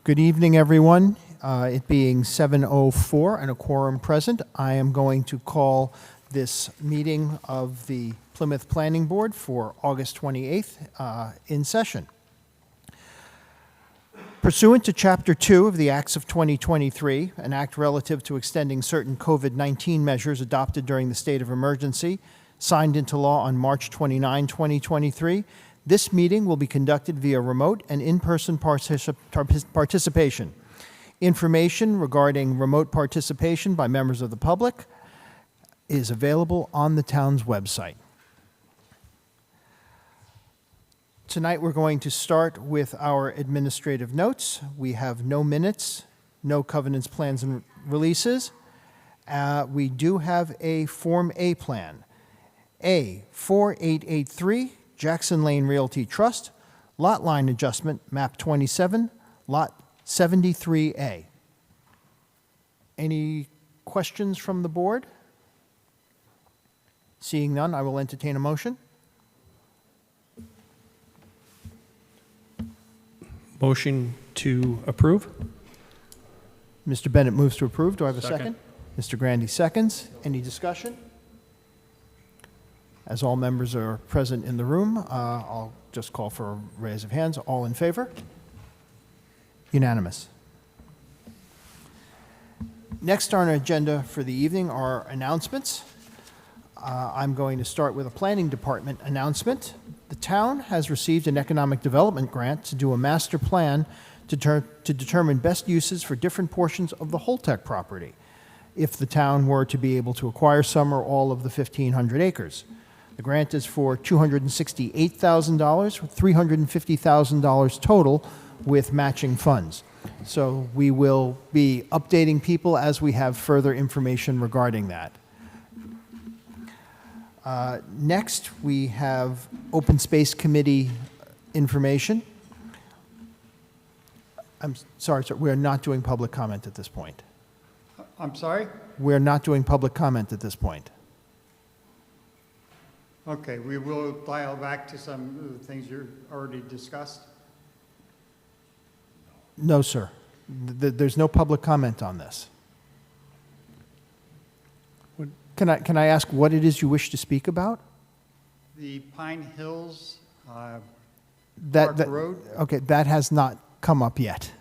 Good evening, everyone. It being 7:04 and a quorum present, I am going to call this meeting of the Plymouth Planning Board for August 28th in session. Pursuant to Chapter 2 of the Acts of 2023, an act relative to extending certain COVID-19 measures adopted during the state of emergency, signed into law on March 29, 2023, this meeting will be conducted via remote and in-person participation. Information regarding remote participation by members of the public is available on the town's website. Tonight we're going to start with our administrative notes. We have no minutes, no covenants, plans, and releases. We do have a Form A plan. A4883 Jackson Lane Realty Trust, lot line adjustment, map 27, lot 73A. Any questions from the board? Seeing none, I will entertain a motion. Motion to approve. Mr. Bennett moves to approve. Do I have a second? Mr. Grandy seconds. Any discussion? As all members are present in the room, I'll just call for a raise of hands. All in favor? Unanimous. Next on our agenda for the evening are announcements. I'm going to start with a planning department announcement. The town has received an economic development grant to do a master plan to determine best uses for different portions of the Holtec property, if the town were to be able to acquire some or all of the 1,500 acres. The grant is for $268,000, with $350,000 total with matching funds. So we will be updating people as we have further information regarding that. Next, we have Open Space Committee information. I'm sorry, sir, we are not doing public comment at this point. I'm sorry? We're not doing public comment at this point. Okay, we will dial back to some of the things you already discussed. No, sir. There's no public comment on this. Can I ask what it is you wish to speak about? The Pine Hills Park That Road? Okay, that has not come up yet.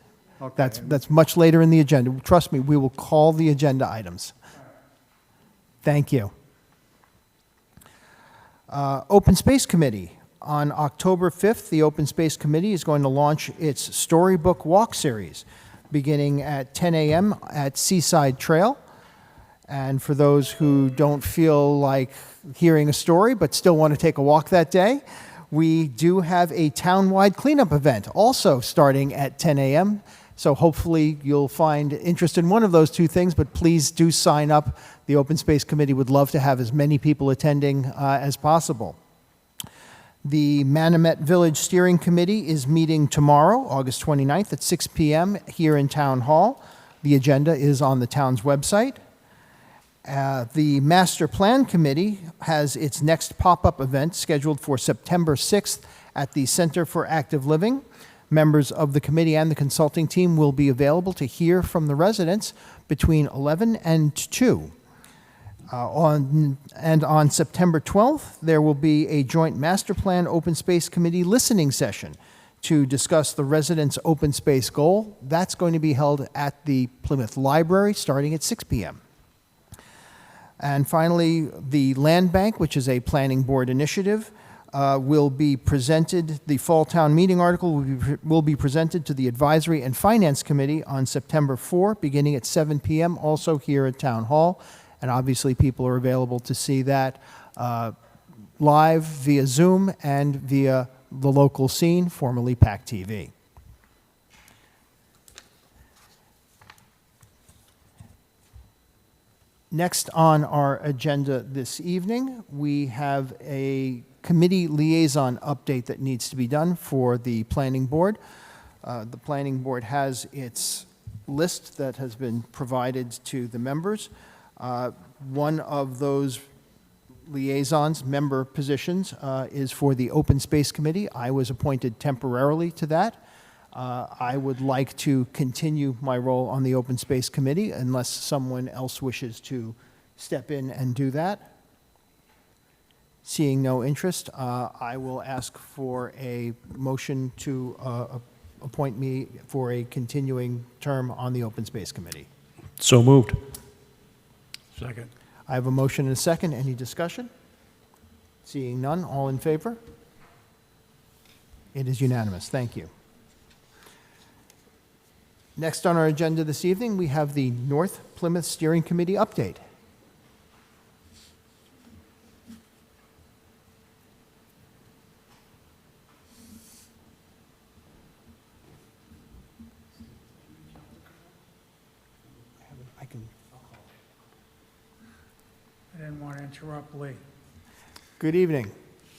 Okay. That's much later in the agenda. Trust me, we will call the agenda items. Thank you. Open Space Committee. On October 5th, the Open Space Committee is going to launch its Storybook Walk series, beginning at 10 a.m. at Seaside Trail. And for those who don't feel like hearing a story but still want to take a walk that day, we do have a town-wide cleanup event also starting at 10 a.m. So hopefully you'll find interest in one of those two things, but please do sign up. The Open Space Committee would love to have as many people attending as possible. The Manomet Village Steering Committee is meeting tomorrow, August 29th at 6 p.m. here in Town Hall. The agenda is on the town's website. The Master Plan Committee has its next pop-up event scheduled for September 6th at the Center for Active Living. Members of the committee and the consulting team will be available to hear from the residents between 11 and 2. On September 12th, there will be a joint Master Plan Open Space Committee listening session to discuss the residents' open space goal. That's going to be held at the Plymouth Library starting at 6 p.m. And finally, the Land Bank, which is a planning board initiative, will be presented, the Fall Town Meeting article will be presented to the Advisory and Finance Committee on September 4, beginning at 7 p.m., also here at Town Hall. And obviously, people are available to see that live via Zoom and via the local scene, formerly PAC TV. Next on our agenda this evening, we have a committee liaison update that needs to be done for the planning board. The planning board has its list that has been provided to the members. One of those liaisons, member positions, is for the Open Space Committee. I was appointed temporarily to that. I would like to continue my role on the Open Space Committee unless someone else wishes to step in and do that. Seeing no interest, I will ask for a motion to appoint me for a continuing term on the Open Space Committee. So moved. Second. I have a motion and a second. Any discussion? Seeing none, all in favor? It is unanimous. Thank you. Next on our agenda this evening, we have the North Plymouth Steering Committee update. I can. I didn't want to interrupt Lee. Good evening.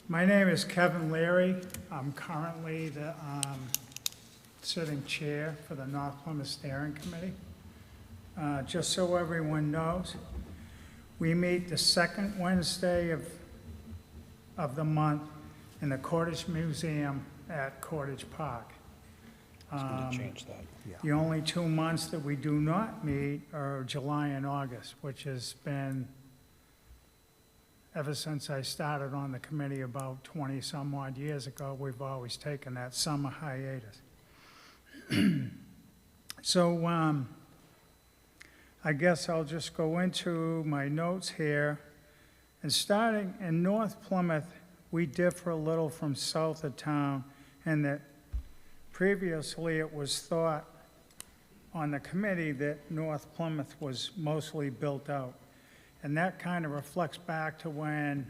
My name is Kevin Leary. I'm currently the sitting chair for the North Plymouth Steering Committee. Just so everyone knows, we meet the second Wednesday of the month in the Cottage Museum at Cottage Park. Change that. The only 2 months that we do not meet are July and August, which has been, ever since I started on the committee about 20-some odd years ago, we've always taken that summer hiatus. So I guess I'll just go into my notes here. And starting in North Plymouth, we differ a little from south of town in that previously it was thought on the committee that North Plymouth was mostly built out. And that kind of reflects back to when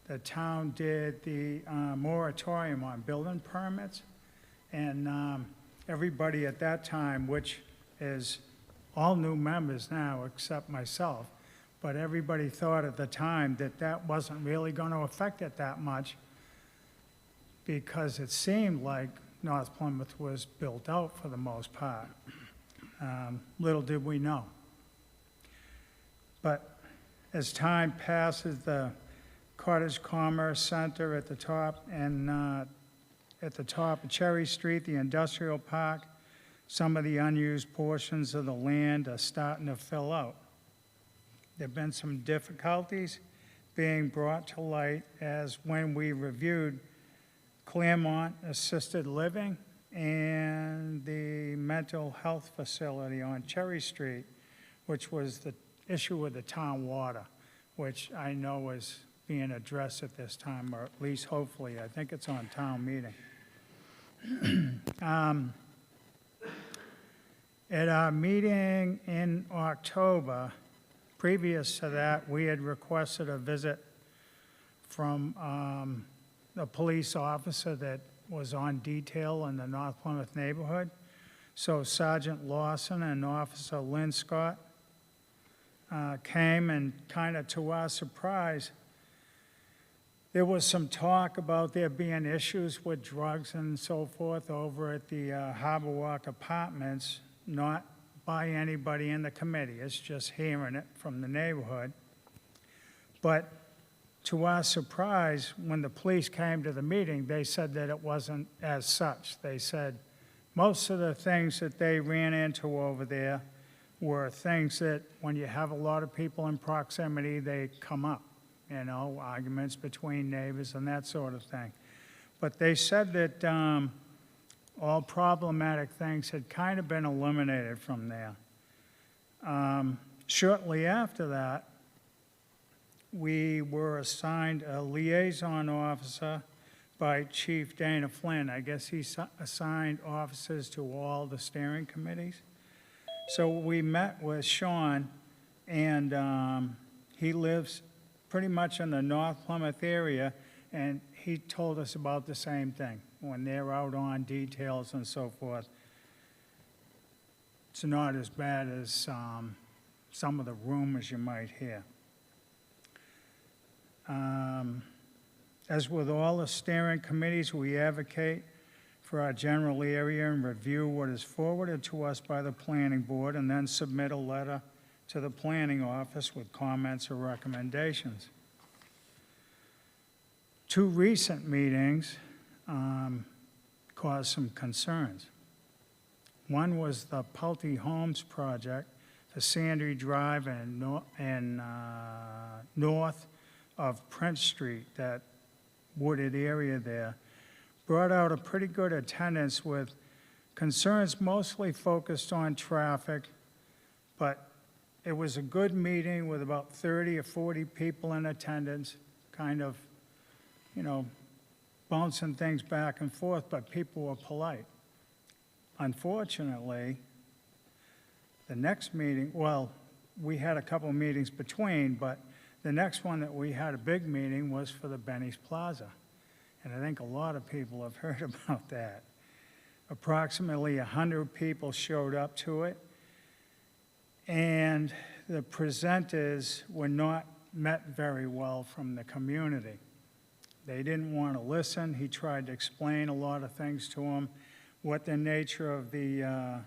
the town did the moratorium on building permits. And everybody at that time, which is all new members now except myself, but everybody thought at the time that that wasn't really going to affect it that much because it seemed like North Plymouth was built out for the most part. Little did we know. But as time passes, the Cottage Commerce Center at the top and at the top of Cherry Street, the industrial park, some of the unused portions of the land are starting to fill out. There have been some difficulties being brought to light as when we reviewed Claremont Assisted Living and the mental health facility on Cherry Street, which was the issue with the town water, which I know is being addressed at this time, or at least hopefully. I think it's on town meeting. At our meeting in October, previous to that, we had requested a visit from a police officer that was on detail in the North Plymouth neighborhood. So Sergeant Lawson and Officer Lynn Scott came, and kind of to our surprise, there was some talk about there being issues with drugs and so forth over at the Harbor Walk Apartments, not by anybody in the committee. It's just hearing it from the neighborhood. But to our surprise, when the police came to the meeting, they said that it wasn't as such. They said most of the things that they ran into over there were things that when you have a lot of people in proximity, they come up, you know, arguments between neighbors and that sort of thing. But they said that all problematic things had kind of been eliminated from there. Shortly after that, we were assigned a liaison officer by Chief Dana Flynn. I guess he assigned officers to all the steering committees. So we met with Sean, and he lives pretty much in the North Plymouth area, and he told us about the same thing. When they're out on details and so forth, it's not as bad as some of the rumors you might hear. As with all the steering committees, we advocate for our general area and review what is forwarded to us by the planning board, and then submit a letter to the planning office with comments or recommendations. Two recent meetings caused some concerns. One was the Pulte Homes project for Sandy Drive and north of Prince Street, that wooded area there. Brought out a pretty good attendance with concerns mostly focused on traffic, but it was a good meeting with about 30 or 40 people in attendance, kind of, bouncing things back and forth, but people were polite. Unfortunately, the next meeting, well, we had a couple meetings between, but the next one that we had a big meeting was for the Benny's Plaza. And I think a lot of people have heard about that. Approximately 100 people showed up to it, and the presenters were not met very well from the community. They didn't want to listen. He tried to explain a lot of things to them, what the nature of the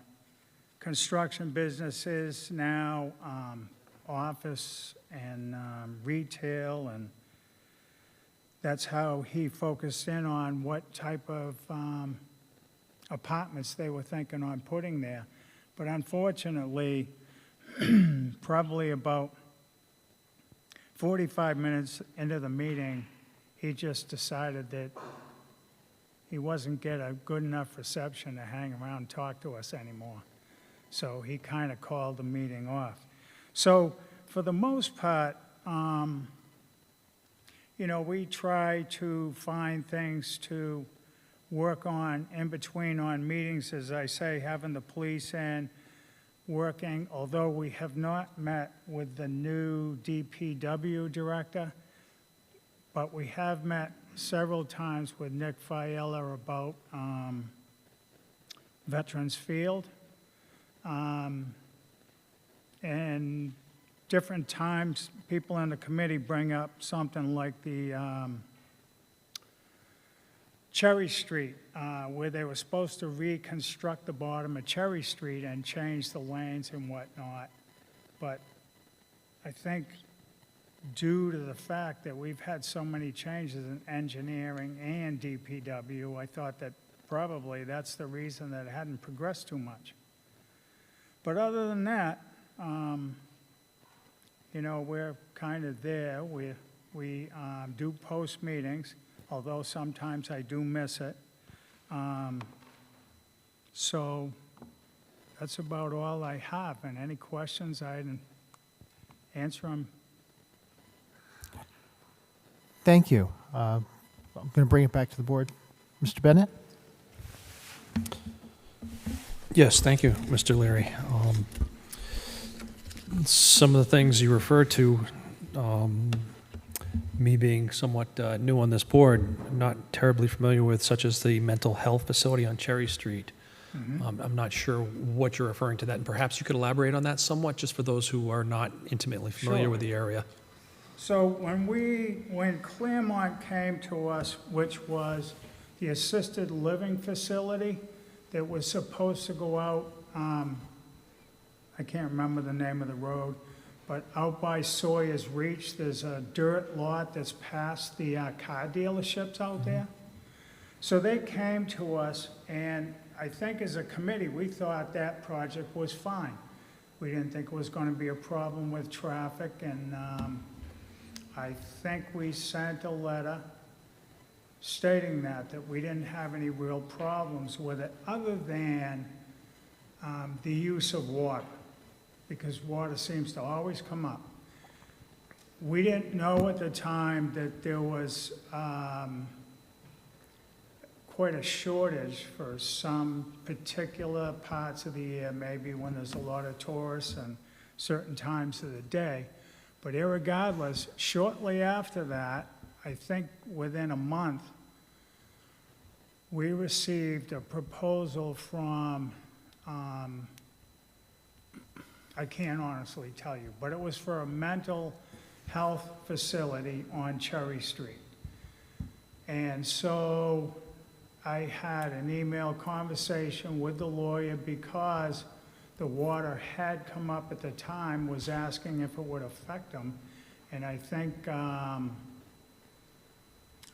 construction business is now, office and retail, and that's how he focused in on what type of apartments they were thinking on putting there. But unfortunately, probably about 45 minutes into the meeting, he just decided that he wasn't getting a good enough reception to hang around and talk to us anymore. So he kind of called the meeting off. So for the most part, we try to find things to work on in between on meetings, as I say, having the police in, working, although we have not met with the new DPW director, but we have met several times with Nick Fiella about Veterans Field. And different times, people in the committee bring up something like the Cherry Street, where they were supposed to reconstruct the bottom of Cherry Street and change the lanes and whatnot. But I think due to the fact that we've had so many changes in engineering and DPW, I thought that probably that's the reason that it hadn't progressed too much. But other than that, we're kind of there. We do post meetings, although sometimes I do miss it. So that's about all I have. And any questions, I'd answer them. Thank you. I'm going to bring it back to the board. Mr. Bennett? Yes, thank you, Mr. Leary. Some of the things you referred to, me being somewhat new on this board, I'm not terribly familiar with, such as the mental health facility on Cherry Street. I'm not sure what you're referring to that, and perhaps you could elaborate on that somewhat, just for those who are not intimately familiar Sure. with the area. So when Claremont came to us, which was the assisted living facility that was supposed to go out, I can't remember the name of the road, but out by Sawyer's Reach, there's a dirt lot that's past the car dealerships out there. So they came to us, and I think as a committee, we thought that project was fine. We didn't think it was going to be a problem with traffic, and I think we sent a letter stating that we didn't have any real problems with it, other than the use of water, because water seems to always come up. We didn't know at the time that there was quite a shortage for some particular parts of the year, maybe when there's a lot of tourists and certain times of the day. But irregardless, shortly after that, I think within a month, we received a proposal from, I can't honestly tell you, but it was for a mental health facility on Cherry Street. And so I had an email conversation with the lawyer, because the water had come up at the time, was asking if it would affect them. And I think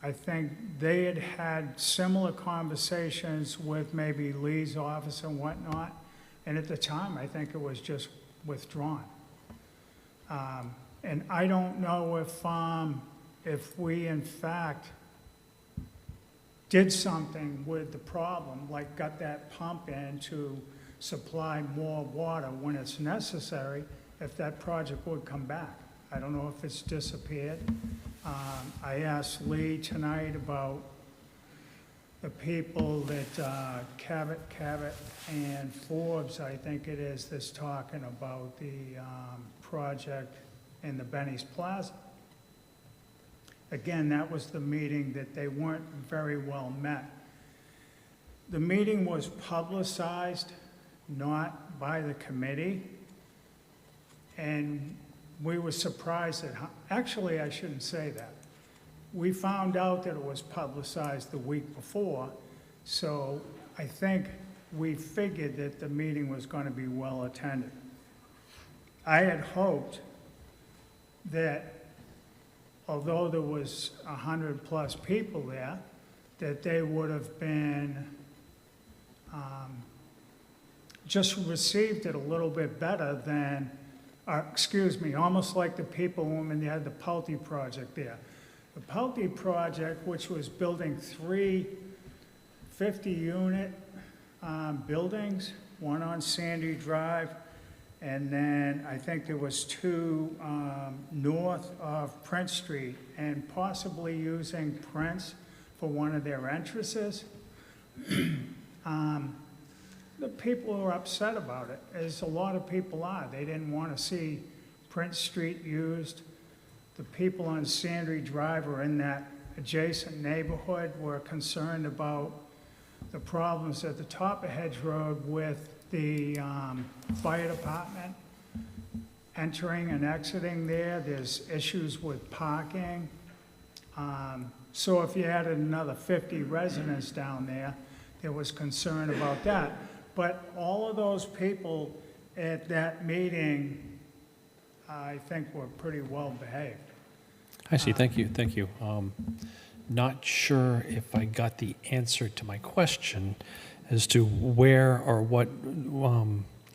I think they had had similar conversations with maybe Lee's office and whatnot, and at the time, I think it was just withdrawn. And I don't know if we in fact did something with the problem, like got that pump in to supply more water when it's necessary, if that project would come back. I don't know if it's disappeared. I asked Lee tonight about the people that Cabot, and Forbes, I think it is, that's talking about the project in the Benny's Plaza. Again, that was the meeting that they weren't very well met. The meeting was publicized, not by the committee, and we were surprised at how, actually, I shouldn't say that. We found out that it was publicized the week before, so I think we figured that the meeting was going to be well attended. I had hoped that although there was 100+ people there, that they would have been, just received it a little bit better than, almost like the people when they had the Pulte project there. The Pulte project, which was building 3 50-unit buildings, one on Sandy Drive, and then I think there was 2 north of Prince Street, and possibly using Prince for one of their entrances. The people were upset about it, as a lot of people are. They didn't want to see Prince Street used. The people on Sandy Drive or in that adjacent neighborhood were concerned about the problems at the top of Hedge Road with the fire department entering and exiting there. There's issues with parking. So if you added another 50 residents down there, there was concern about that. But all of those people at that meeting, I think, were pretty well behaved. I see, thank you, thank you. Not sure if I got the answer to my question as to where or what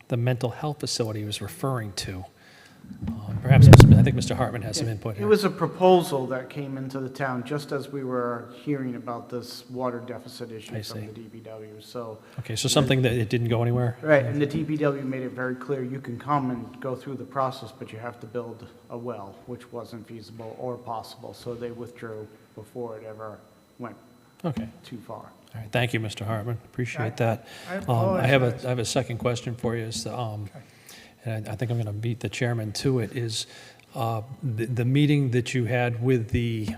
the mental health facility was referring to. Perhaps, I think Mr. Hartman has some input It here. was a proposal that came into the town just as we were hearing about this water deficit issue I from see. the DPW, so. Okay, so something that it didn't go anywhere? Right, and the DPW made it very clear, you can come and go through the process, but you have to build a well, which wasn't feasible or possible, so they withdrew before it ever went Okay, too far. all right, thank you, Mr. Hartman, appreciate that. I I have apologize. a second question for you, is, and I think I'm going to beat the chairman to it, is the meeting that you had with the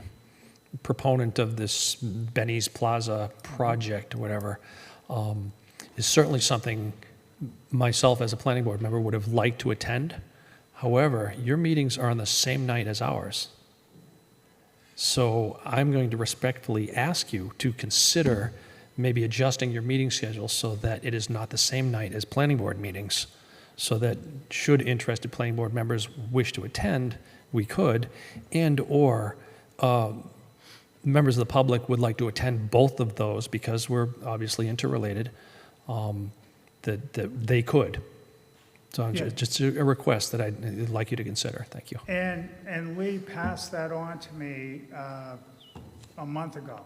proponent of this Benny's Plaza project, or whatever, is certainly something myself as a planning board member would have liked to attend. However, your meetings are on the same night as ours. So I'm going to respectfully ask you to consider maybe adjusting your meeting schedule so that it is not the same night as planning board meetings, so that should interested planning board members wish to attend, we could, and/or members of the public would like to attend both of those because we're obviously interrelated, that they could. So Yeah. just a request that I'd like you to consider. Thank you. And Lee passed that on to me a month ago.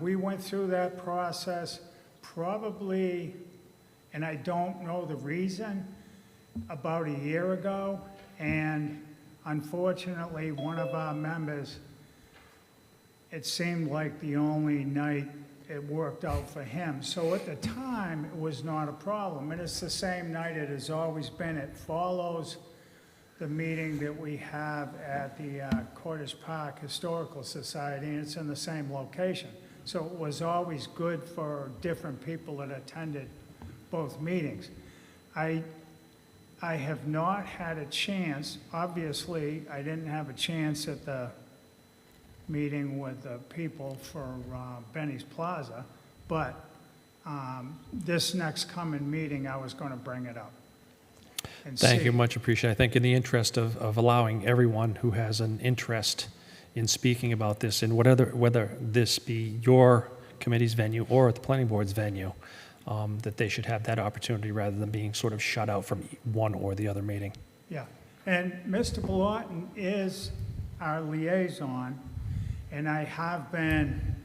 We went through that process probably, and I don't know the reason, about a year ago, and unfortunately, one of our members, it seemed like the only night it worked out for him. So at the time, it was not a problem, and it's the same night it has always been. It follows the meeting that we have at the Cordish Park Historical Society, and it's in the same location. So it was always good for different people that attended both meetings. I have not had a chance, obviously, I didn't have a chance at the meeting with the people for Benny's Plaza, but this next coming meeting, I was going to bring it up. And Thank see. you, much appreciated. I think in the interest of allowing everyone who has an interest in speaking about this, and whether this be your committee's venue or the planning board's venue, that they should have that opportunity rather than being sort of shut out from one or the other meeting. Yeah, and Mr. Blanton is our liaison, and I have been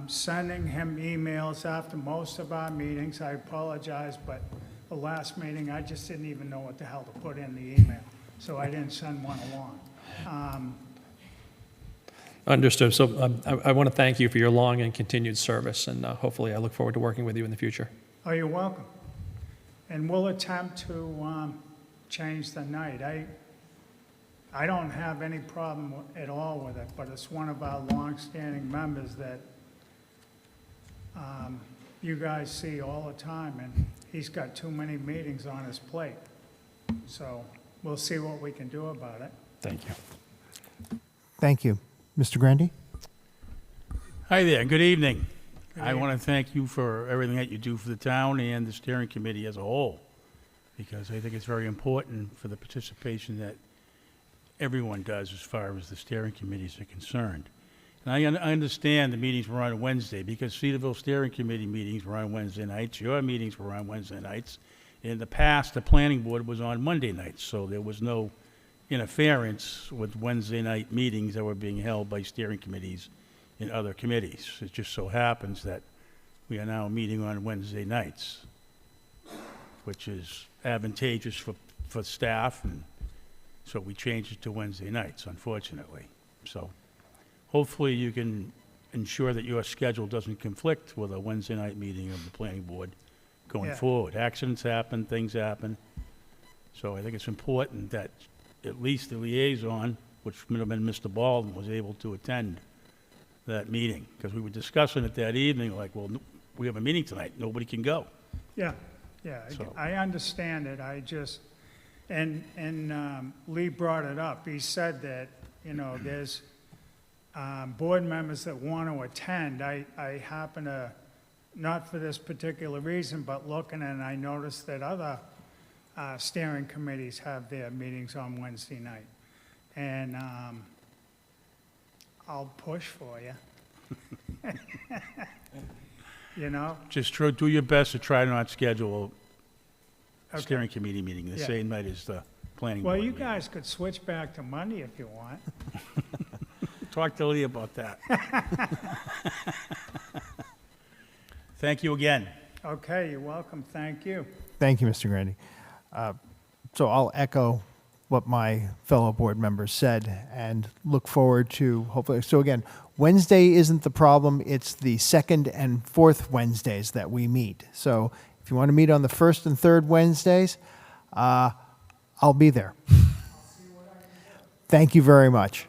sending him emails after most of our meetings. I apologize, but the last meeting, I just didn't even know what the hell to put in the email, so I didn't send one along. Understood. So I want to thank you for your long and continued service, and hopefully I look forward to working with you in the future. Oh, you're welcome. And we'll attempt to change the night. I don't have any problem at all with it, but it's one of our longstanding members that you guys see all the time, and he's got too many meetings on his plate. So we'll see what we can do about it. Thank you. Thank you. Mr. Grandy? Hi there, good evening. I want to thank you for everything that you do for the town and the steering committee as a whole, because I think it's very important for the participation that everyone does as far as the steering committees are concerned. And I understand the meetings were on Wednesday, because Cedarville Steering Committee meetings were on Wednesday nights, your meetings were on Wednesday nights. In the past, the planning board was on Monday nights, so there was no interference with Wednesday night meetings that were being held by steering committees in other committees. It just so happens that we are now meeting on Wednesday nights, which is advantageous for staff, and so we changed it to Wednesday nights, unfortunately. So hopefully you can ensure that your schedule doesn't conflict with a Wednesday night meeting of the planning board going Yeah. forward. Accidents happen, things happen. So I think it's important that at least the liaison, which would have been Mr. Baldwin, was able to attend that meeting, because we were discussing it that evening, like, well, we have a meeting tonight, nobody can go. Yeah, So- I understand it. I just, and Lee brought it up. He said that, you know, there's board members that want to attend. I happen to, not for this particular reason, but looking, and I noticed that other steering committees have their meetings on Wednesday night. And I'll push for you. You know? Just do your best to try to not schedule a Okay. steering committee meeting the Yeah. same night as the planning Well, board you meeting. guys could switch back to Monday if you want. Talk to Lee about that. Thank you again. Okay, you're welcome. Thank you. Thank you, Mr. Grandy. So I'll echo what my fellow board members said and look forward to hopefully. So again, Wednesday isn't the problem. It's the second and fourth Wednesdays that we meet. So if you want to meet on the first and third Wednesdays, I'll be there. Thank you very much.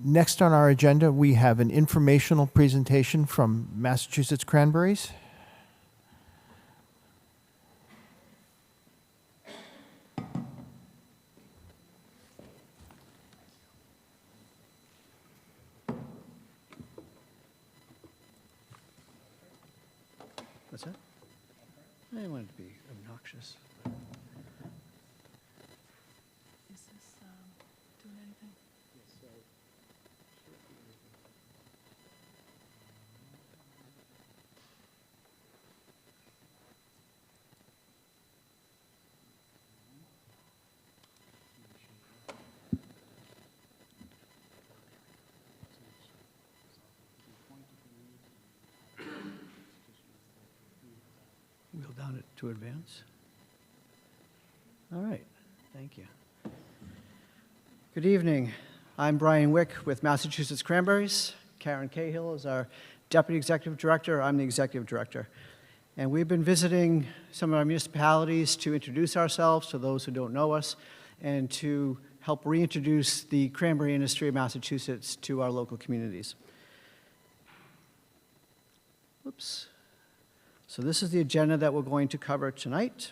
Next on our agenda, we have an informational presentation from Massachusetts Cranberries. What's that? I didn't want it to be obnoxious. Is this doing anything? Wheel down it to advance. All right, thank you. Good evening. I'm Brian Wick with Massachusetts Cranberries. Karen Cahill is our Deputy Executive Director. I'm the Executive Director. And we've been visiting some of our municipalities to introduce ourselves to those who don't know us and to help reintroduce the cranberry industry of Massachusetts to our local communities. Whoops. So this is the agenda that we're going to cover tonight.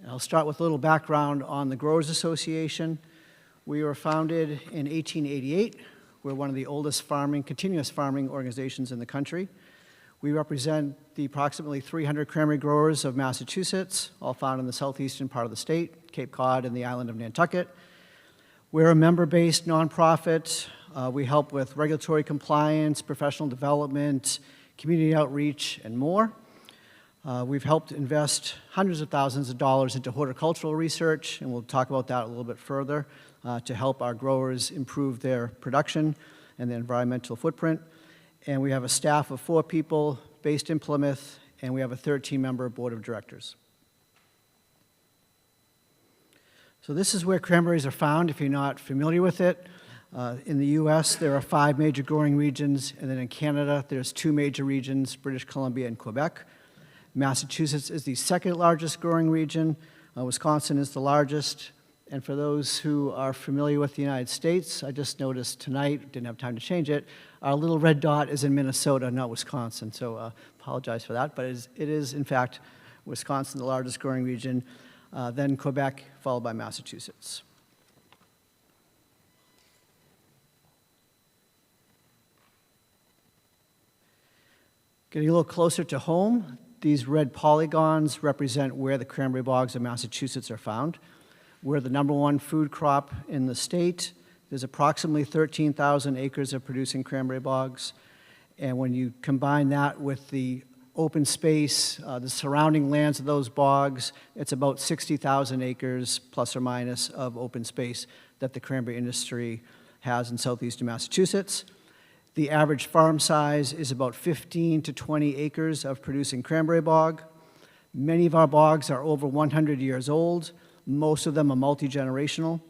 I'll start with a little background on the Growers Association. We were founded in 1888. We're one of the oldest continuous farming organizations in the country. We represent the approximately 300 cranberry growers of Massachusetts, all found in the southeastern part of the state, Cape Cod and the island of Nantucket. We're a member-based nonprofit. We help with regulatory compliance, professional development, community outreach, and more. We've helped invest hundreds of thousands of dollars into horticultural research, and we'll talk about that a little bit further, to help our growers improve their production and their environmental footprint. And we have a staff of 4 people based in Plymouth, and we have a 13-member board of directors. So this is where cranberries are found, if you're not familiar with it. In the US, there are 5 major growing regions, and then in Canada, there's 2 major regions, British Columbia and Quebec. Massachusetts is the second largest growing region. Wisconsin is the largest. And for those who are familiar with the United States, I just noticed tonight, didn't have time to change it, our little red dot is in Minnesota, not Wisconsin, so apologize for that. But it is, in fact, Wisconsin, the largest growing region, then Quebec, followed by Massachusetts. Getting a little closer to home, these red polygons represent where the cranberry bogs of Massachusetts are found. We're the #1 food crop in the state. There's approximately 13,000 acres of producing cranberry bogs. And when you combine that with the open space, the surrounding lands of those bogs, it's about 60,000 acres, plus or minus, of open space that the cranberry industry has in southeastern Massachusetts. The average farm size is about 15 to 20 acres of producing cranberry bog. Many of our bogs are over 100 years old. Most of them are multi-generational.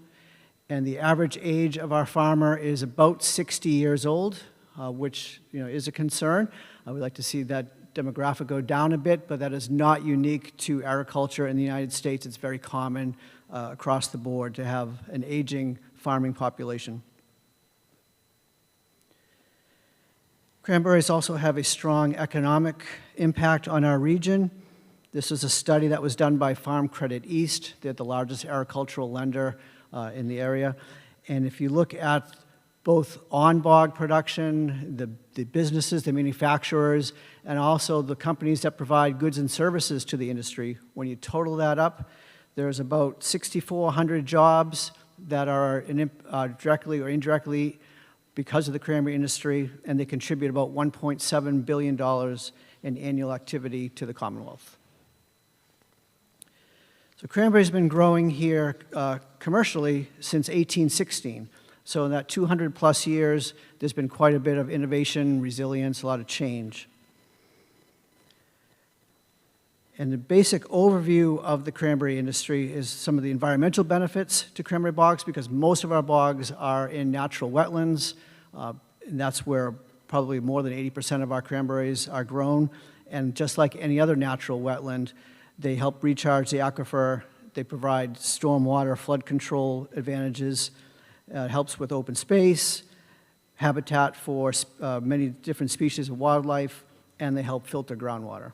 And the average age of our farmer is about 60 years old, which is a concern. I would like to see that demographic go down a bit, but that is not unique to agriculture in the United States. It's very common across the board to have an aging farming population. Cranberries also have a strong economic impact on our region. This is a study that was done by Farm Credit East. They're the largest agricultural lender in the area. And if you look at both on-bog production, the businesses, the manufacturers, and also the companies that provide goods and services to the industry, when you total that up, there's about 6,400 jobs that are directly or indirectly because of the cranberry industry, and they contribute about $1.7 billion in annual activity to the Commonwealth. So cranberry's been growing here commercially since 1816. So in that 200 plus years, there's been quite a bit of innovation, resilience, a lot of change. And the basic overview of the cranberry industry is some of the environmental benefits to cranberry bogs, because most of our bogs are in natural wetlands, and that's where probably more than 80% of our cranberries are grown. And just like any other natural wetland, they help recharge the aquifer. They provide stormwater flood control advantages. It helps with open space, habitat for many different species of wildlife, and they help filter groundwater.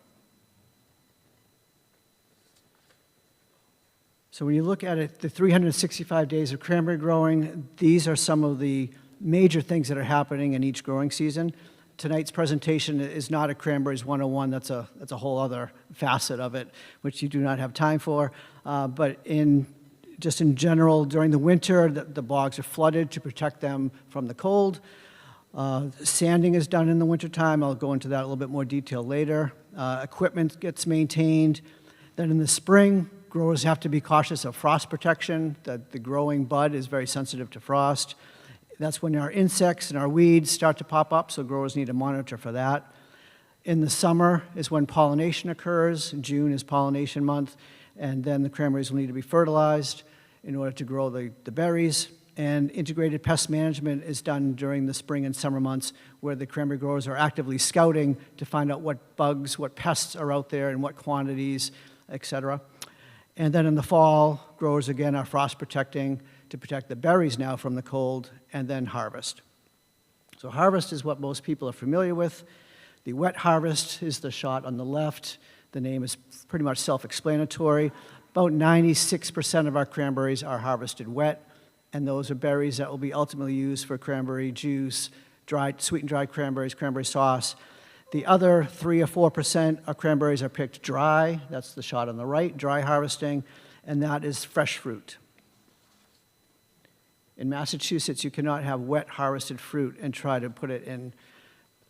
So when you look at it, the 365 days of cranberry growing, these are some of the major things that are happening in each growing season. Tonight's presentation is not a Cranberries 101. That's a whole other facet of it, which you do not have time for. But just in general, during the winter, the bogs are flooded to protect them from the cold. Sanding is done in the wintertime. I'll go into that a little bit more detail later. Equipment gets maintained. Then in the spring, growers have to be cautious of frost protection. The growing bud is very sensitive to frost. That's when our insects and our weeds start to pop up, so growers need to monitor for that. In the summer is when pollination occurs. June is pollination month, and then the cranberries will need to be fertilized in order to grow the berries. And integrated pest management is done during the spring and summer months, where the cranberry growers are actively scouting to find out what bugs, what pests are out there, and what quantities, etc. And then in the fall, growers again are frost protecting to protect the berries now from the cold, and then harvest. So harvest is what most people are familiar with. The wet harvest is the shot on the left. The name is pretty much self-explanatory. About 96% of our cranberries are harvested wet, and those are berries that will be ultimately used for cranberry juice, sweetened dried cranberries, cranberry sauce. The other 3 or 4% of cranberries are picked dry. That's the shot on the right, dry harvesting, and that is fresh fruit. In Massachusetts, you cannot have wet harvested fruit and try to put it in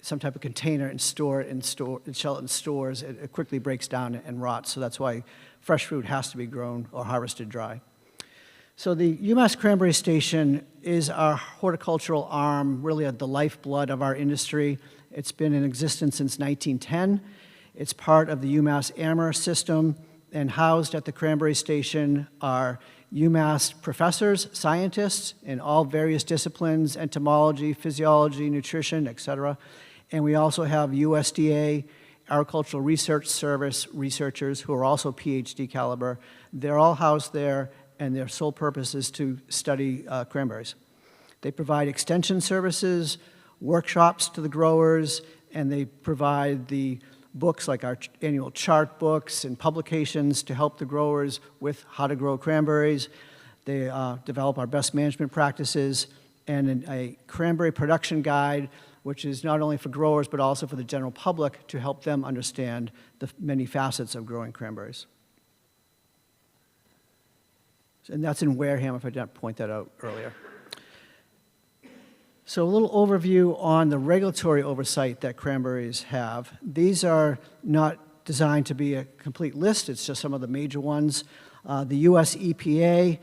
some type of container and store it and shell it in stores. It quickly breaks down and rots, so that's why fresh fruit has to be grown or harvested dry. So the UMass Cranberry Station is our horticultural arm, really the lifeblood of our industry. It's been in existence since 1910. It's part of the UMass Amherst system, and housed at the Cranberry Station are UMass professors, scientists in all various disciplines, entomology, physiology, nutrition, etc. And we also have USDA Agricultural Research Service researchers who are also PhD caliber. They're all housed there, and their sole purpose is to study cranberries. They provide extension services, workshops to the growers, and they provide the books like our annual chart books and publications to help the growers with how to grow cranberries. They develop our best management practices and a cranberry production guide, which is not only for growers but also for the general public to help them understand the many facets of growing cranberries. And that's in Wareham, if I didn't point that out earlier. So a little overview on the regulatory oversight that cranberries have. These are not designed to be a complete list. It's just some of the major ones. The US EPA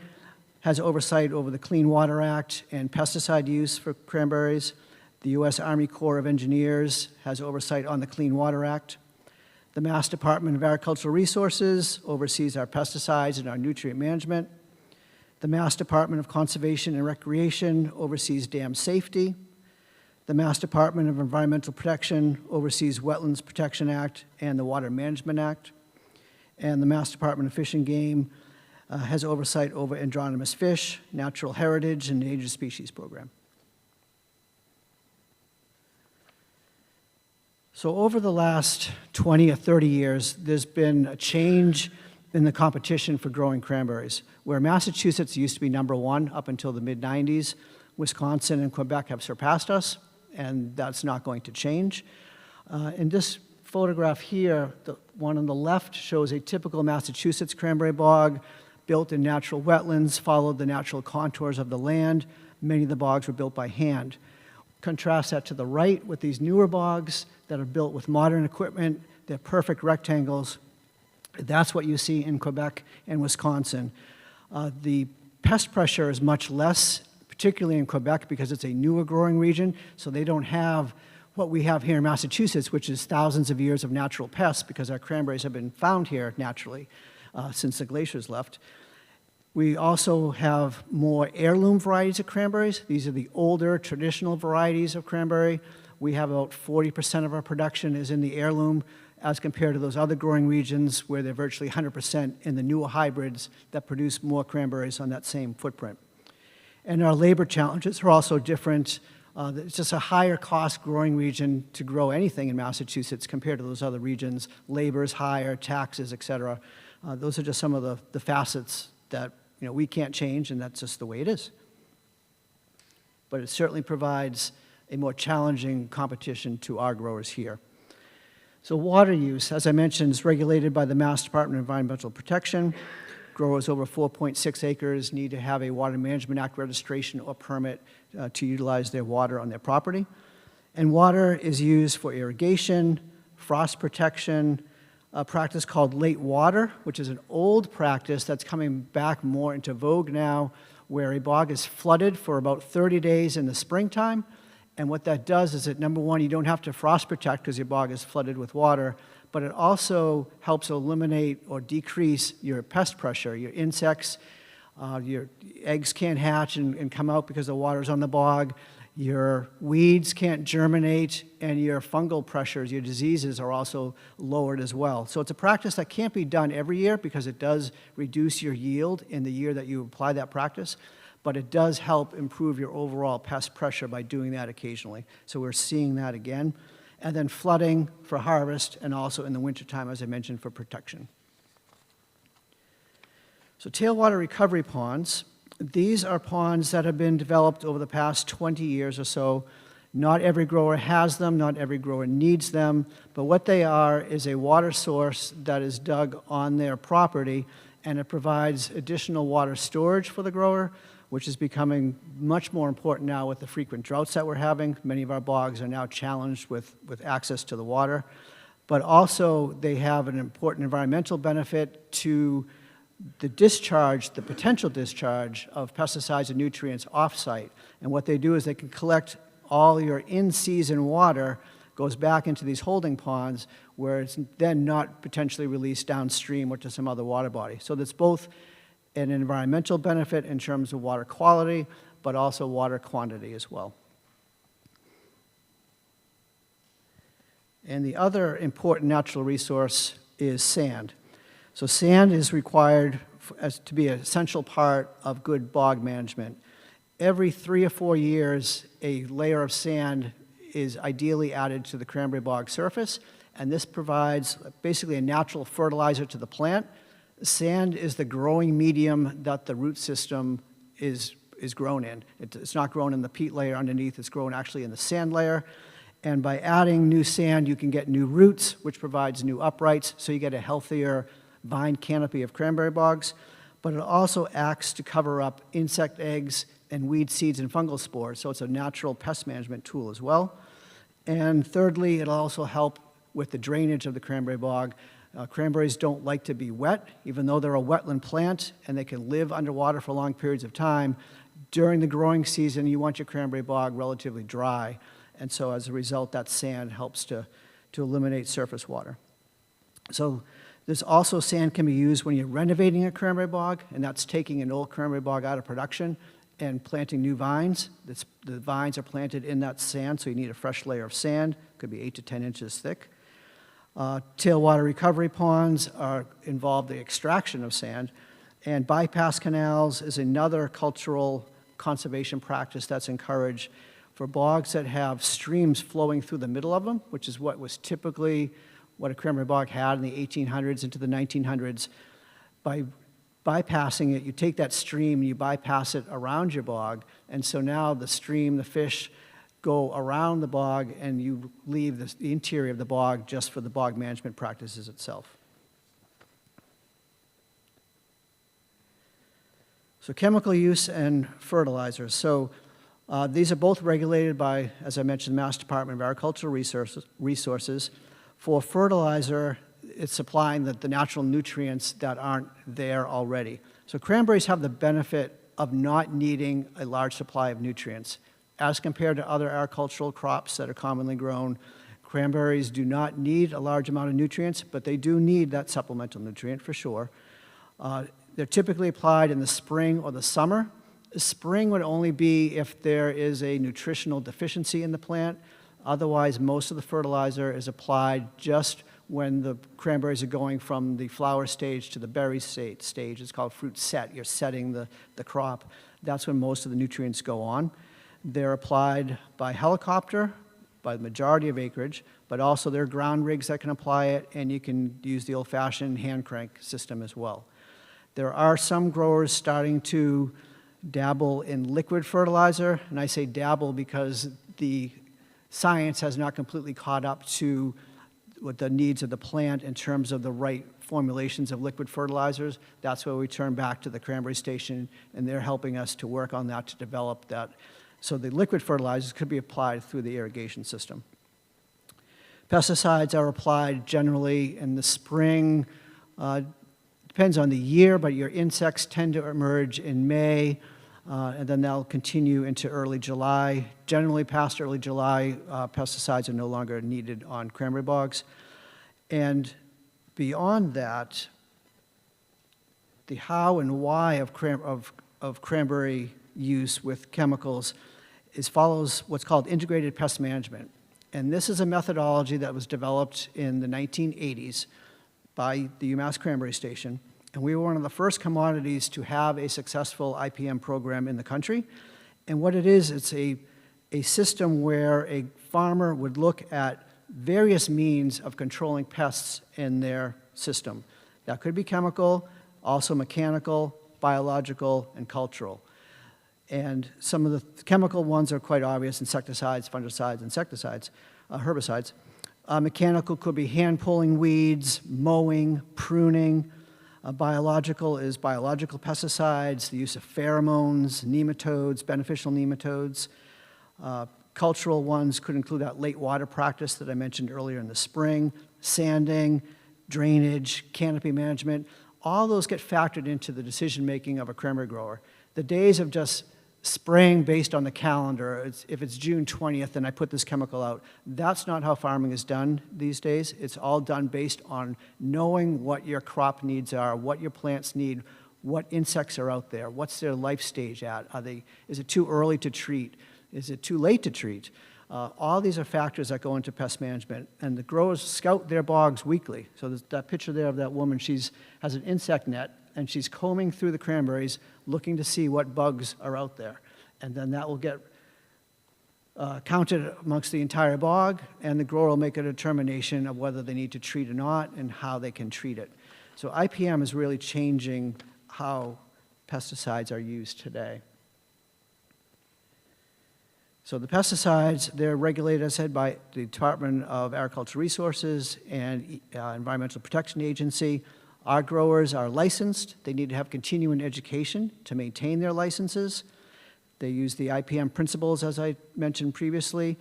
has oversight over the Clean Water Act and pesticide use for cranberries. The US Army Corps of Engineers has oversight on the Clean Water Act. The Mass Department of Agricultural Resources oversees our pesticides and our nutrient management. The Mass Department of Conservation and Recreation oversees dam safety. The Mass Department of Environmental Protection oversees Wetlands Protection Act and the Water Management Act. And the Mass Department of Fish and Game has oversight over androgynous fish, natural heritage, and endangered species program. So over the last 20 or 30 years, there's been a change in the competition for growing cranberries. Where Massachusetts used to be #1 up until the mid-90s, Wisconsin and Quebec have surpassed us, and that's not going to change. In this photograph here, the one on the left shows a typical Massachusetts cranberry bog built in natural wetlands, followed the natural contours of the land. Many of the bogs were built by hand. Contrast that to the right with these newer bogs that are built with modern equipment. They're perfect rectangles. That's what you see in Quebec and Wisconsin. The pest pressure is much less, particularly in Quebec, because it's a newer growing region, so they don't have what we have here in Massachusetts, which is thousands of years of natural pests, because our cranberries have been found here naturally since the glaciers left. We also have more heirloom varieties of cranberries. These are the older, traditional varieties of cranberry. We have about 40% of our production is in the heirloom, as compared to those other growing regions where they're virtually 100% in the newer hybrids that produce more cranberries on that same footprint. And our labor challenges are also different. It's just a higher cost growing region to grow anything in Massachusetts compared to those other regions. Labor is higher, taxes, et cetera. Those are just some of the facets that we can't change, and that's just the way it is. But it certainly provides a more challenging competition to our growers here. So water use, as I mentioned, is regulated by the Mass Department of Environmental Protection. Growers over 4.6 acres need to have a Water Management Act registration or permit to utilize their water on their property. And water is used for irrigation, frost protection, a practice called late water, which is an old practice that's coming back more into vogue now, where a bog is flooded for about 30 days in the springtime. And what that does is that, #1, you don't have to frost protect because your bog is flooded with water, but it also helps eliminate or decrease your pest pressure. Your insects, your eggs can't hatch and come out because the water's on the bog. Your weeds can't germinate, and your fungal pressures, your diseases, are also lowered as well. So it's a practice that can't be done every year because it does reduce your yield in the year that you apply that practice, but it does help improve your overall pest pressure by doing that occasionally. So we're seeing that again. And then flooding for harvest, and also in the wintertime, as I mentioned, for protection. So tailwater recovery ponds, these are ponds that have been developed over the past 20 years or so Not every grower has them, not every grower needs them, but what they are is a water source that is dug on their property, and it provides additional water storage for the grower, which is becoming much more important now with the frequent droughts that we're having. Many of our bogs are now challenged with access to the water. But also, they have an important environmental benefit to the discharge, the potential discharge of pesticides and nutrients off-site. And what they do is they can collect all your in-season water, goes back into these holding ponds, where it's then not potentially released downstream or to some other water body. So that's both an environmental benefit in terms of water quality, but also water quantity as well. And the other important natural resource is sand. So sand is required to be an essential part of good bog management. Every 3 or 4 years, a layer of sand is ideally added to the cranberry bog surface, and this provides basically a natural fertilizer to the plant. Sand is the growing medium that the root system is grown in. It's not grown in the peat layer underneath, it's grown actually in the sand layer. And by adding new sand, you can get new roots, which provides new uprights, so you get a healthier vine canopy of cranberry bogs. But it also acts to cover up insect eggs and weed seeds and fungal spores, so it's a natural pest management tool as well. And thirdly, it'll also help with the drainage of the cranberry bog. Cranberries don't like to be wet, even though they're a wetland plant and they can live underwater for long periods of time. During the growing season, you want your cranberry bog relatively dry, and so as a result, that sand helps to eliminate surface water. So there's also sand can be used when you're renovating a cranberry bog, and that's taking an old cranberry bog out of production and planting new vines. The vines are planted in that sand, so you need a fresh layer of sand. Could be 8 to 10 inches thick. Tailwater recovery ponds are involved in the extraction of sand, and bypass canals is another cultural conservation practice that's encouraged for bogs that have streams flowing through the middle of them, which is what was typically what a cranberry bog had in the 1800s into the 1900s. By bypassing it, you take that stream and you bypass it around your bog, and so now the stream, the fish, go around the bog, and you leave the interior of the bog just for the bog management practices itself. So chemical use and fertilizers. So these are both regulated by, as I mentioned, the Mass Department of Agricultural Resources. For fertilizer, it's supplying the natural nutrients that aren't there already. So cranberries have the benefit of not needing a large supply of nutrients. As compared to other agricultural crops that are commonly grown, cranberries do not need a large amount of nutrients, but they do need that supplemental nutrient for sure. They're typically applied in the spring or the summer. Spring would only be if there is a nutritional deficiency in the plant. Otherwise, most of the fertilizer is applied just when the cranberries are going from the flower stage to the berry stage. It's called fruit set. You're setting the crop. That's when most of the nutrients go on. They're applied by helicopter, by the majority of acreage, but also there are ground rigs that can apply it, and you can use the old-fashioned hand crank system as well. There are some growers starting to dabble in liquid fertilizer, and I say dabble because the science has not completely caught up to what the needs of the plant in terms of the right formulations of liquid fertilizers. That's where we turn back to the Cranberry Station, and they're helping us to work on that, to develop that. So the liquid fertilizers could be applied through the irrigation system. Pesticides are applied generally in the spring. Depends on the year, but your insects tend to emerge in May, and then they'll continue into early July. Generally, past early July, pesticides are no longer needed on cranberry bogs. And beyond that, the how and why of cranberry use with chemicals follows what's called integrated pest management. And this is a methodology that was developed in the 1980s by the UMass Cranberry Station. And we were one of the first commodities to have a successful IPM program in the country. And what it is, it's a system where a farmer would look at various means of controlling pests in their system. That could be chemical, also mechanical, biological, and cultural. And some of the chemical ones are quite obvious: insecticides, fungicides, insecticides, herbicides. Mechanical could be hand pulling weeds, mowing, pruning. Biological is biological pesticides, the use of pheromones, nematodes, beneficial nematodes. Cultural ones could include that late water practice that I mentioned earlier in the spring, sanding, drainage, canopy management. All those get factored into the decision-making of a cranberry grower. The days of just spraying based on the calendar, if it's June 20th and I put this chemical out, that's not how farming is done these days. It's all done based on knowing what your crop needs are, what your plants need, what insects are out there, what's their life stage at. Is it too early to treat? Is it too late to treat? All these are factors that go into pest management, and the growers scout their bogs weekly. So there's that picture there of that woman, has an insect net, and she's combing through the cranberries looking to see what bugs are out there. And then that will get counted amongst the entire bog, and the grower will make a determination of whether they need to treat or not and how they can treat it. So IPM is really changing how pesticides are used today. So the pesticides, they're regulated, as I said, by the Department of Agricultural Resources and Environmental Protection Agency. Our growers are licensed. They need to have continuing education to maintain their licenses. They use the IPM principles, as I mentioned previously.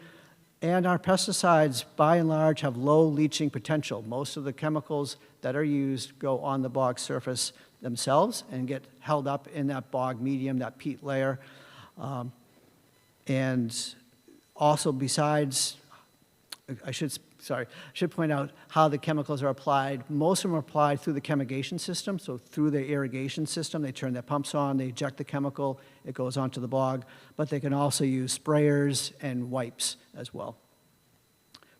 And our pesticides, by and large, have low leaching potential. Most of the chemicals that are used go on the bog surface themselves and get held up in that bog medium, that peat layer. And also, besides, I should point out how the chemicals are applied. Most of them are applied through the chemigation system, so through the irrigation system. They turn their pumps on, they eject the chemical, it goes onto the bog, but they can also use sprayers and wipes as well.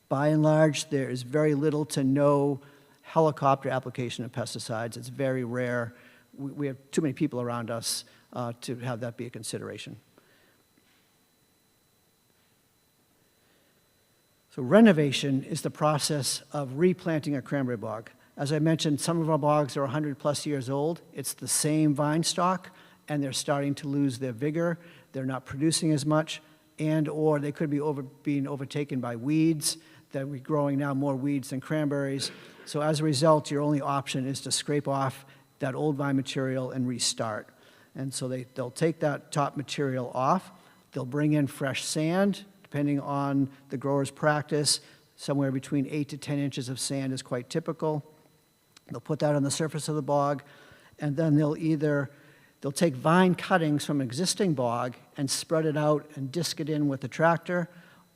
By and large, there is very little to no helicopter application of pesticides. It's very rare. We have too many people around us to have that be a consideration. So renovation is the process of replanting a cranberry bog. As I mentioned, some of our bogs are 100+ years old. It's the same vine stock, and they're starting to lose their vigor. They're not producing as much, or they could be being overtaken by weeds. That we're growing now more weeds than cranberries. So as a result, your only option is to scrape off that old vine material and restart. And so they'll take that top material off. They'll bring in fresh sand. Depending on the grower's practice, somewhere between 8 to 10 inches of sand is quite typical. They'll put that on the surface of the bog, and then they'll take vine cuttings from an existing bog and spread it out and disc it in with the tractor,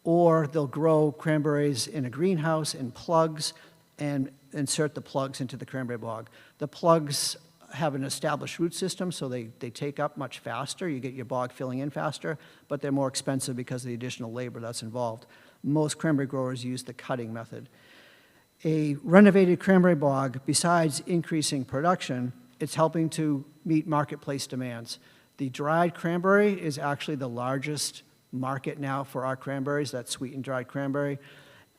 or they'll grow cranberries in a greenhouse in plugs and insert the plugs into the cranberry bog. The plugs have an established root system, so they take up much faster. You get your bog filling in faster, but they're more expensive because of the additional labor that's involved. Most cranberry growers use the cutting method. A renovated cranberry bog, besides increasing production, it's helping to meet marketplace demands. The dried cranberry is actually the largest market now for our cranberries, that sweetened dried cranberry.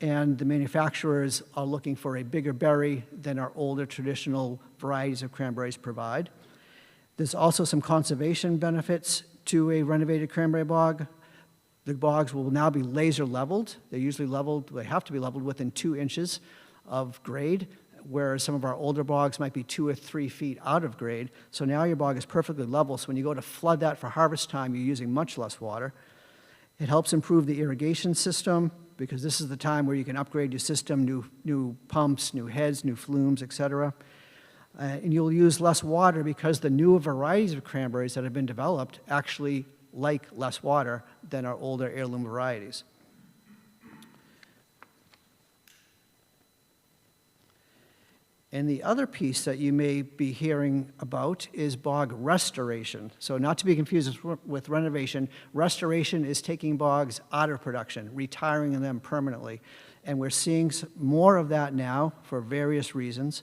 And the manufacturers are looking for a bigger berry than our older traditional varieties of cranberries provide. There's also some conservation benefits to a renovated cranberry bog. The bogs will now be laser leveled. They're usually leveled, they have to be leveled within 2 inches of grade, whereas some of our older bogs might be 2 or 3 feet out of grade. So now your bog is perfectly level, so when you go to flood that for harvest time, you're using much less water. It helps improve the irrigation system, because this is the time where you can upgrade your system, new pumps, new heads, new flumes, etc. And you'll use less water because the newer varieties of cranberries that have been developed actually like less water than our older heirloom varieties. And the other piece that you may be hearing about is bog restoration. So not to be confused with renovation, restoration is taking bogs out of production, retiring them permanently. And we're seeing more of that now for various reasons.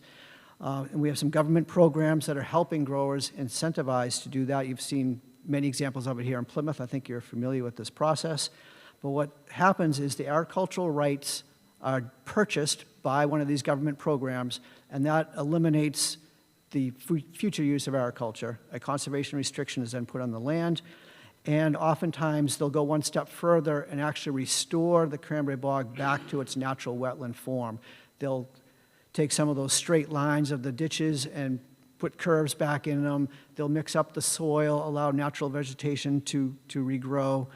And we have some government programs that are helping growers incentivize to do that. You've seen many examples of it here in Plymouth. I think you're familiar with this process. But what happens is the agricultural rights are purchased by one of these government programs, and that eliminates the future use of agriculture. A conservation restriction is then put on the land, And oftentimes, they'll go one step further and actually restore the cranberry bog back to its natural wetland form. They'll take some of those straight lines of the ditches and put curves back in them. They'll mix up the soil, allow natural vegetation to regrow.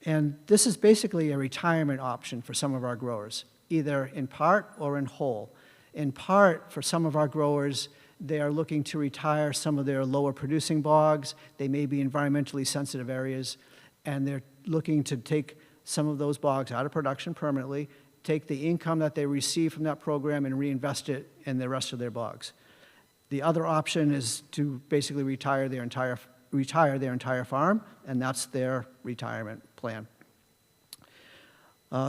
And this is basically a retirement option for some of our growers, either in part or in whole. In part, for some of our growers, they are looking to retire some of their lower producing bogs. They may be environmentally sensitive areas, and they're looking to take some of those bogs out of production permanently, take the income that they receive from that program and reinvest it in the rest of their bogs. The other option is to basically retire their entire farm, and that's their retirement plan.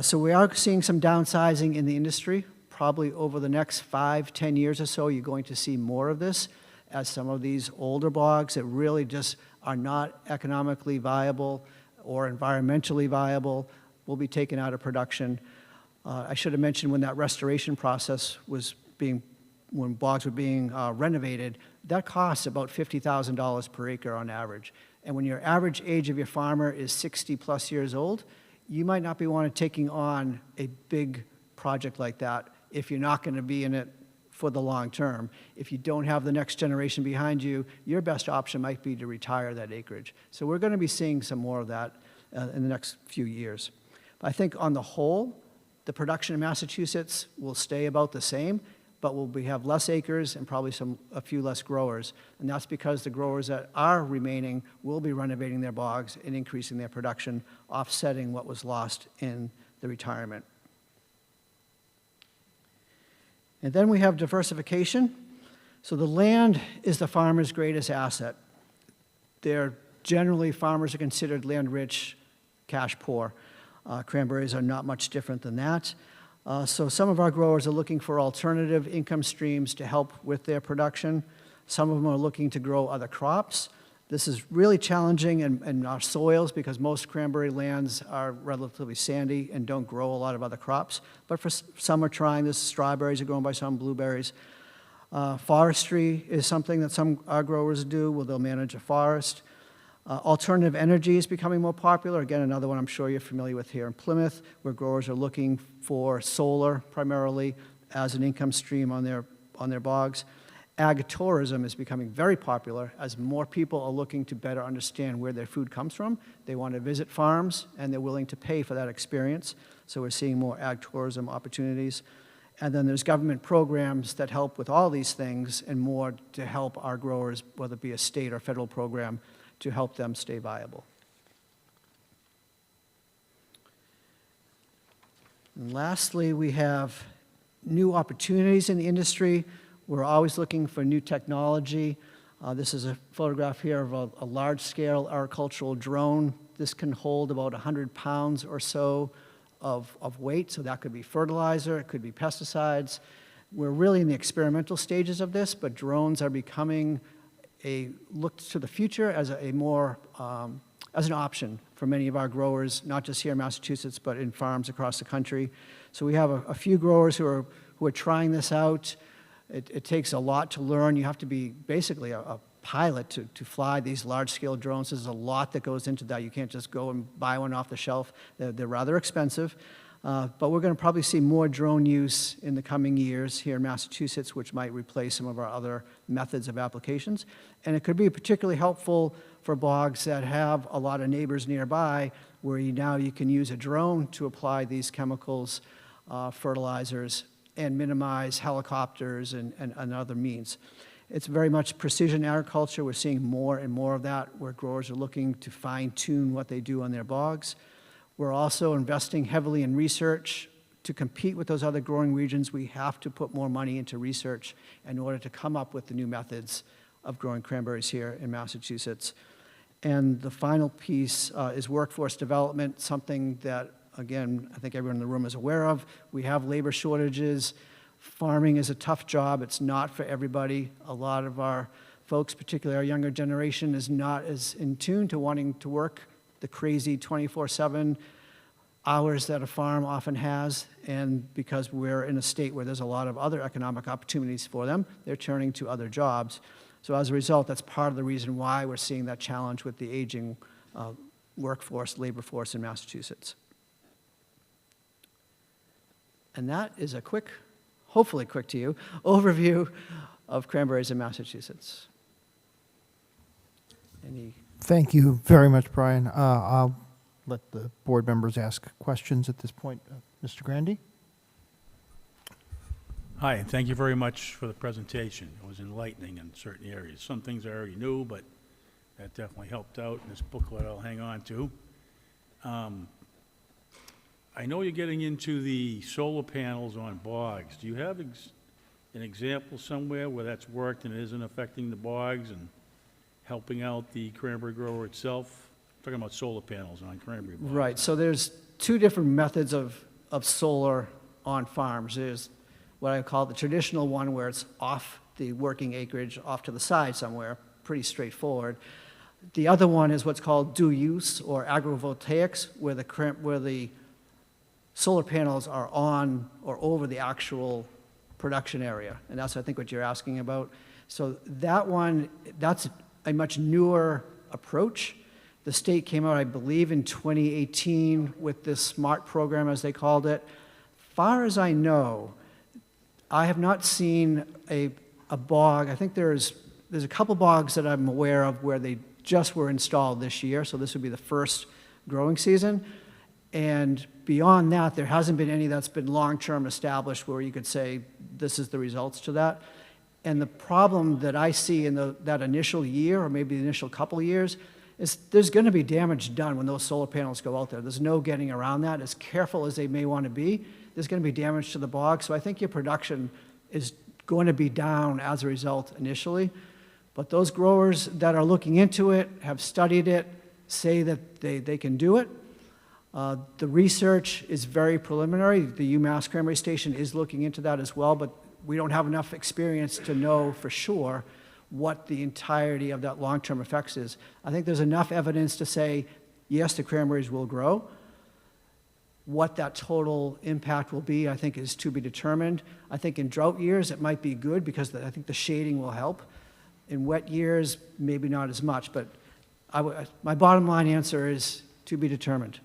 So we are seeing some downsizing in the industry. Probably over the next 5-10 years or so, you're going to see more of this as some of these older bogs that really just are not economically viable or environmentally viable will be taken out of production. I should have mentioned when that restoration process was when bogs were being renovated, that costs about $50,000 per acre on average. And when your average age of your farmer is 60+ years old, you might not be wanting taking on a big project like that if you're not going to be in it for the long term. If you don't have the next generation behind you, your best option might be to retire that acreage. So we're going to be seeing some more of that in the next few years. I think on the whole, the production in Massachusetts will stay about the same, but we have less acres and probably a few less growers. And that's because the growers that are remaining will be renovating their bogs and increasing their production, offsetting what was lost in the retirement. And then we have diversification. So the land is the farmer's greatest asset. Farmers are considered land rich, cash poor. Cranberries are not much different than that. So some of our growers are looking for alternative income streams to help with their production. Some of them are looking to grow other crops. This is really challenging in our soils because most cranberry lands are relatively sandy and don't grow a lot of other crops. But some are trying this. Strawberries are grown by some, blueberries. Forestry is something that some our growers do, where they'll manage a forest. Alternative energy is becoming more popular. Again, another one I'm sure you're familiar with here in Plymouth, where growers are looking for solar primarily as an income stream on their bogs. Agritourism is becoming very popular as more people are looking to better understand where their food comes from. They want to visit farms, and they're willing to pay for that experience. So we're seeing more agritourism opportunities. And then there's government programs that help with all these things and more to help our growers, whether it be a state or federal program, to help them stay viable. And lastly, we have new opportunities in the industry. We're always looking for new technology. This is a photograph here of a large-scale agricultural drone. This can hold about 100 pounds or so of weight, so that could be fertilizer, it could be pesticides. We're really in the experimental stages of this, but drones are becoming a look to the future as as an option for many of our growers, not just here in Massachusetts, but in farms across the country. So we have a few growers who are trying this out. It takes a lot to learn. You have to be basically a pilot to fly these large-scale drones. There's a lot that goes into that. You can't just go and buy one off the shelf. They're rather expensive. But we're going to probably see more drone use in the coming years here in Massachusetts, which might replace some of our other methods of applications. And it could be particularly helpful for bogs that have a lot of neighbors nearby, where now you can use a drone to apply these chemicals, fertilizers, and minimize helicopters and other means. It's very much precision agriculture. We're seeing more and more of that, where growers are looking to fine-tune what they do on their bogs. We're also investing heavily in research. To compete with those other growing regions, we have to put more money into research in order to come up with the new methods of growing cranberries here in Massachusetts. And the final piece is workforce development, something that, again, I think everyone in the room is aware of. We have labor shortages. Farming is a tough job. It's not for everybody. A lot of our folks, particularly our younger generation, is not as in tune to wanting to work the crazy 24/7 hours that a farm often has. And because we're in a state where there's a lot of other economic opportunities for them, they're turning to other jobs. So as a result, that's part of the reason why we're seeing that challenge with the aging workforce, labor force in Massachusetts. And that is a quick, hopefully quick to you, overview of cranberries in Massachusetts. Any? Thank you very much, Brian. I'll let the board members ask questions at this point. Mr. Grandy? Hi, and thank you very much for the presentation. It was enlightening in certain areas. Some things I already knew, but that definitely helped out, and this booklet I'll hang on to. I know you're getting into the solar panels on bogs. Do you have an example somewhere where that's worked and it isn't affecting the bogs and helping out the cranberry grower itself? I'm talking about solar panels on cranberry bogs. Right, so there's two different methods of solar on farms. There's what I call the traditional one, where it's off the working acreage, off to the side somewhere, pretty straightforward. The other one is what's called dual use or agrivoltaics, where the solar panels are on or over the actual production area, and that's, I think, what you're asking about. So that one, that's a much newer approach. The state came out, I believe, in 2018 with this SMART program, as they called it. Far as I know, I have not seen a bog. I think there's a couple bogs that I'm aware of where they just were installed this year, so this would be the first growing season. And beyond that, there hasn't been any that's been long-term established where you could say this is the results to that. And the problem that I see in that initial year, or maybe the initial couple of years, is there's going to be damage done when those solar panels go out there. There's no getting around that. As careful as they may want to be, there's going to be damage to the bog. So I think your production is going to be down as a result initially. But those growers that are looking into it, have studied it, say that they can do it. The research is very preliminary. The UMass Cranberry Station is looking into that as well, but we don't have enough experience to know for sure what the entirety of that long-term effects is. I think there's enough evidence to say, yes, the cranberries will grow. What that total impact will be, I think, is to be determined. I think in drought years, it might be good because I think the shading will help. In wet years, maybe not as much, but my bottom line answer is to be determined.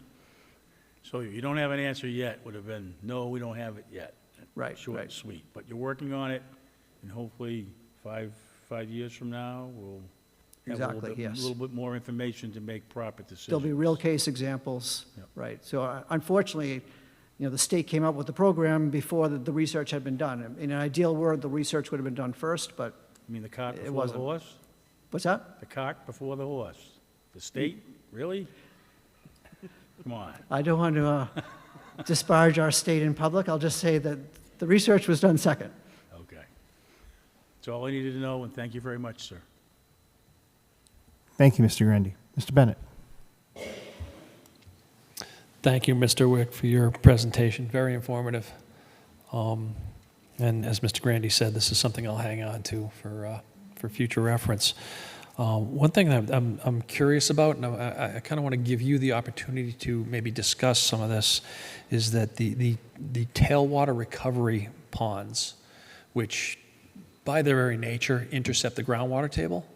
So you don't have an answer yet, would have been, no, we don't have it yet. Right, Short and right. sweet. But you're working on it, and hopefully 5 years from now, we'll have Exactly, a yes. little bit more information to make proper decisions. There'll be real case examples, Yep. right? So unfortunately, the state came up with the program before the research had been done. In an ideal world, the research would have been done first, but You mean the cart It before the wasn't. horse? what's that? The cart before the horse? The state? Really? Come on. I don't want to disparage our state in public. I'll just say that the research was done second. Okay. That's all I needed to know, and thank you very much, sir. Thank you, Mr. Grandy. Mr. Bennett? Thank you, Mr. Wick, for your presentation. Very informative. And as Mr. Grandy said, this is something I'll hang on to for future reference. One thing that I'm curious about, and I kind of want to give you the opportunity to maybe discuss some of this, is that the tailwater recovery ponds, which by their very nature intercept the groundwater table,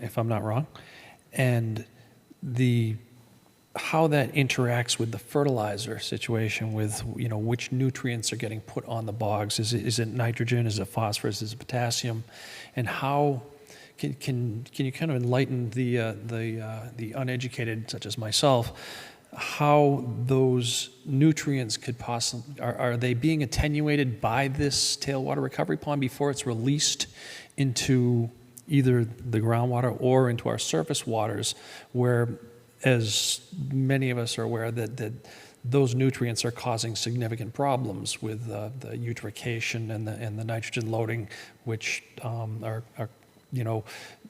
if I'm not wrong, and how that interacts with the fertilizer situation, with which nutrients are getting put on the bogs. Is it nitrogen? Is it phosphorus? Is it potassium? And how can you kind of enlighten the uneducated, such as myself, how those nutrients could possibly are they being attenuated by this tailwater recovery pond before it's released into either the groundwater or into our surface waters, where, as many of us are aware, that those nutrients are causing significant problems with the eutrophication and the nitrogen loading, which are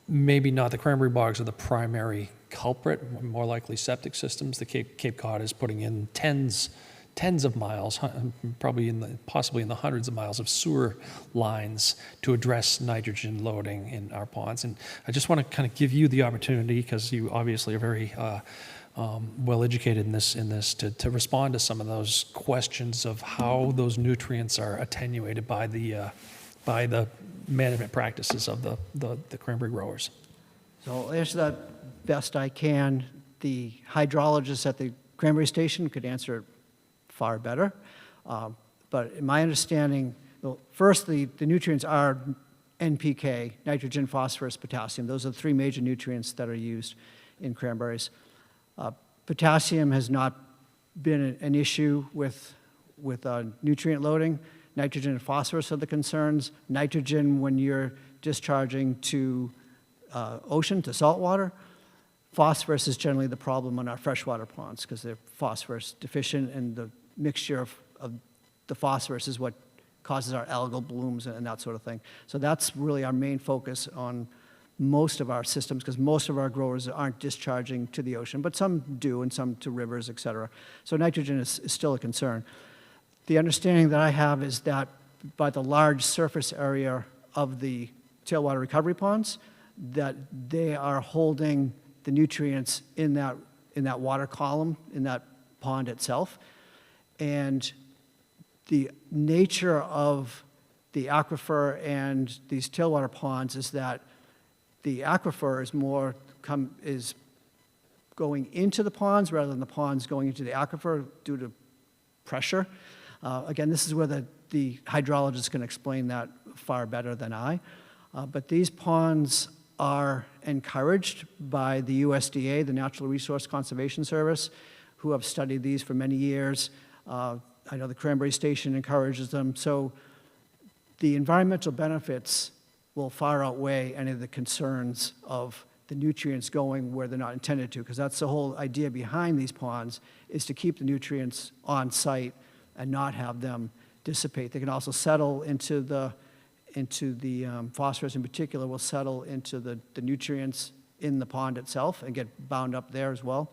maybe not the cranberry bogs are the primary culprit, more likely septic systems. The Cape Cod is putting in tens of miles, possibly in the hundreds of miles of sewer lines to address nitrogen loading in our ponds. And I just want to kind of give you the opportunity, because you obviously are very well educated in this to respond to some of those questions of how those nutrients are attenuated by the management practices of the cranberry growers. So I'll answer that best I can. the hydrologist at the Cranberry Station could answer it far better. But in my understanding, well, first, the nutrients are NPK, nitrogen, phosphorus, potassium. Those are the three major nutrients that are used in cranberries. Potassium has not been an issue with nutrient loading. Nitrogen and phosphorus are the concerns. Nitrogen when you're discharging to ocean, to salt water. Phosphorus is generally the problem on our freshwater ponds because they're phosphorus deficient, and the mixture of the phosphorus is what causes our algal blooms and that sort of thing. So that's really our main focus on most of our systems, because most of our growers aren't discharging to the ocean, but some do, and some to rivers, et cetera. So nitrogen is still a concern. The understanding that I have is that by the large surface area of the tailwater recovery ponds, that they are holding the nutrients in that water column, in that pond itself. And the nature of the aquifer and these tailwater ponds is that the aquifer is going into the ponds rather than the ponds going into the aquifer due to pressure. Again, this is where the hydrologist can explain that far better than I. But these ponds are encouraged by the USDA, the Natural Resource Conservation Service, who have studied these for many years. I know the Cranberry Station encourages them. So the environmental benefits will far outweigh any of the concerns of the nutrients going where they're not intended to, because that's the whole idea behind these ponds, is to keep the nutrients on site and not have them dissipate. They can also settle into the phosphorus in particular will settle into the nutrients in the pond itself and get bound up there as well.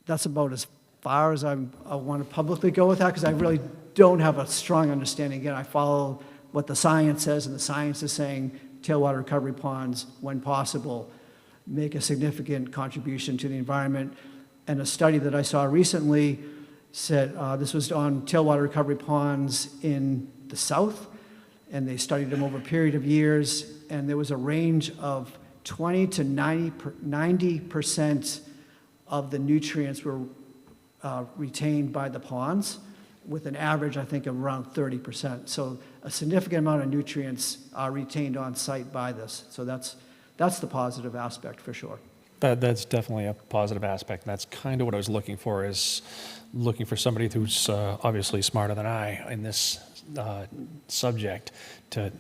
That's about as far as I want to publicly go with that, because I really don't have a strong understanding. Again, I follow what the science says, and the science is saying tailwater recovery ponds, when possible, make a significant contribution to the environment. And a study that I saw recently said, this was on tailwater recovery ponds in the south, and they studied them over a period of years, and there was a range of 20 to 90% of the nutrients were retained by the ponds, with an average, I think, of around 30%. So a significant amount of nutrients are retained on site by this. So that's the positive aspect for sure. That's definitely a positive aspect. And that's kind of what I was looking for, is looking for somebody who's obviously smarter than I in this subject to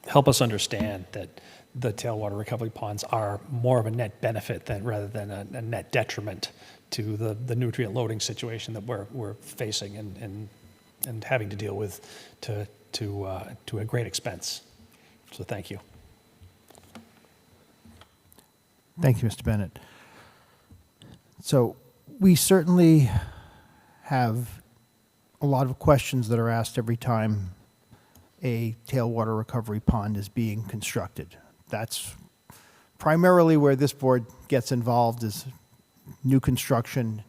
help us understand that the tailwater recovery ponds are more of a net benefit rather than a net detriment to the nutrient loading situation that we're facing and having to deal with to a great expense. So thank you. Thank you, Mr. Bennett. So we certainly have a lot of questions that are asked every time a tailwater recovery pond is being constructed. That's primarily where this board gets involved, is new construction.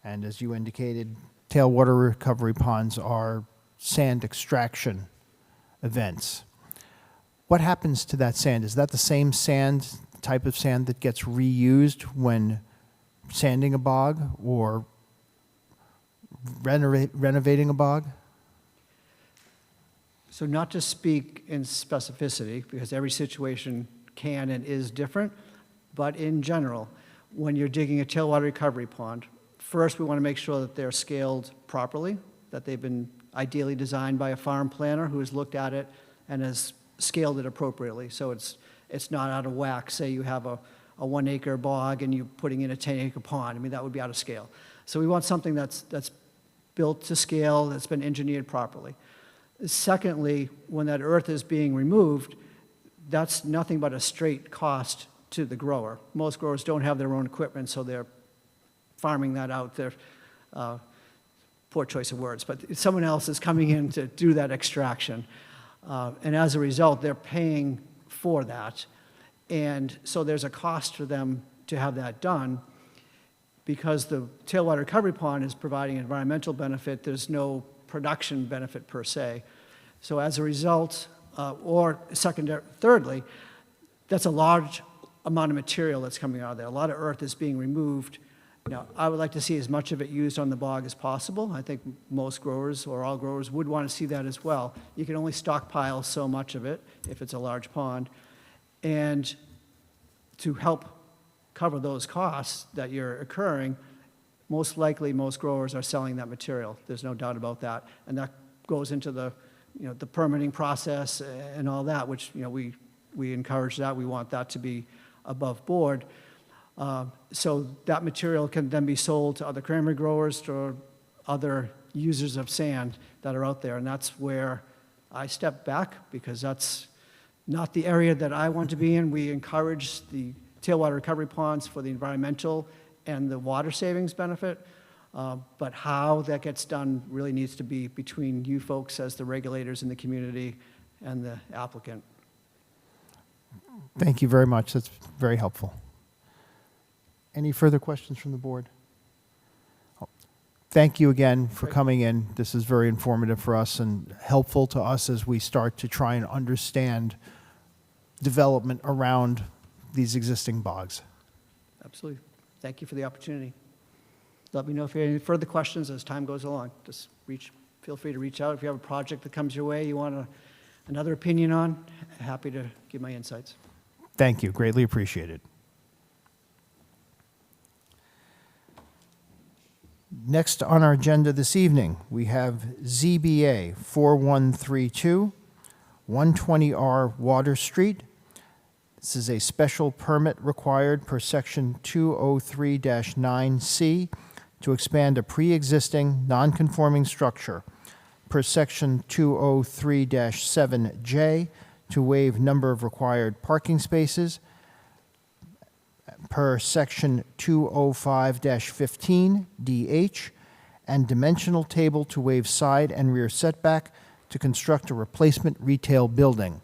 And as you indicated, tailwater recovery ponds are sand extraction events. What happens to that sand? Is that the same sand, type of sand that gets reused when sanding a bog or renovating a bog? So not to speak in specificity, because every situation can and is different, but in general, when you're digging a tailwater recovery pond, first we want to make sure that they're scaled properly, that they've been ideally designed by a farm planner who has looked at it and has scaled it appropriately. So it's not out of whack. Say you have a 1 acre bog and you're putting in a 10 acre pond. I mean, that would be out of scale. So we want something that's built to scale, that's been engineered properly. Secondly, when that earth is being removed, that's nothing but a straight cost to the grower. Most growers don't have their own equipment, so they're farming that out. They're, poor choice of words, but someone else is coming in to do that extraction. And as a result, they're paying for that. And so there's a cost for them to have that done. Because the tailwater recovery pond is providing environmental benefit, there's no production benefit per se. So as a result, thirdly, that's a large amount of material that's coming out of there. A lot of earth is being removed. I would like to see as much of it used on the bog as possible. I think most growers or all growers would want to see that as well. You can only stockpile so much of it if it's a large pond. And to help cover those costs that you're incurring, most likely most growers are selling that material. There's no doubt about that. And that goes into the permitting process and all that, which we encourage that. We want that to be above board. So that material can then be sold to other cranberry growers or other users of sand that are out there. And that's where I step back, because that's not the area that I want to be in. We encourage the tailwater recovery ponds for the environmental and the water savings benefit. But how that gets done really needs to be between you folks as the regulators in the community and the applicant. Thank you very much. That's very helpful. Any further questions from the board? Thank you again for coming in. This is very informative for us and helpful to us as we start to try and understand development around these existing bogs. Absolutely. Thank you for the opportunity. Let me know if you have any further questions as time goes along. Just feel free to reach out. If you have a project that comes your way you want another opinion on, happy to give my insights. Thank you. Greatly appreciated. Next on our agenda this evening, we have ZBA 4132, 120R Water Street. This is a special permit required per section 203-9C to expand a pre-existing non-conforming structure per section 203-7J to waive number of required parking spaces per section 205-15DH, and dimensional table to waive side and rear setback to construct a replacement retail building.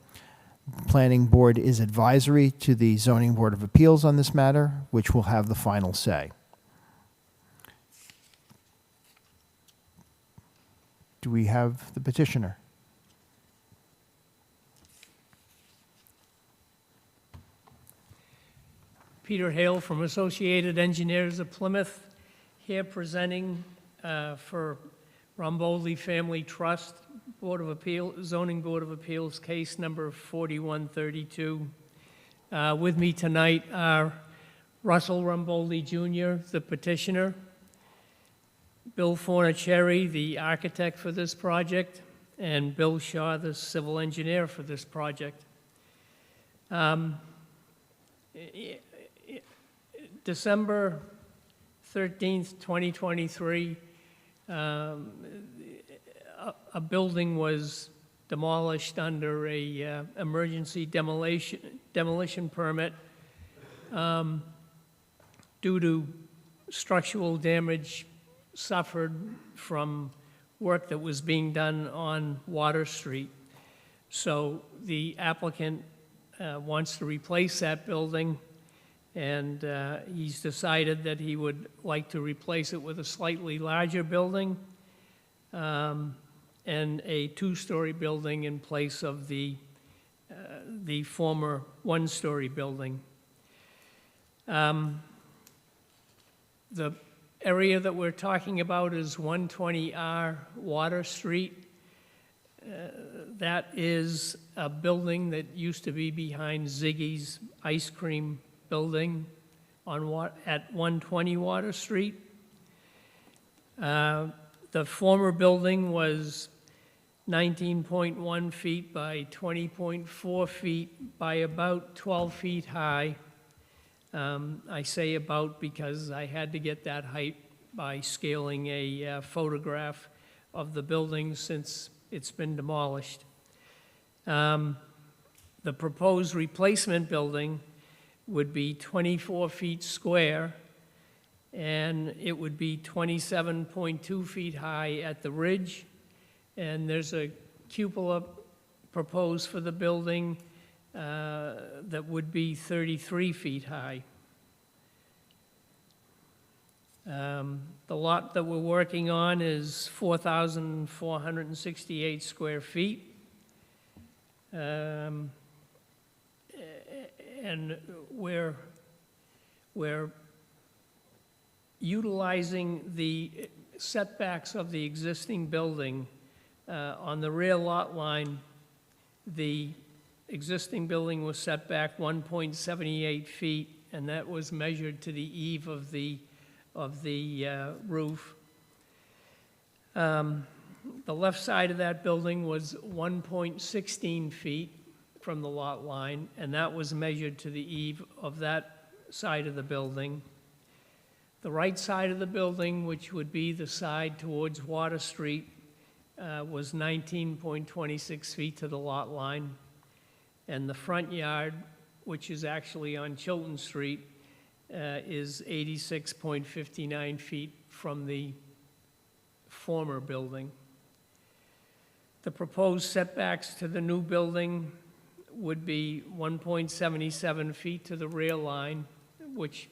The Planning Board is advisory to the Zoning Board of Appeals on this matter, which will have the final say. Do we have the petitioner? Peter Hale from Associated Engineers of Plymouth, here presenting for Romboli Family Trust Board of Appeal, Zoning Board of Appeals, case number 4132. With me tonight are Russell Romboli Jr., the petitioner, Bill Fornacieri, the architect for this project, and Bill Shaw, the civil engineer for this project. December 13th, 2023, a building was demolished under a emergency demolition permit due to structural damage suffered from work that was being done on Water Street. So the applicant wants to replace that building, and he's decided that he would like to replace it with a slightly larger building and a two-story building in place of the former one-story building. The area that we're talking about is 120R Water Street. That is a building that used to be behind Ziggy's ice cream building at 120 Water Street. The former building was 19.1 feet by 20.4 feet by about 12 feet high. I say about because I had to get that height by scaling a photograph of the building since it's been demolished. The proposed replacement building would be 24 feet square, and it would be 27.2 feet high at the ridge, and there's a cupola proposed for the building that would be 33 feet high. The lot that we're working on is 4,468 square feet. and we're utilizing the setbacks of the existing building. On the rear lot line, the existing building was set back 1.78 feet, and that was measured to the eave of the roof. The left side of that building was 1.16 feet from the lot line, and that was measured to the eave of that side of the building. The right side of the building, which would be the side towards Water Street, was 19.26 feet to the lot line. And the front yard, which is actually on Chilton Street, is 86.59 feet from the former building. The proposed setbacks to the new building would be 1.77 feet to the rear line, which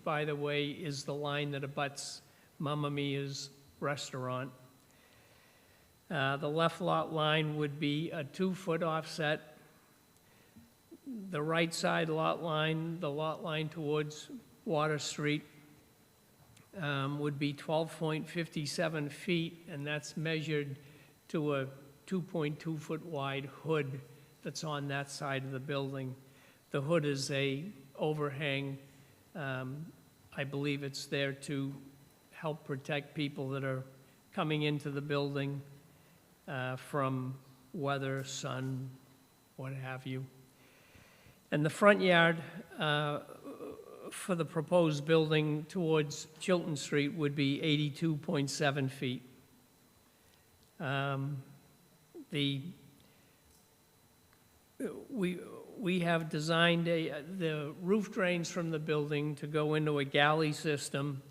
by the way is the line that abuts Mamma Mia's restaurant. The left lot line would be a 2-foot offset. The right side lot line, the lot line towards Water Street, would be 12.57 feet, and that's measured to a 2.2-foot wide hood that's on that side of the building. The hood is a overhang. I believe it's there to help protect people that are coming into the building from weather, sun, what have you. And the front yard for the proposed building towards Chilton Street would be 82.7 feet. We have designed the roof drains from the building to go into a galley system.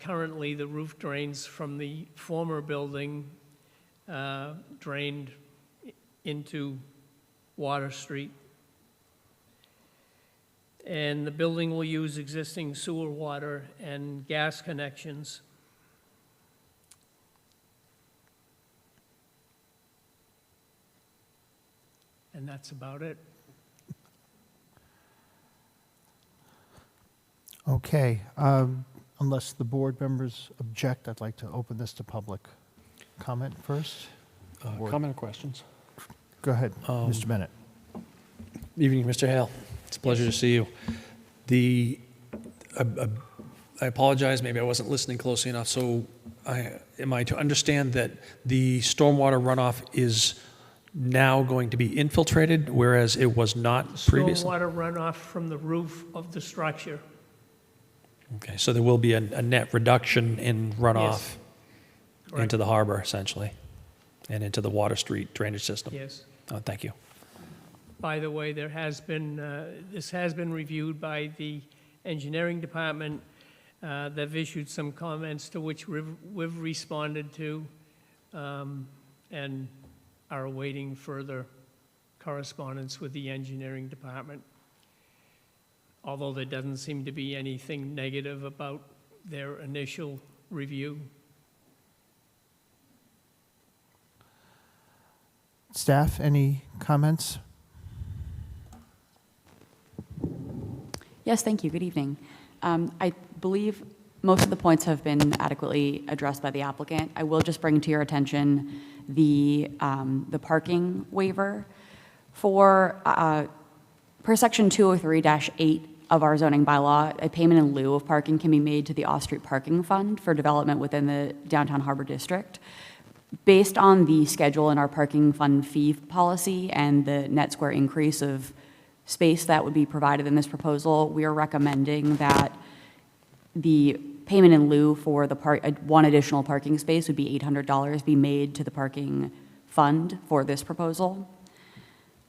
Currently, the roof drains from the former building drained into Water Street. And the building will use existing sewer water and gas connections. And that's about it. Okay, unless the board members object, I'd like to open this to public comment first. Comment or questions? Go ahead, Mr. Bennett. Evening, Mr. Hale. It's a pleasure to see you. I apologize, maybe I wasn't listening closely enough. So am I to understand that the stormwater runoff is now going to be infiltrated, whereas it was not previously? Stormwater runoff from the roof of the structure. Okay, so there will be a net reduction in runoff Yes. Correct. into the harbor, essentially, and into the Water Street drainage system? Yes. Oh, thank you. By the way, there has been, this has been reviewed by the engineering department. They've issued some comments to which we've responded to, and are awaiting further correspondence with the engineering department. Although there doesn't seem to be anything negative about their initial review. Staff, any comments? Yes, thank you. Good evening. I believe most of the points have been adequately addressed by the applicant. I will just bring to your attention the parking waiver. For per section 203-8 of our zoning bylaw, a payment in lieu of parking can be made to the off-street parking fund for development within the downtown harbor district. Based on the schedule in our parking fund fee policy and the net square increase of space that would be provided in this proposal, we are recommending that the payment in lieu for the one additional parking space would be $800 be made to the parking fund for this proposal.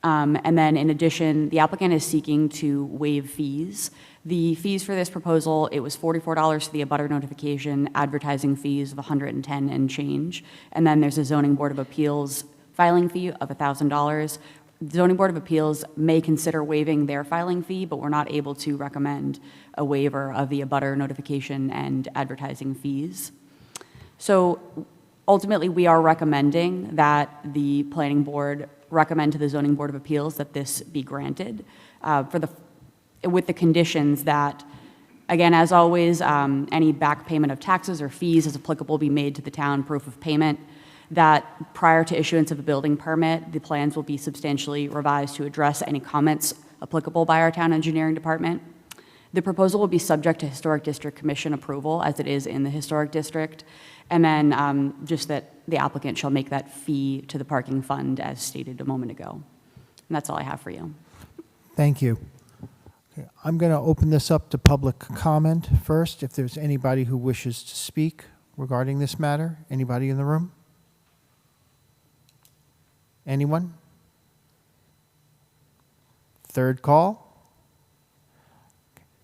And then in addition, the applicant is seeking to waive fees. The fees for this proposal, it was $44 for the abutter notification, advertising fees of $110 and change. And then there's a zoning board of appeals filing fee of $1,000. The zoning board of appeals may consider waiving their filing fee, but we're not able to recommend a waiver of the abutter notification and advertising fees. So ultimately, we are recommending that the planning board recommend to the Zoning Board of Appeals that this be granted with the conditions that, again, as always, any back payment of taxes or fees as applicable be made to the town, proof of payment, that prior to issuance of a building permit, the plans will be substantially revised to address any comments applicable by our town engineering department. The proposal will be subject to Historic District Commission approval, as it is in the Historic District, and then just that the applicant shall make that fee to the parking fund as stated a moment ago. And that's all I have for you. Thank you. Okay, I'm going to open this up to public comment first. If there's anybody who wishes to speak regarding this matter, anybody in the room? Anyone? Third call.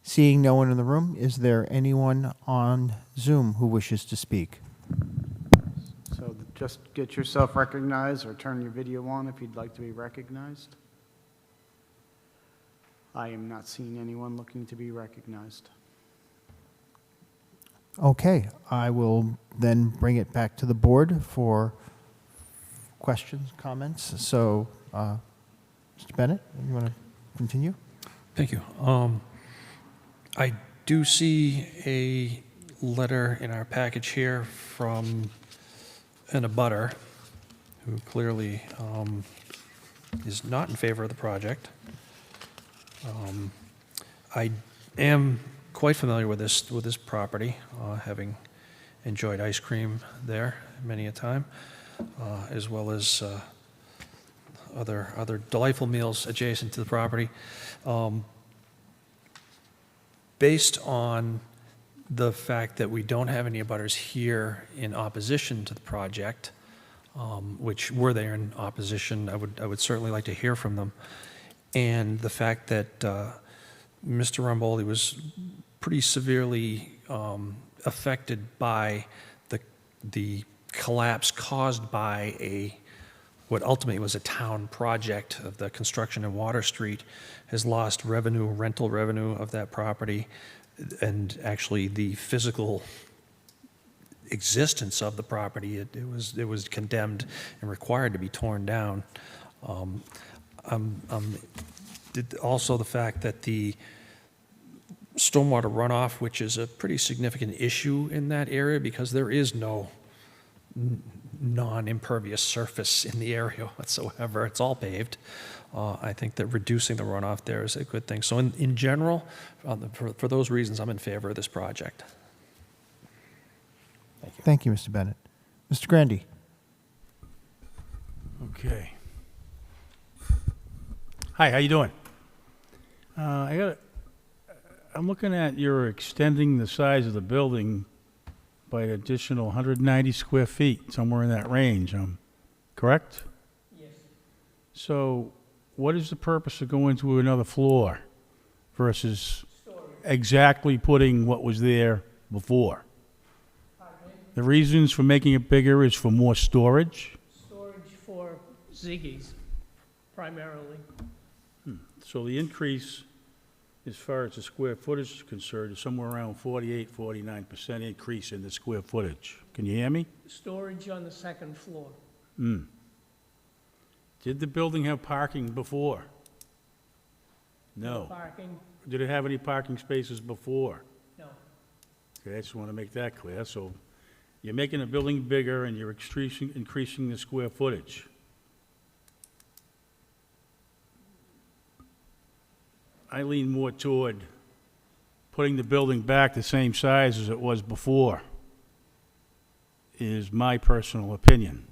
Seeing no one in the room, is there anyone on Zoom who wishes to speak? So just get yourself recognized or turn your video on if you'd like to be recognized. I am not seeing anyone looking to be recognized. Okay, I will then bring it back to the board for questions, comments. So, Mr. Bennett, you want to continue? Thank you. I do see a letter in our package here from an abutter who clearly is not in favor of the project. I am quite familiar with this property, having enjoyed ice cream there many a time, as well as other delightful meals adjacent to the property. Based on the fact that we don't have any abutters here in opposition to the project, which were they in opposition, I would certainly like to hear from them. And the fact that Mr. Romboli was pretty severely affected by the collapse caused by what ultimately was a town project of the construction of Water Street, has lost revenue, rental revenue of that property, and actually the physical existence of the property. It was condemned and required to be torn down. Also the fact that the stormwater runoff, which is a pretty significant issue in that area because there is no non-impervious surface in the area whatsoever. It's all paved. I think that reducing the runoff there is a good thing. So in general, for those reasons, I'm in favor of this project. Thank you. Thank you, Mr. Bennett. Mr. Grandy. Okay. Hi, how you doing? I'm looking at you're extending the size of the building by an additional 190 square feet, somewhere in that range, correct? Yes. So what is the purpose of going to another floor versus exactly putting what was there before? The reasons for making it bigger is for more storage? Storage for Ziggy's, primarily. So the increase, as far as the square footage is concerned, is somewhere around 49% increase in the square footage. Can you hear me? Storage on the second floor. Did the building have parking before? No. Parking, Did it have any parking spaces before? no. Okay, I just want to make that clear. So you're making the building bigger and you're increasing the square footage. I lean more toward putting the building back the same size as it was before, is my personal opinion.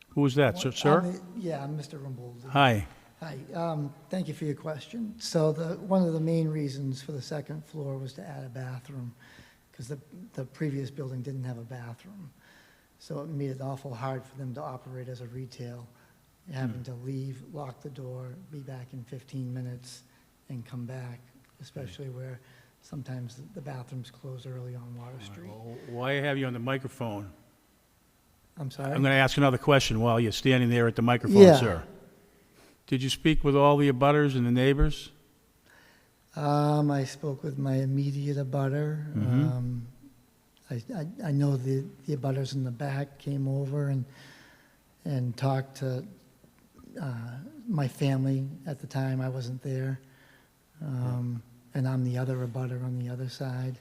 Who was that, sir? Yeah, I'm Mr. Rumboldi. Hi. Hi, thank you for your question. So one of the main reasons for the second floor was to add a bathroom, because the previous building didn't have a bathroom. So it made it awful hard for them to operate as a retail, having to leave, lock the door, be back in 15 minutes, and come back, especially where sometimes the bathrooms close early on Water Street. Well, why have you on the microphone? I'm sorry? I'm going to ask another question while you're standing there at the microphone, Yeah. sir. Did you speak with all the abutters and the neighbors? I spoke with my immediate abutter. I know the abutters in the back came over and talked to my family at the time. I wasn't there. And I'm the other abutter on the other side.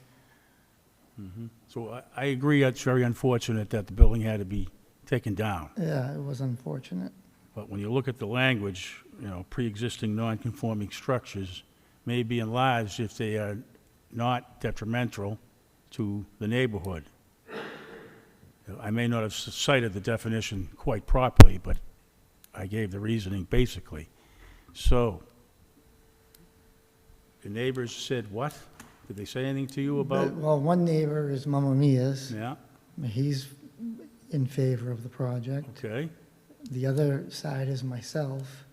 So I agree, it's very unfortunate that the building had to be taken down. Yeah, it was unfortunate. But when you look at the language, you know, pre-existing non-conforming structures may be enlarged if they are not detrimental to the neighborhood. I may not have cited the definition quite properly, but I gave the reasoning basically. So, the neighbors said what? Did they say anything to you about? Well, one neighbor is Mamma Mia's. Yeah, He's in favor of the project. okay. The other side is myself,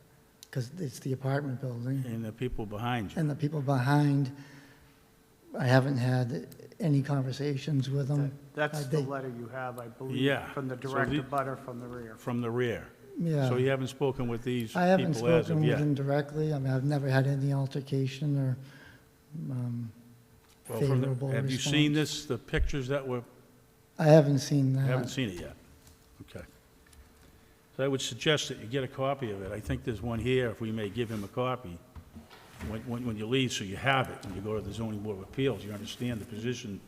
because it's the apartment building. And the people behind you. And the people behind, I haven't had any conversations with them. That's the They- letter you have, I believe, Yeah. from the So direct the- abutter from the rear. From the rear. Yeah. So you haven't spoken with these I haven't people as spoken of with yet? them directly. I mean, I've never had any altercation or Well, from the- favorable Have you seen response. this, the pictures that were, I haven't seen you that. haven't seen it yet? Okay. So I would suggest that you get a copy of it. I think there's one here, if we may give him a copy, when you leave, so you have it. When you go to the zoning board of appeals, you understand the position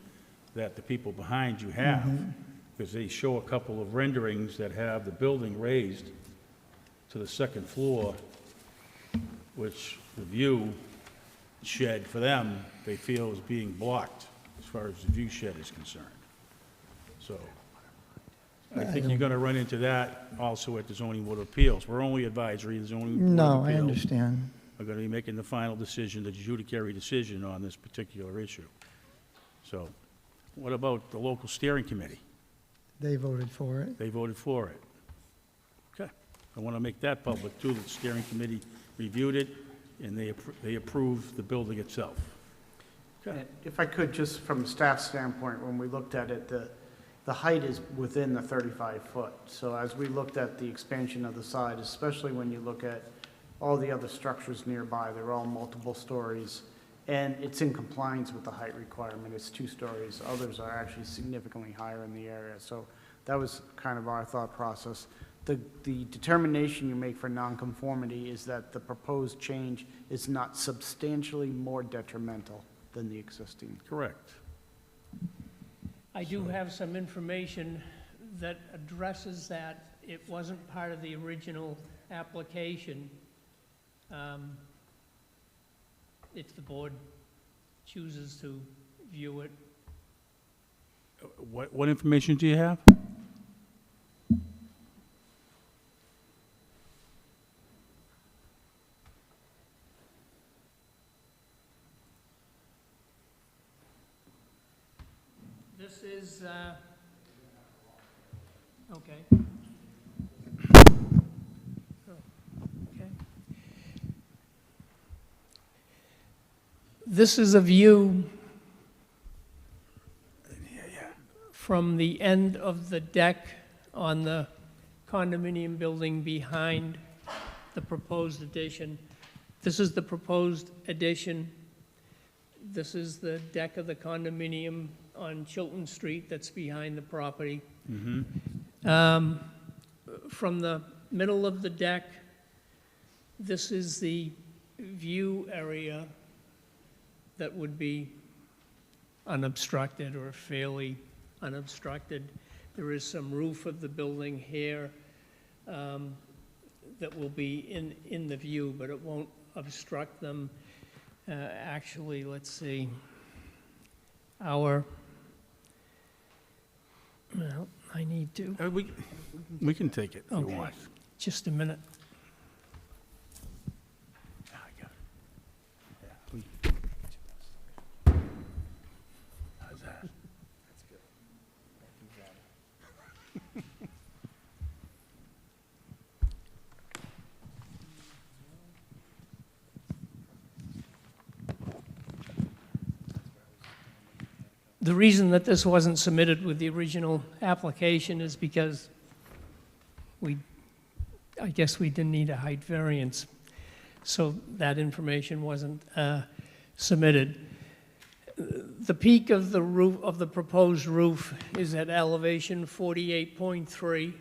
that the people behind you have. Because they show a couple of renderings that have the building raised to the second floor, which the view shed for them, they feel is being blocked as far as the view shed is concerned. So I think you're going to run into that also at the zoning board of appeals. We're only advisory, the zoning board No, of I appeals understand. are going to be making the final decision, the judiciary decision on this particular issue. So what about the local steering committee? They voted for it. They voted for it. Okay. I want to make that public, too, that the steering committee reviewed it, and they approved the building itself. Okay. And if I could, just from a staff standpoint, when we looked at it, the height is within the 35-foot. So as we looked at the expansion of the side, especially when you look at all the other structures nearby, they're all multiple stories, and it's in compliance with the height requirement. It's 2 stories. Others are actually significantly higher in the area. So that was kind of our thought process. The determination you make for nonconformity is that the proposed change is not substantially more detrimental than the existing. Correct. I do have some information that addresses that. It wasn't part of the original application. If the board chooses to view it. What information do you have? This is, okay. Okay. This is a view from the end of the deck on the condominium building behind the proposed addition. This is the proposed addition. This is the deck of the condominium on Chilton Street that's behind the property. From the middle of the deck, this is the view area that would be unobstructed or fairly unobstructed. There is some roof of the building here that will be in the view, but it won't obstruct them. Actually, let's see, well, I need to, We can take it if you Okay. want. just a minute. Yeah, I got it. Yeah, how's that? The reason that this wasn't submitted with the original application is because I guess we didn't need a height variance, so that information wasn't submitted. The peak of the roof, of the proposed roof is at elevation 48.3.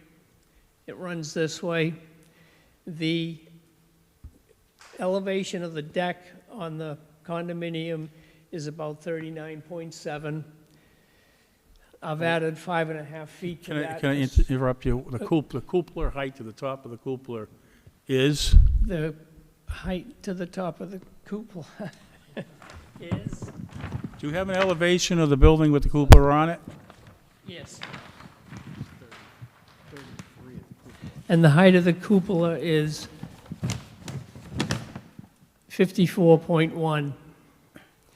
It runs this way. The elevation of the deck on the condominium is about 39.7. I've added 5.5 feet to that. Can I interrupt you? The cupola height to the top of the cupola is? The height to the top of the cupola is, Do you have an elevation of the building with the cupola on it? yes. And the height of the cupola is 54.1.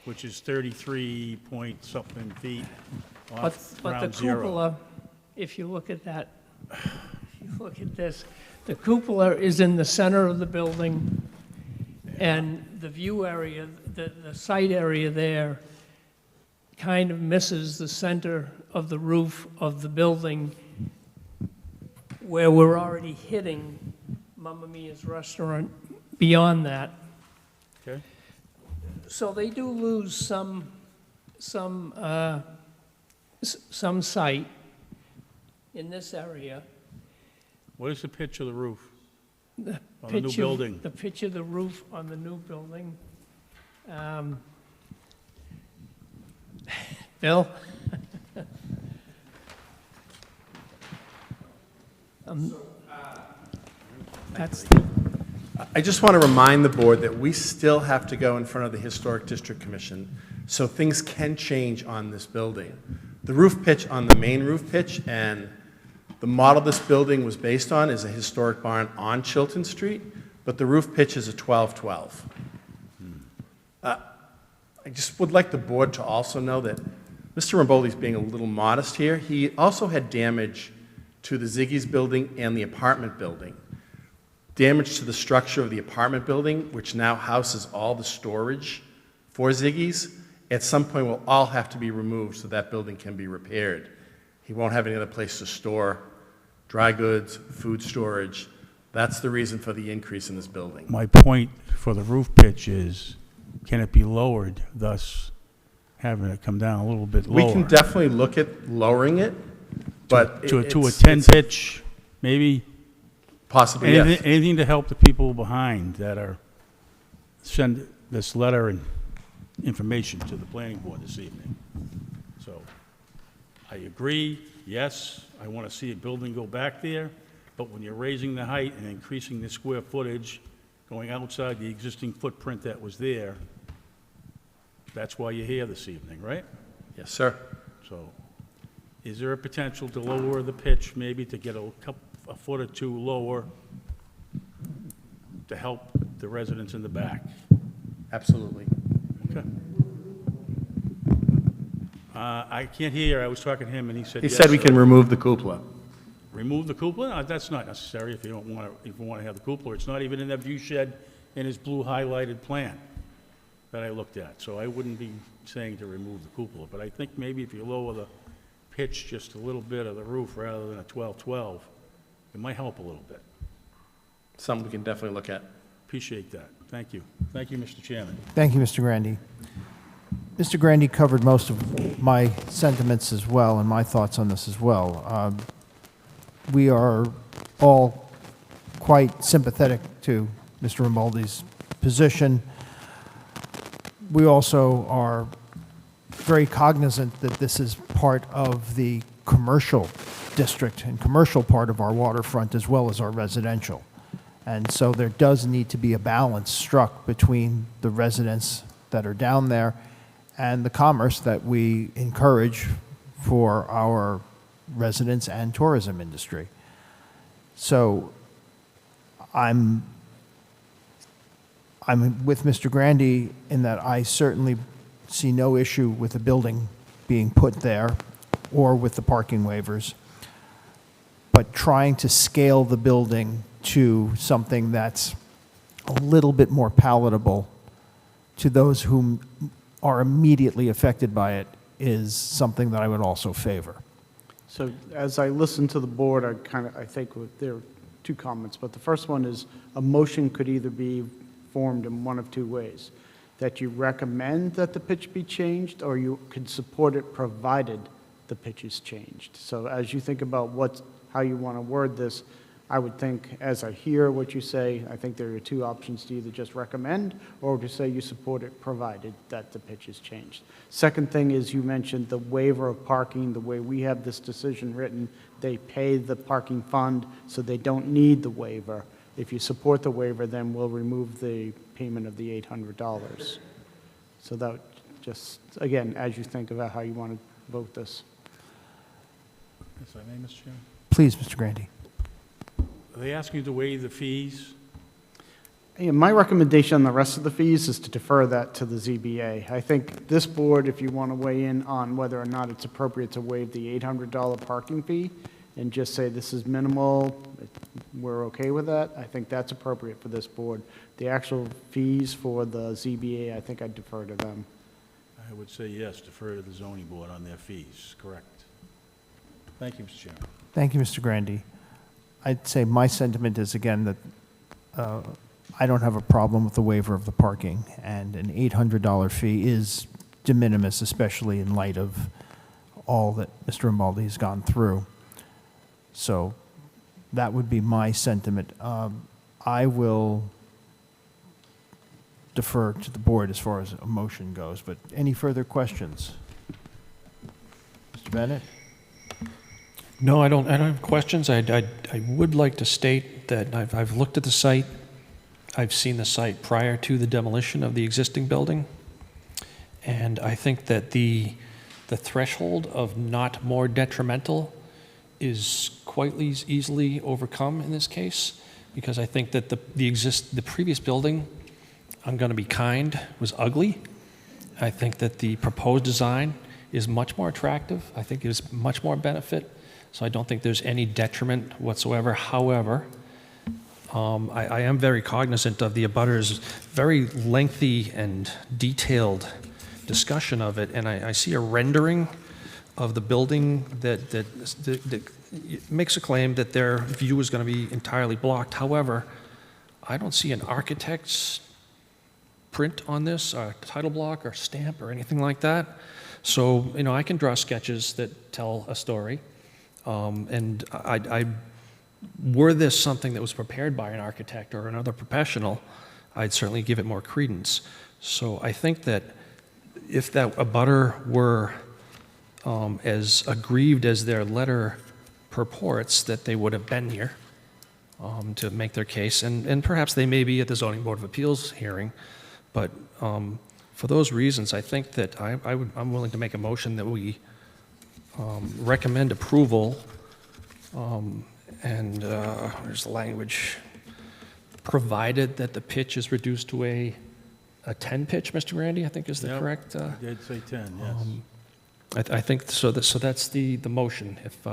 Which is 33 point something feet But off the ground zero. cupola, if you look at that, if you look at this, the cupola is in the center of the building, and the view area, the site area there kind of misses the center of the roof of the building, where we're already hitting Mamma Mia's restaurant beyond that. Okay. So they do lose some site in this area. What is the pitch of the roof The on the new pitch of- building? The pitch of the roof on the new building. Bill? That's, I just want to remind the board that we still have to go in front of the Historic District Commission, so things can change on this building. The roof pitch on the main roof pitch and the model this building was based on is a historic barn on Chilton Street, but the roof pitch is a 12-12. I just would like the board to also know that Mr. Ramboldi's being a little modest here. He also had damage to the Ziggy's building and the apartment building. Damage to the structure of the apartment building, which now houses all the storage for Ziggy's, at some point will all have to be removed so that building can be repaired. He won't have any other place to store dry goods, food storage. That's the reason for the increase in this building. My point for the roof pitch is, can it be lowered, thus having it come down a little bit lower? We can definitely look at lowering it, but To a it's 10 pitch, maybe? possibly, yes. Anything to help the people behind that are, send this letter and information to the planning board this evening. So, I agree, yes, I want to see a building go back there, but when you're raising the height and increasing the square footage, going outside the existing footprint that was there, that's why you're here this evening, right? Yes, sir. So, is there a potential to lower the pitch, maybe to get a foot or two lower to help the residents in the back? Absolutely. Okay. I can't hear, I was talking to him and he said He yes. said we can remove the cupola. Remove the cupola? That's not necessary if you don't want to, if you want to have the cupola. It's not even in that view shed in his blue highlighted plan that I looked at. So I wouldn't be saying to remove the cupola, but I think maybe if you lower the pitch just a little bit of the roof rather than a 12-12, it might help a little bit. Something we can definitely look at. Appreciate that. Thank you. Thank you, Mr. Chairman. Thank you, Mr. Grandy. Mr. Grandy covered most of my sentiments as well and my thoughts on this as well. We are all quite sympathetic to Mr. Ramboldi's position. We also are very cognizant that this is part of the commercial district and commercial part of our waterfront as well as our residential. And so there does need to be a balance struck between the residents that are down there and the commerce that we encourage for our residents and tourism industry. So I'm with Mr. Grandy in that I certainly see no issue with the building being put there or with the parking waivers, but trying to scale the building to something that's a little bit more palatable to those whom are immediately affected by it is something that I would also favor. So as I listen to the board, I think there are two comments, but the first one is a motion could either be formed in one of two ways. that you recommend that the pitch be changed, or you could support it provided the pitch is changed. So as you think about how you want to word this, I would think, as I hear what you say, I think there are two options to either just recommend or to say you support it provided that the pitch is changed. Second thing is you mentioned the waiver of parking. The way we have this decision written, they pay the parking fund, so they don't need the waiver. If you support the waiver, then we'll remove the payment of the $800. So that just, again, as you think about how you want to vote this. If I may, Mr. Chairman? Please, Mr. Grandy. Are they asking you to waive the fees? Yeah, my recommendation on the rest of the fees is to defer that to the ZBA. I think this board, if you want to weigh in on whether or not it's appropriate to waive the $800 parking fee and just say this is minimal, we're okay with that, I think that's appropriate for this board. The actual fees for the ZBA, I think I'd defer to them. I would say yes, defer to the zoning board on their fees, correct. Thank you, Mr. Chairman. Thank you, Mr. Grandy. I'd say my sentiment is, again, that I don't have a problem with the waiver of the parking, and an $800 fee is de minimis, especially in light of all that Mr. Imbaldi has gone through. So that would be my sentiment. I will defer to the board as far as a motion goes, but any further questions? Mr. Bennett? No, I don't have questions. I would like to state that I've looked at the site. I've seen the site prior to the demolition of the existing building. And I think that the threshold of not more detrimental is quite easily overcome in this case, because I think that the previous building, I'm going to be kind, was ugly. I think that the proposed design is much more attractive. I think it is much more benefit. So I don't think there's any detriment whatsoever. However, I am very cognizant of the abutters' very lengthy and detailed discussion of it, and I see a rendering of the building that makes a claim that their view is going to be entirely blocked. However, I don't see an architect's print on this, or title block or stamp or anything like that. So, I can draw sketches that tell a story. And were this something that was prepared by an architect or another professional, I'd certainly give it more credence. So I think that if that abutter were as aggrieved as their letter purports, that they would have been here to make their case. And perhaps they may be at the Zoning Board of Appeals hearing. But for those reasons, I think that I'm willing to make a motion that we recommend approval, and there's the language, provided that the pitch is reduced to a 10 pitch, Mr. Grandy, I think is the Yep, correct. I did say 10, yes. I think so. So that's the motion. If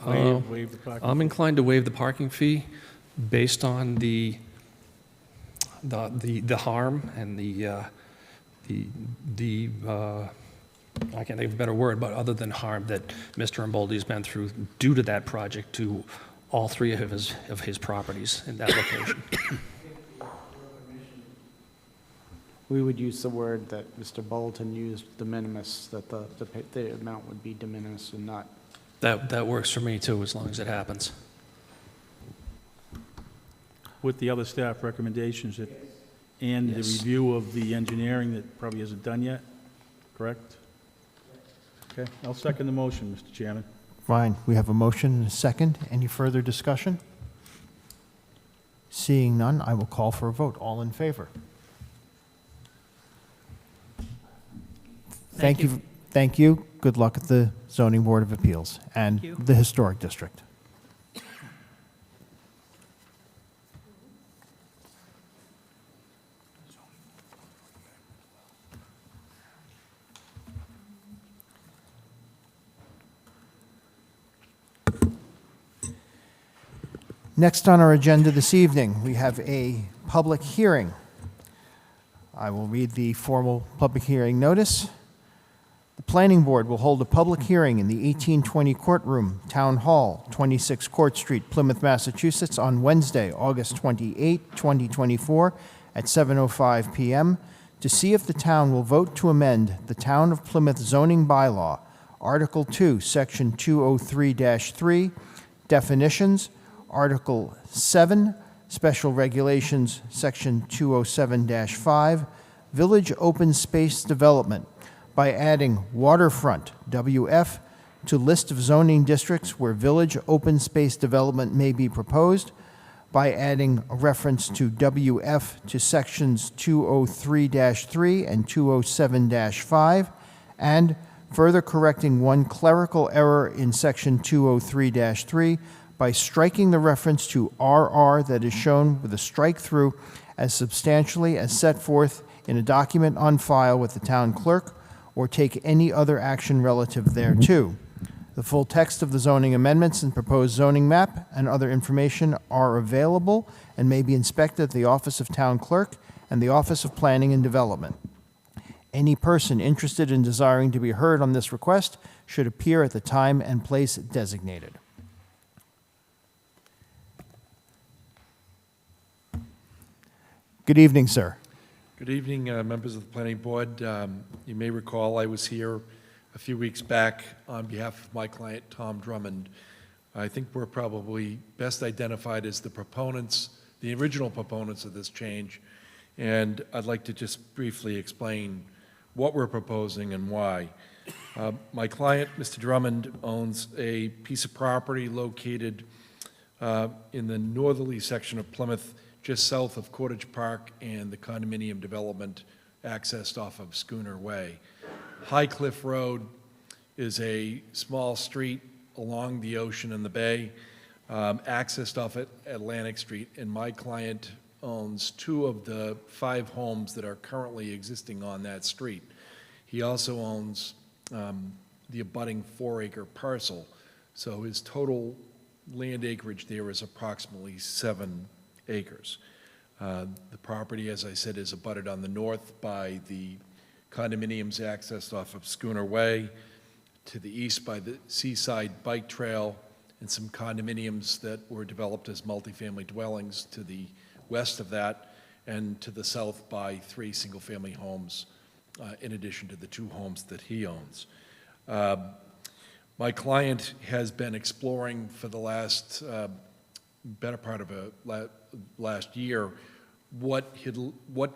Waive the parking. I'm inclined to waive the parking fee based on the harm and the I can't think of a better word, but other than harm that Mr. Imboldi's been through due to that project to all three of his properties in that location. We would use the word that Mr. Bolton used, de minimis, that the amount would be de minimis and not. That works for me too, as long as it happens. With the other staff recommendations and the review of the engineering that probably isn't done yet, correct? Okay, I'll second the motion, Mr. Chairman. Fine. We have a motion and a second. Any further discussion? Seeing none, I will call for a vote. All in favor? Thank you. Thank you. Good luck at the Zoning Board of Appeals and Thank you. the Historic District. Next on our agenda this evening, we have a public hearing. I will read the formal public hearing notice. The Planning Board will hold a public hearing in the 1820 Courtroom, Town Hall, 26 Court Street, Plymouth, Massachusetts, on Wednesday, August 28, 2024, at 7:05 p.m. to see if the town will vote to amend the Town of Plymouth zoning bylaw, Article 2, Section 203-3, Definitions, Article 7, Special Regulations, Section 207-5, Village Open Space Development, by adding waterfront, WF, to list of zoning districts where village open space development may be proposed, by adding a reference to WF to sections 203-3 and 207-5, and further correcting one clerical error in section 203-3 by striking the reference to RR that is shown with a strike-through as substantially as set forth in a document on file with the town clerk, or take any other action relative thereto. The full text of the zoning amendments and proposed zoning map and other information are available and may be inspected at the Office of Town Clerk and the Office of Planning and Development. Any person interested in desiring to be heard on this request should appear at the time and place designated. Good evening, sir. Good evening, members of the Planning Board. You may recall I was here a few weeks back on behalf of my client, Tom Drummond. I think we're probably best identified as the proponents, the original proponents of this change, and I'd like to just briefly explain what we're proposing and why. My client, Mr. Drummond, owns a piece of property located in the northerly section of Plymouth, just south of Cottage Park and the condominium development accessed off of Schooner Way. High Cliff Road is a small street along the ocean and the bay, accessed off at Atlantic Street, and my client owns 2 of the 5 homes that are currently existing on that street. He also owns the abutting 4-acre parcel, so his total land acreage there is approximately 7 acres. The property, as I said, is abutted on the north by the condominiums accessed off of Schooner Way, to the east by the Seaside Bike Trail, and some condominiums that were developed as multifamily dwellings to the west of that, and to the south by 3 single-family homes, in addition to the 2 homes that he owns. My client has been exploring for the last better part of last year what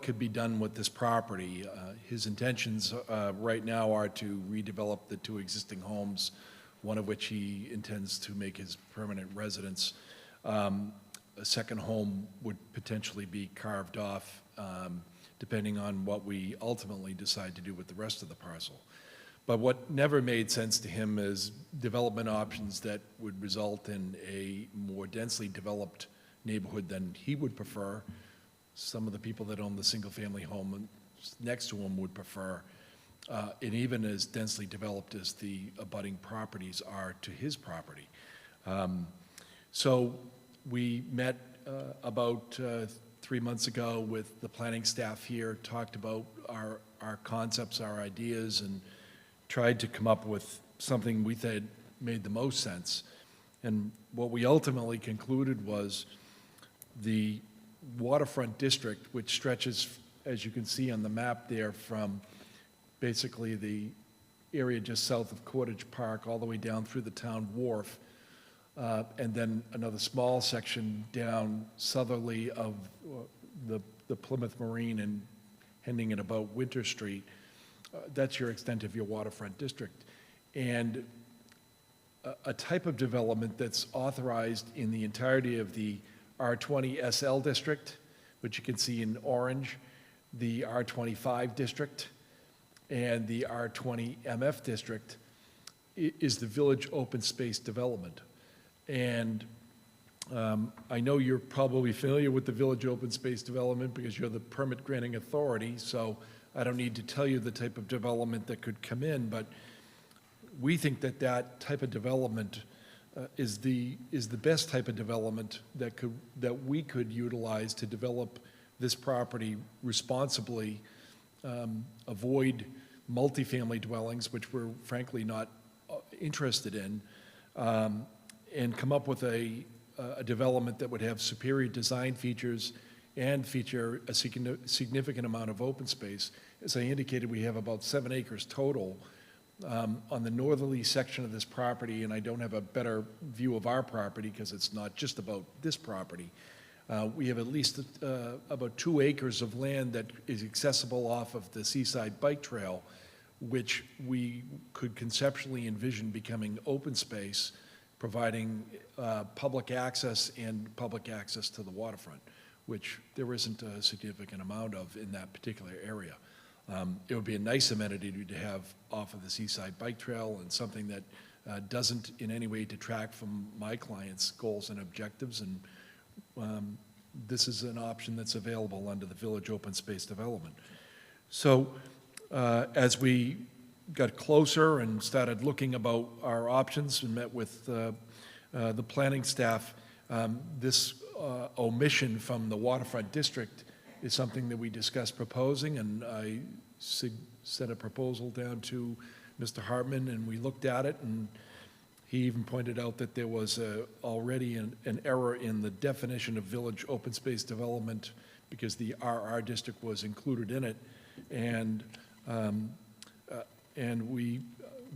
could be done with this property. His intentions right now are to redevelop the 2 existing homes, one of which he intends to make his permanent residence. A second home would potentially be carved off, depending on what we ultimately decide to do with the rest of the parcel. But what never made sense to him is development options that would result in a more densely developed neighborhood than he would prefer. Some of the people that own the single-family home next to him would prefer, and even as densely developed as the abutting properties are to his property. So we met about 3 months ago with the planning staff here, talked about our concepts, our ideas, and tried to come up with something we thought made the most sense. And what we ultimately concluded was the waterfront district, which stretches, as you can see on the map there, from basically the area just south of Cottage Park all the way down through the town wharf, and then another small section down southerly of the Plymouth Marine and ending at about Winter Street. That's your extent of your waterfront district. And a type of development that's authorized in the entirety of the R20 SL district, which you can see in orange, the R25 district, and the R20 MF district, is the village open space development. And I know you're probably familiar with the village open space development because you're the permit granting authority, so I don't need to tell you the type of development that could come in, but we think that that type of development is the best type of development that we could utilize to develop this property responsibly, avoid multifamily dwellings, which we're frankly not interested in, and come up with a development that would have superior design features and feature a significant amount of open space. As I indicated, we have about 7 acres total on the northerly section of this property, and I don't have a better view of our property because it's not just about this property. We have at least about 2 acres of land that is accessible off of the Seaside Bike Trail, which we could conceptually envision becoming open space, providing public access to the waterfront, which there isn't a significant amount of in that particular area. It would be a nice amenity to have off of the Seaside Bike Trail, and something that doesn't in any way detract from my clients' goals and objectives, and this is an option that's available under the Village Open Space Development. So as we got closer and started looking about our options and met with the planning staff, this omission from the waterfront district is something that we discussed proposing, and I sent a proposal down to Mr. Hartman, and we looked at it, and he even pointed out that there was already an error in the definition of village open space development because the RR district was included in it, and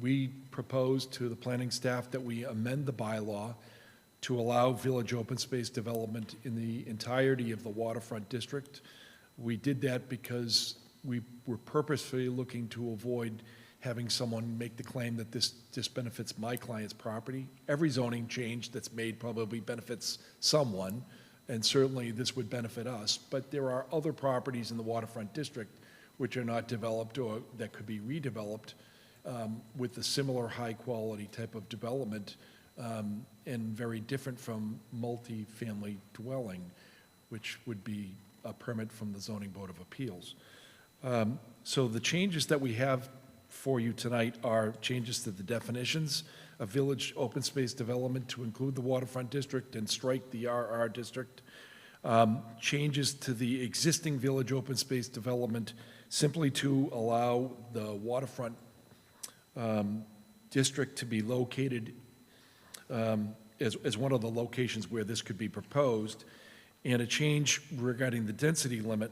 we proposed to the planning staff that we amend the bylaw to allow village open space development in the entirety of the waterfront district. We did that because we were purposefully looking to avoid having someone make the claim that this benefits my client's property. Every zoning change that's made probably benefits someone, and certainly this would benefit us, but there are other properties in the waterfront district which are not developed or that could be redeveloped with a similar high-quality type of development, and very different from multi-family dwelling, which would be a permit from the Zoning Board of Appeals. So the changes that we have for you tonight are changes to the definitions of village open space development to include the waterfront district and strike the RR district. Changes to the existing village open space development simply to allow the waterfront district to be located as one of the locations where this could be proposed, and a change regarding the density limit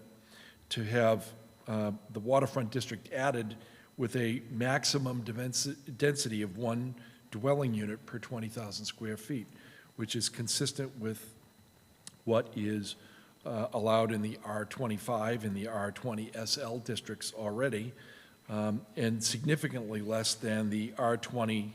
to have the waterfront district added with a maximum density of 1 dwelling unit per 20,000 square feet, which is consistent with what is allowed in the R25 and the R20 SL districts already, and significantly less than the R20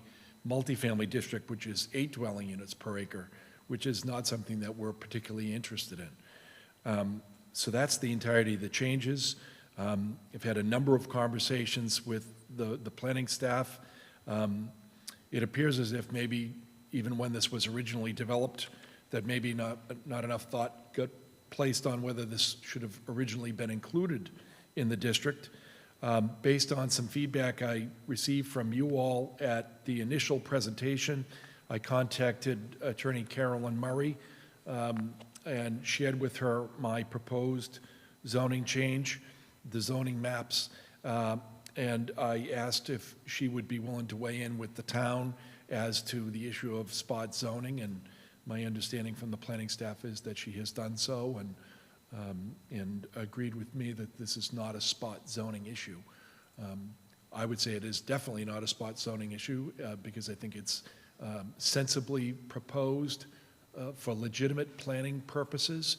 multifamily district, which is 8 dwelling units per acre, which is not something that we're particularly interested in. So that's the entirety of the changes. I've had a number of conversations with the planning staff. It appears as if maybe even when this was originally developed, that maybe not enough thought got placed on whether this should have originally been included in the district. Based on some feedback I received from you all at the initial presentation, I contacted Attorney Carolyn Murray and shared with her my proposed zoning change, the zoning maps, and I asked if she would be willing to weigh in with the town as to the issue of spot zoning, and my understanding from the planning staff is that she has done so and agreed with me that this is not a spot zoning issue. I would say it is definitely not a spot zoning issue because I think it's sensibly proposed for legitimate planning purposes,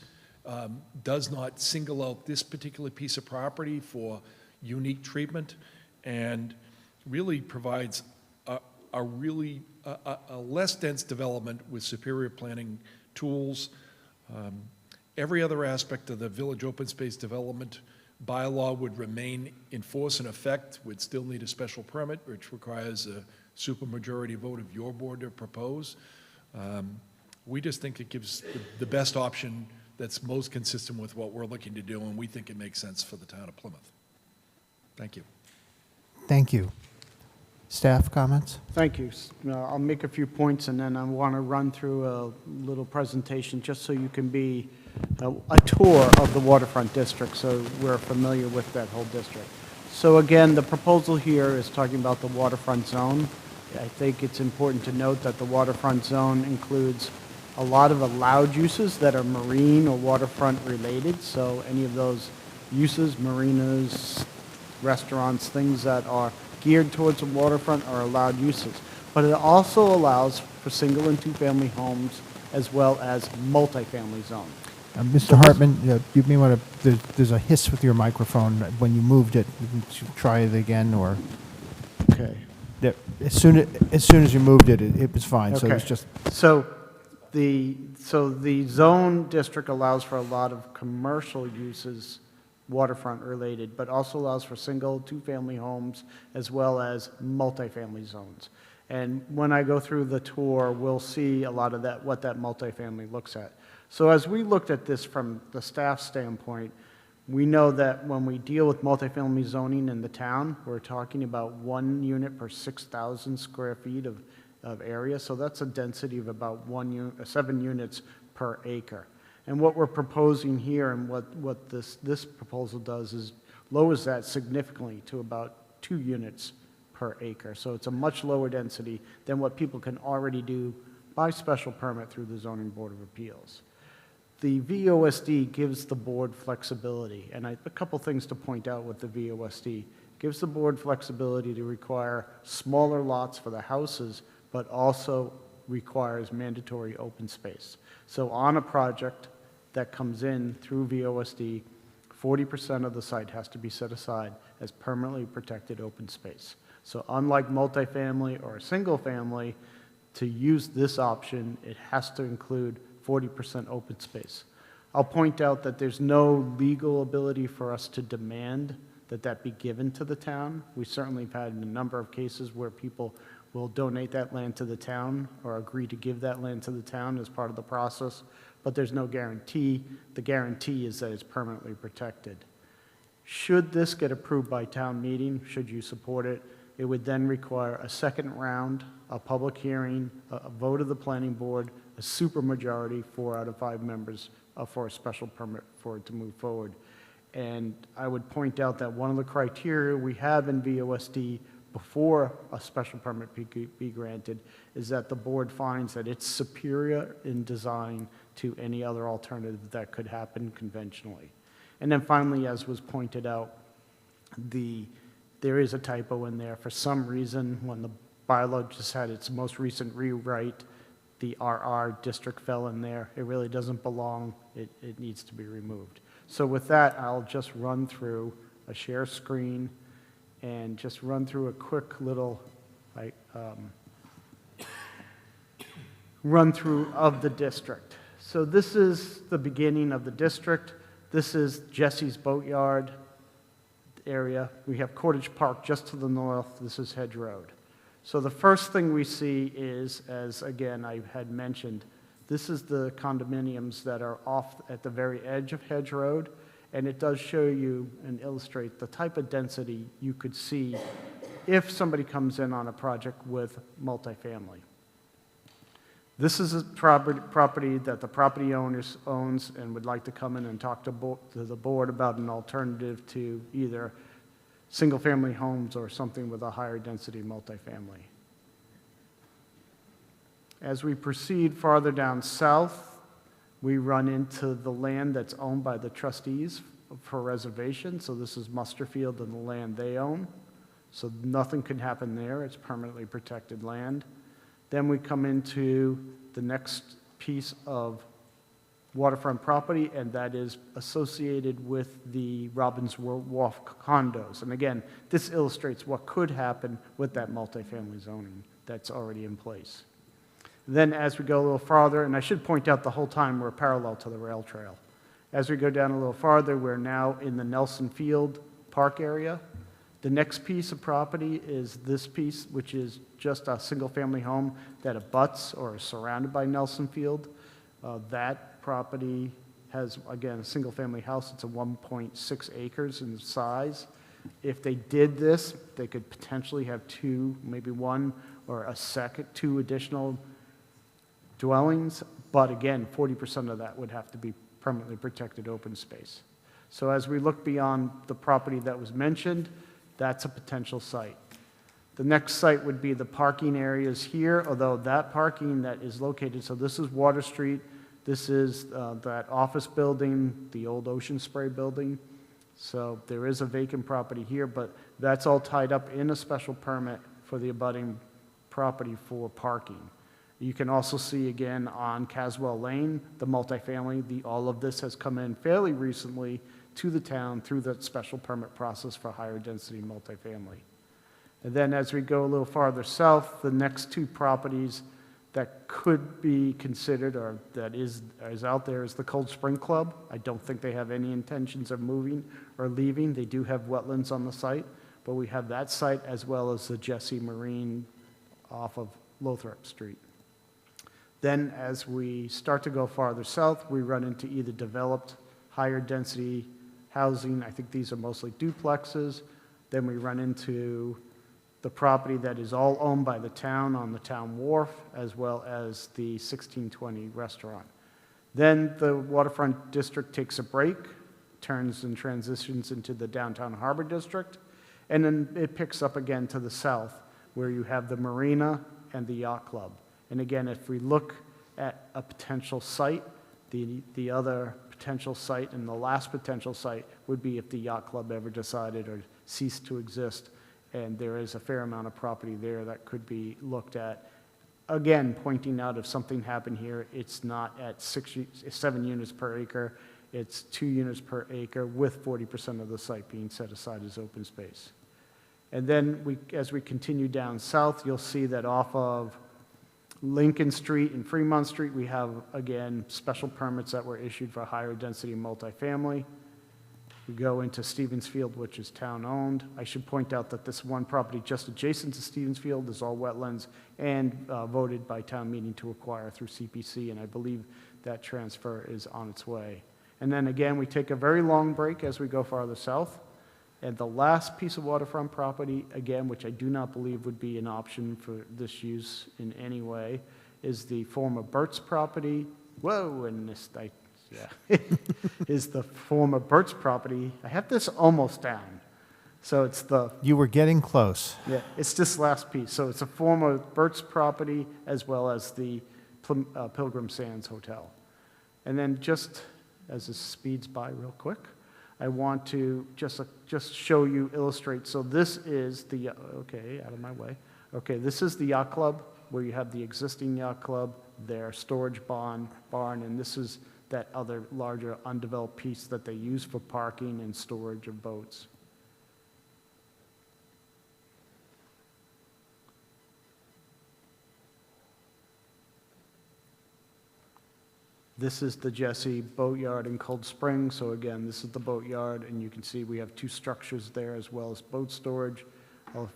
does not single out this particular piece of property for unique treatment, and really provides a less dense development with superior planning tools. Every other aspect of the village open space development bylaw would remain in force and effect, would still need a special permit, which requires a supermajority vote of your board to propose. We just think it gives the best option that's most consistent with what we're looking to do, and we think it makes sense for the town of Plymouth. Thank you. Thank you. Staff comments? Thank you. I'll make a few points, and then I want to run through a little presentation just so you can be a tour of the waterfront district, so we're familiar with that whole district. So again, the proposal here is talking about the waterfront zone. I think it's important to note that the waterfront zone includes a lot of allowed uses that are marine or waterfront related. So any of those uses, marinas, restaurants, things that are geared towards the waterfront are allowed uses. But it also allows for single and two-family homes as well as multifamily zone. Mr. Hartman, you may want to, there's a hiss with your microphone when you moved it. Try it again, or, Okay. as soon as you moved it, it was fine, so it was Okay. just, So the zone district allows for a lot of commercial uses, waterfront related, but also allows for single, two-family homes as well as multifamily zones. And when I go through the tour, we'll see a lot of that, what that multifamily looks at. So as we looked at this from the staff standpoint, we know that when we deal with multifamily zoning in the town, we're talking about 1 unit per 6,000 square feet of area. So that's a density of about 7 units per acre. And what we're proposing here and what this proposal does is lowers that significantly to about 2 units per acre. So it's a much lower density than what people can already do by special permit through the Zoning Board of Appeals. The VOSD gives the board flexibility, and a couple things to point out with the VOSD. Gives the board flexibility to require smaller lots for the houses, but also requires mandatory open space. So on a project that comes in through VOSD, 40% of the site has to be set aside as permanently protected open space. So unlike multifamily or a single family, to use this option, it has to include 40% open space. I'll point out that there's no legal ability for us to demand that that be given to the town. We certainly have had a number of cases where people will donate that land to the town or agree to give that land to the town as part of the process, but there's no guarantee. The guarantee is that it's permanently protected. Should this get approved by town meeting, should you support it, it would then require a second round, a public hearing, a vote of the planning board, a supermajority, 4 out of 5 members, for a special permit for it to move forward. And I would point out that one of the criteria we have in VOSD before a special permit be granted is that the board finds that it's superior in design to any other alternative that could happen conventionally. And then finally, as was pointed out, there is a typo in there. For some reason, when the bylaw just had its most recent rewrite, the RR district fell in there. It really doesn't belong. It needs to be removed. So with that, I'll just run through a share screen and just run through a quick little run through of the district. So this is the beginning of the district. This is Jesse's Boatyard area. We have Cottage Park just to the north. This is Hedge Road. So the first thing we see is, as again I had mentioned, this is the condominiums that are off at the very edge of Hedge Road, and it does show you and illustrate the type of density you could see if somebody comes in on a project with multifamily. This is a property that the property owner owns and would like to come in and talk to the board about an alternative to either single-family homes or something with a higher density multifamily. As we proceed farther down south, we run into the land that's owned by the trustees for reservation. So this is Musterfield and the land they own. So nothing can happen there. It's permanently protected land. Then we come into the next piece of waterfront property, and that is associated with the Robbins Wharf condos. And again, this illustrates what could happen with that multifamily zoning that's already in place. Then as we go a little farther, and I should point out the whole time we're parallel to the rail trail. As we go down a little farther, we're now in the Nelson Field Park area. The next piece of property is this piece, which is just a single-family home that abuts or is surrounded by Nelson Field. That property has, again, a single-family house. It's a 1.6 acres in size. If they did this, they could potentially have 2, maybe 1 or a second, 2 additional dwellings. But again, 40% of that would have to be permanently protected open space. So as we look beyond the property that was mentioned, that's a potential site. The next site would be the parking areas here, although that parking that is located, so this is Water Street, this is that office building, the old Ocean Spray building. So there is a vacant property here, but that's all tied up in a special permit for the abutting property for parking. You can also see again on Caswell Lane, the multifamily, all of this has come in fairly recently to the town through the special permit process for higher density multifamily. And then as we go a little farther south, the next two properties that could be considered or that is out there is the Cold Spring Club. I don't think they have any intentions of moving or leaving. They do have wetlands on the site, but we have that site as well as the Jesse Marine off of Lothrop Street. Then as we start to go farther south, we run into either developed higher density housing. I think these are mostly duplexes. Then we run into the property that is all owned by the town on the town wharf, as well as the 1620 restaurant. Then the waterfront district takes a break, turns and transitions into the downtown harbor district, and then it picks up again to the south, where you have the marina and the yacht club. And again, if we look at a potential site, the other potential site and the last potential site would be if the yacht club ever decided or ceased to exist. And there is a fair amount of property there that could be looked at. Again, pointing out if something happened here, it's not at 7 units per acre, it's 2 units per acre with 40% of the site being set aside as open space. And then as we continue down south, you'll see that off of Lincoln Street and Fremont Street, we have, again, special permits that were issued for higher density multifamily. We go into Stevens Field, which is town-owned. I should point out that this one property just adjacent to Stevens Field is all wetlands and voted by town meeting to acquire through CPC, and I believe that transfer is on its way. And then again, we take a very long break as we go farther south. And the last piece of waterfront property, again, which I do not believe would be an option for this use in any way, is the former Burt's property. Whoa, and this, yeah, is the former Burt's property. I have this almost down. So it's the... You were getting close. Yeah, it's this last piece. So it's a former Burt's property as well as the Pilgrim Sands Hotel. And then just as this speeds by real quick, I want to just show you, illustrate. So this is the, okay, out of my way. Okay, this is the yacht club where you have the existing yacht club, their storage barn, and this is that other larger undeveloped piece that they use for parking and storage of boats. This is the Jesse Boatyard in Cold Spring. So again, this is the boatyard, and you can see we have two structures there as well as boat storage,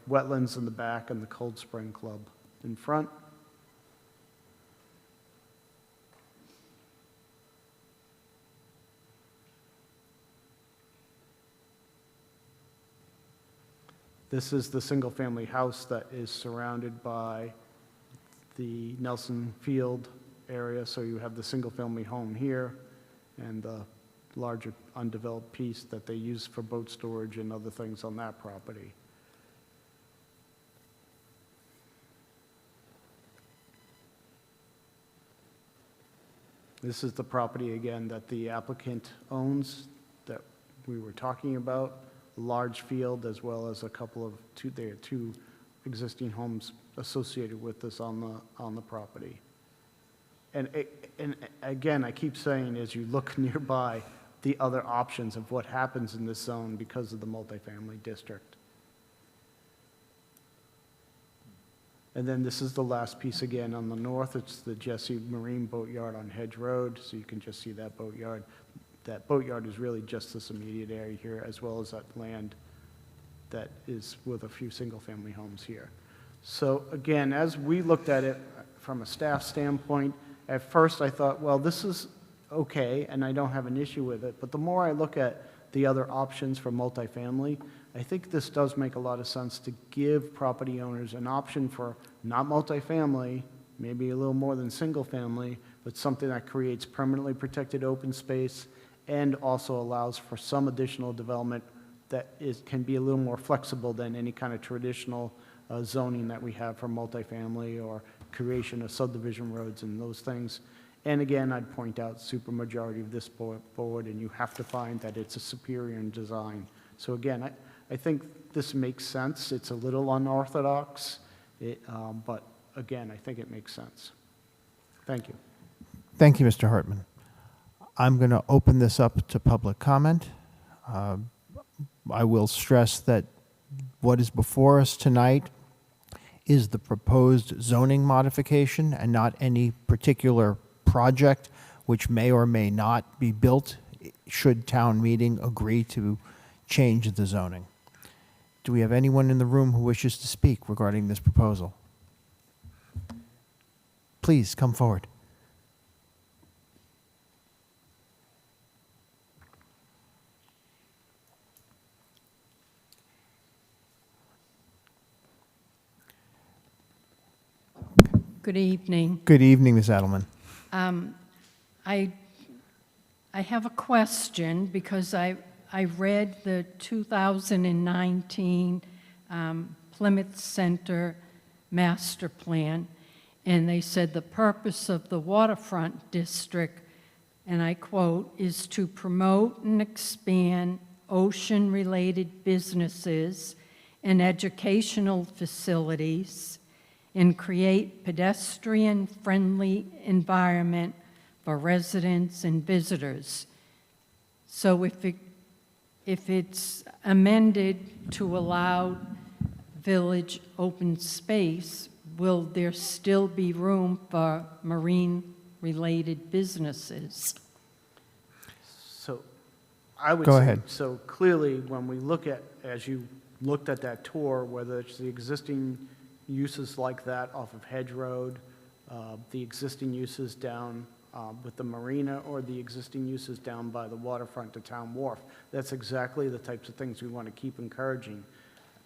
wetlands in the back, and the Cold Spring Club in front. This is the single-family house that is surrounded by the Nelson Field area, so you have the single-family home here and the larger undeveloped piece that they use for boat storage and other things on that property. This is the property, again, that the applicant owns that we were talking about, a large field as well as a couple of, there are two existing homes associated with this on the property. And again, I keep saying as you look nearby, the other options of what happens in this zone because of the multifamily district. And then this is the last piece again on the north. It's the Jesse Marine Boatyard on Hedge Road, so you can just see that boatyard. That boatyard is really just this immediate area here, as well as that land that is with a few single-family homes here. So again, as we looked at it from a staff standpoint, at first I thought, well, this is okay, and I don't have an issue with it. But the more I look at the other options for multifamily, I think this does make a lot of sense to give property owners an option for not multifamily, maybe a little more than single family, but something that creates permanently protected open space and also allows for some additional development that can be a little more flexible than any kind of traditional zoning that we have for multifamily or creation of subdivision roads and those things. And again, I'd point out supermajority of this board, and you have to find that it's a superior in design. So again, I think this makes sense. It's a little unorthodox, but again, I think it makes sense. Thank you. Thank you, Mr. Hartman. I'm going to open this up to public comment. I will stress that what is before us tonight is the proposed zoning modification and not any particular project which may or may not be built should town meeting agree to change the zoning. Do we have anyone in the room who wishes to speak regarding this proposal? Please come forward. Good evening. Good evening, Ms. Adelman. I have a question because I read the 2019 Plymouth Center Master Plan, and they said the purpose of the waterfront district, and I quote, is to promote and expand ocean-related businesses and educational facilities and create pedestrian-friendly environment for residents and visitors. So if it's amended to allow village open space, will there still be room for marine-related businesses? So I would Go say, ahead. so clearly, when we look at, as you looked at that tour, whether it's the existing uses like that off of Hedge Road, the existing uses down with the marina, or the existing uses down by the waterfront to Town Wharf, that's exactly the types of things we want to keep encouraging.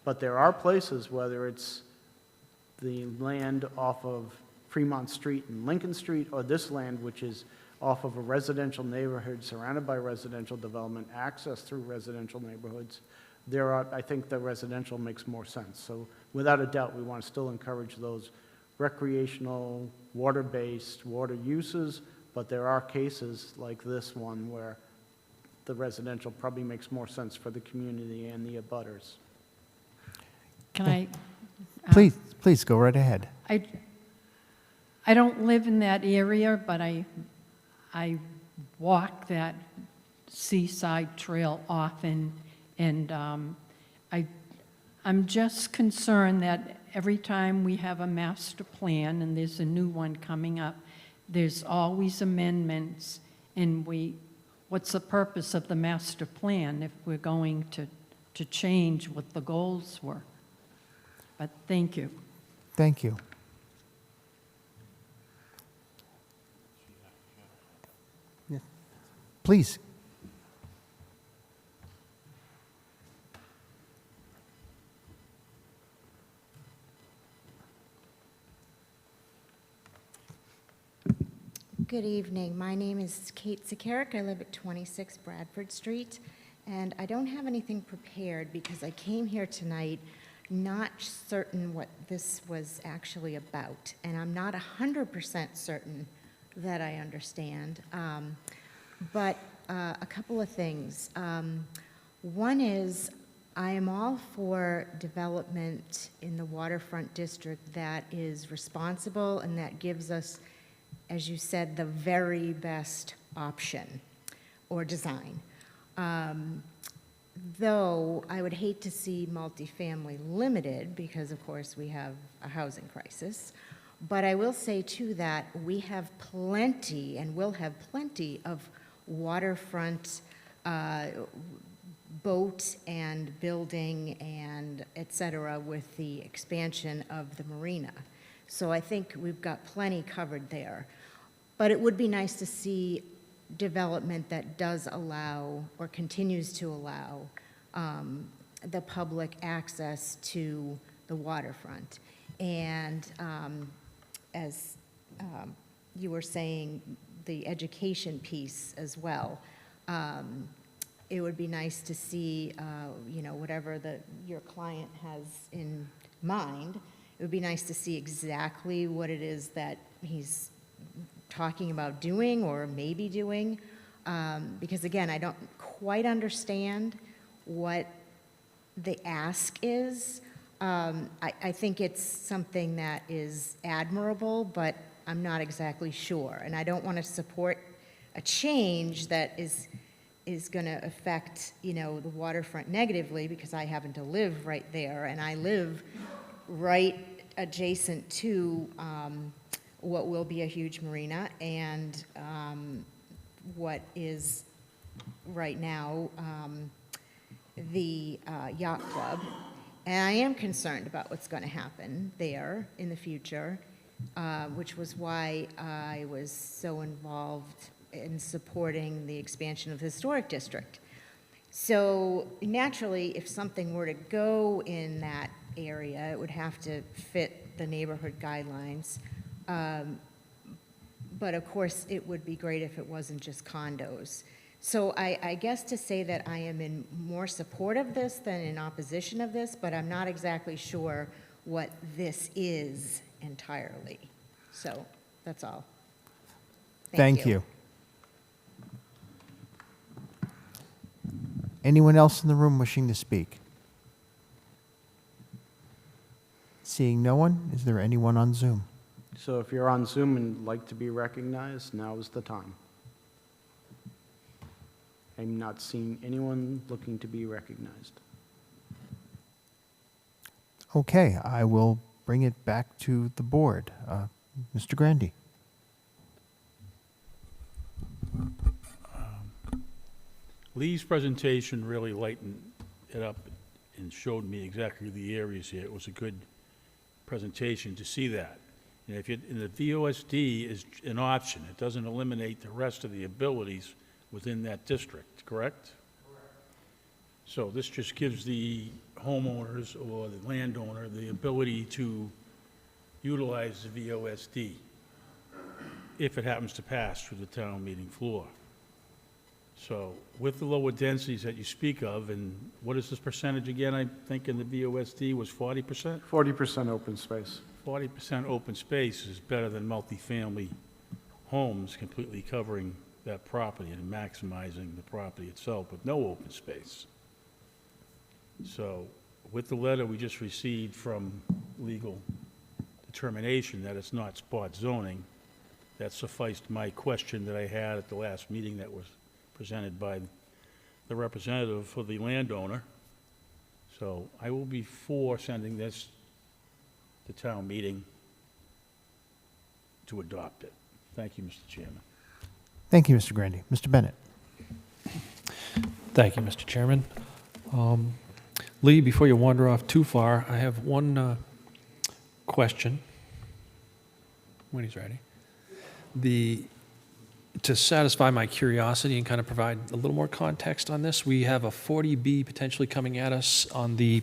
But there are places, whether it's the land off of Fremont Street and Lincoln Street, or this land which is off of a residential neighborhood surrounded by residential development, access through residential neighborhoods, I think the residential makes more sense. So without a doubt, we want to still encourage those recreational, water-based water uses, but there are cases like this one where the residential probably makes more sense for the community and the abutters. Can I? Please go right ahead. I don't live in that area, but I walk that seaside trail often, and I'm just concerned that every time we have a master plan, and there's a new one coming up, there's always amendments, and what's the purpose of the master plan if we're going to change what the goals were? But thank you. Thank you. Yeah. Please. Good evening. My name is Kate Sakarik. I live at 26 Bradford Street, and I don't have anything prepared because I came here tonight not certain what this was actually about, and I'm not 100% certain that I understand. But a couple of things. One is I am all for development in the waterfront district that is responsible and that gives us, as you said, the very best option or design. Though I would hate to see multifamily limited because, of course, we have a housing crisis. But I will say, too, that we have plenty and will have plenty of waterfront boat and building and et cetera with the expansion of the marina. So I think we've got plenty covered there. But it would be nice to see development that does allow or continues to allow the public access to the waterfront. And as you were saying, the education piece as well. It would be nice to see, whatever your client has in mind. It would be nice to see exactly what it is that he's talking about doing or maybe doing. Because again, I don't quite understand what the ask is. I think it's something that is admirable, but I'm not exactly sure. And I don't want to support a change that is going to affect, you know, the waterfront negatively, because I happen to live right there, and I live right adjacent to what will be a huge marina and what is right now the yacht club. And I am concerned about what's going to happen there in the future, which was why I was so involved in supporting the expansion of the historic district. So naturally, if something were to go in that area, it would have to fit the neighborhood guidelines. But of course, it would be great if it wasn't just condos. So I guess to say that I am in more support of this than in opposition of this, but I'm not exactly sure what this is entirely. So that's all. Thank you. Anyone else in the room wishing to speak? Seeing no one, is there anyone on Zoom? So if you're on Zoom and like to be recognized, now is the time. I'm not seeing anyone looking to be recognized. Okay, I will bring it back to the board. Mr. Grandy. Lee's presentation really lightened it up and showed me exactly the areas here. It was a good presentation to see that. And if and the VOSD is an option, it doesn't eliminate the rest of the abilities within that district, correct? Correct. So this just gives the homeowners or the landowner the ability to utilize the VOSD if it happens to pass through the town meeting floor. So with the lower densities that you speak of, and what is this percentage again? I think in the VOSD was 40%? 40% open space. 40% open space is better than multifamily homes completely covering that property and maximizing the property itself with no open space. So with the letter we just received from legal determination that it's not spot zoning, that sufficed my question that I had at the last meeting that was presented by the representative for the landowner. So I will be for sending this to town meeting to adopt it. Thank you, Mr. Chairman. Thank you, Mr. Grandy. Mr. Bennett. Thank you, Mr. Chairman. Lee, before you wander off too far, I have one question. When he's ready. To satisfy my curiosity and kind of provide a little more context on this, we have a 40B potentially coming at us on the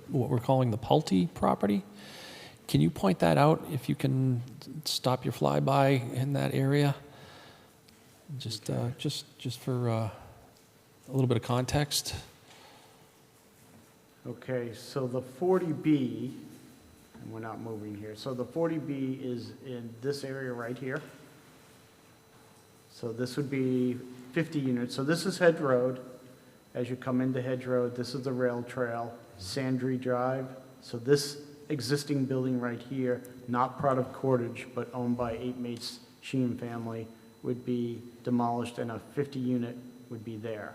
what we're calling the Pulte property. Can you point that out if you can stop your flyby in that area? Just for a little bit of context. Okay, so the 40B, and we're not moving here, so the 40B is in this area right here. So this would be 50 units. So this is Hedge Road. As you come into Hedge Road, this is the rail trail, Sandry Drive. So this existing building right here, not part of Cordage, but owned by 8 Mates Sheen family, would be demolished and a 50 unit would be there.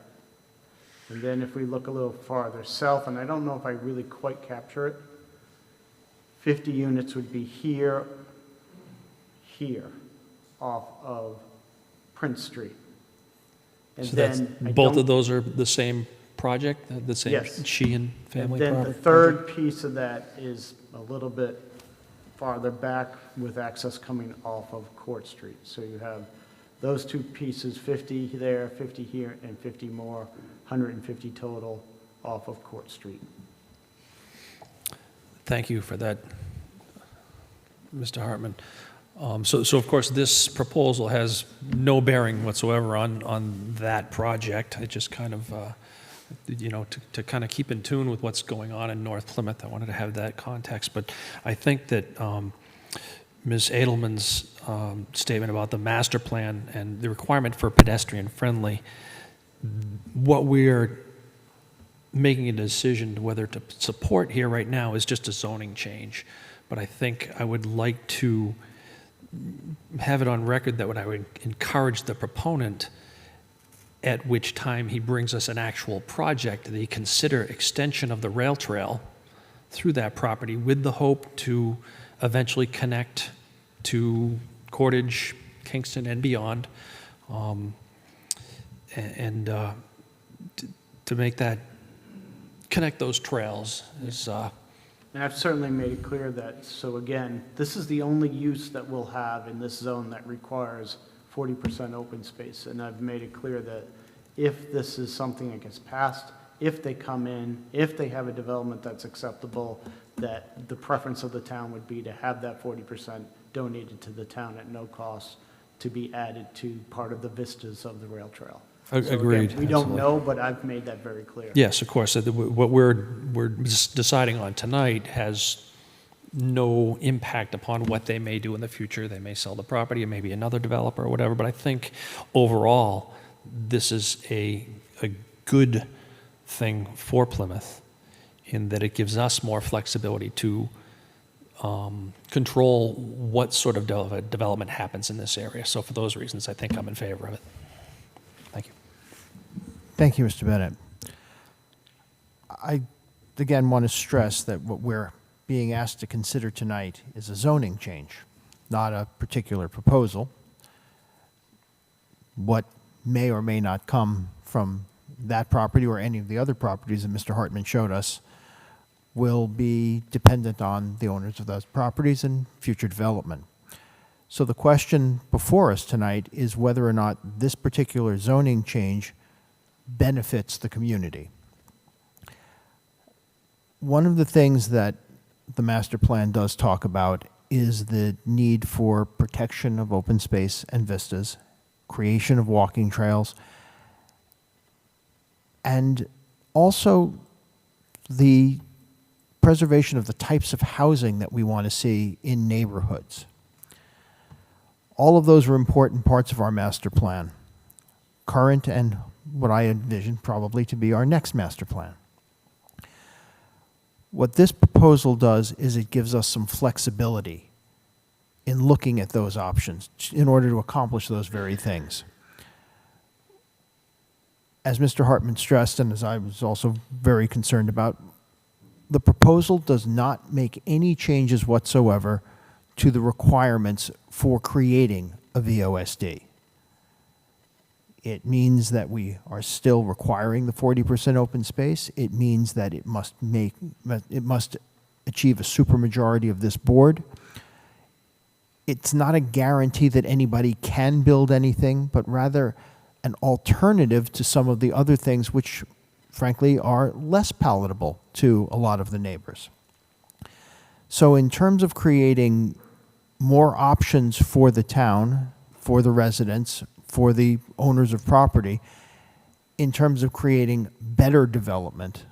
And then if we look a little farther south, and I don't know if I really quite capture it, 50 units would be here, off of Prince Street. And So then that's, both of those are the same project, the same Yes. Sheehan family And then the property? third piece of that is a little bit farther back with access coming off of Court Street. So you have those two pieces, 50 there, 50 here, and 50 more, 150 total off of Court Street. Thank you for that, Mr. Hartman. So of course, this proposal has no bearing whatsoever on that project. It just kind of to kind of keep in tune with what's going on in North Plymouth. I wanted to have that context, but I think that Ms. Edelman's statement about the master plan and the requirement for pedestrian-friendly, what we're making a decision whether to support here right now is just a zoning change. But I think I would like to have it on record that I would encourage the proponent, at which time he brings us an actual project, that he consider extension of the rail trail through that property with the hope to eventually connect to Cordage, Kingston, and beyond, to make that, connect those trails is. And I've certainly made it clear that, so again, this is the only use that we'll have in this zone that requires 40% open space. And I've made it clear that if this is something that gets passed, if they come in, if they have a development that's acceptable, that the preference of the town would be to have that 40% donated to the town at no cost to be added to part of the vistas of the rail trail. So again, Agreed. we don't know, but I've made that very clear. Yes, of course. What we're deciding on tonight has no impact upon what they may do in the future. They may sell the property, it may be another developer or whatever, but I think overall, this is a good thing for Plymouth in that it gives us more flexibility to control what sort of development happens in this area. So for those reasons, I think I'm in favor of it. Thank you. Thank you, Mr. Bennett. I, again, want to stress that what we're being asked to consider tonight is a zoning change, not a particular proposal. What may or may not come from that property or any of the other properties that Mr. Hartman showed us will be dependent on the owners of those properties and future development. So the question before us tonight is whether or not this particular zoning change benefits the community. One of the things that the master plan does talk about is the need for protection of open space and vistas, creation of walking trails, and also the preservation of the types of housing that we want to see in neighborhoods. All of those are important parts of our master plan, current and what I envision probably to be our next master plan. What this proposal does is it gives us some flexibility in looking at those options in order to accomplish those very things. As Mr. Hartman stressed, and as I was also very concerned about, the proposal does not make any changes whatsoever to the requirements for creating a VOSD. It means that we are still requiring the 40% open space. It means that it must achieve a supermajority of this board. It's not a guarantee that anybody can build anything, but rather an alternative to some of the other things which, frankly, are less palatable to a lot of the neighbors. So in terms of creating more options for the town, for the residents, for the owners of property, in terms of creating better development,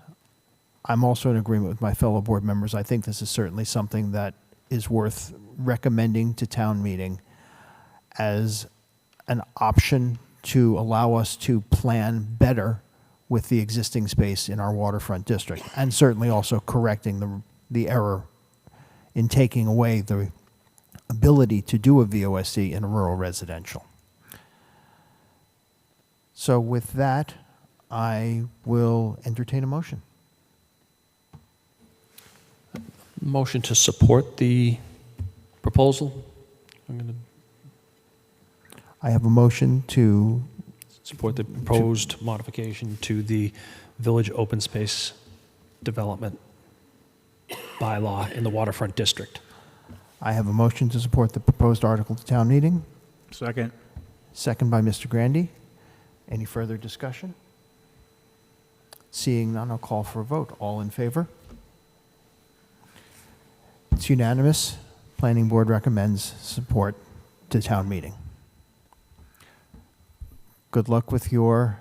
I'm also in agreement with my fellow board members. I think this is certainly something that is worth recommending to town meeting as an option to allow us to plan better with the existing space in our waterfront district, and certainly also correcting the error in taking away the ability to do a VOSC in a rural residential. So with that, I will entertain a motion. Motion to support the proposal. I have a motion to support the proposed modification to the village open space development bylaw in the waterfront district. I have a motion to support the proposed article to town meeting. Second. Second by Mr. Grandy. Any further discussion? Seeing none, I'll call for a vote. All in favor? It's unanimous. Planning board recommends support to town meeting. Good luck with your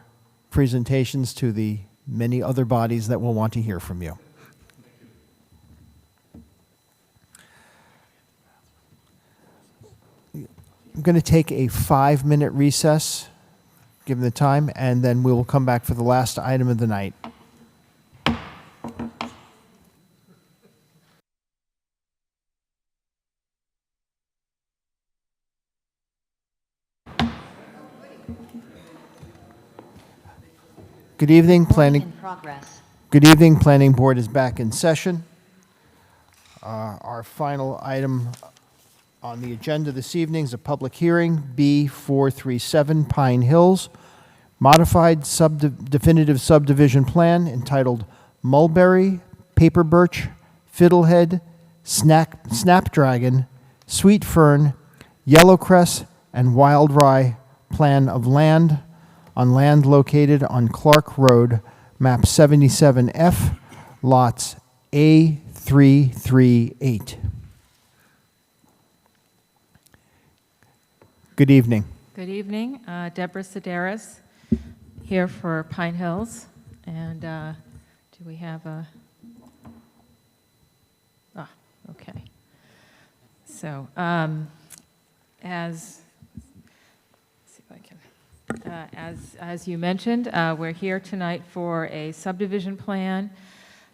presentations to the many other bodies that will want to hear from you. I'm going to take a 5-minute recess, given the time, and then we will come back for the last item of the night. Good evening, Planning. Good evening, Planning Board is back in session. Our final item on the agenda this evening is a public hearing, B437 Pine Hills, modified definitive subdivision plan entitled Mulberry, Paper Birch, Fiddlehead, Snapdragon, Sweet Fern, Yellowcress, and Wild Rye plan of land on land located on Clark Road, map 77F, lots A338. Good evening. Good evening. Deborah Sedaris here for Pine Hills. And do we have a... okay. So, as you mentioned, we're here tonight for a subdivision plan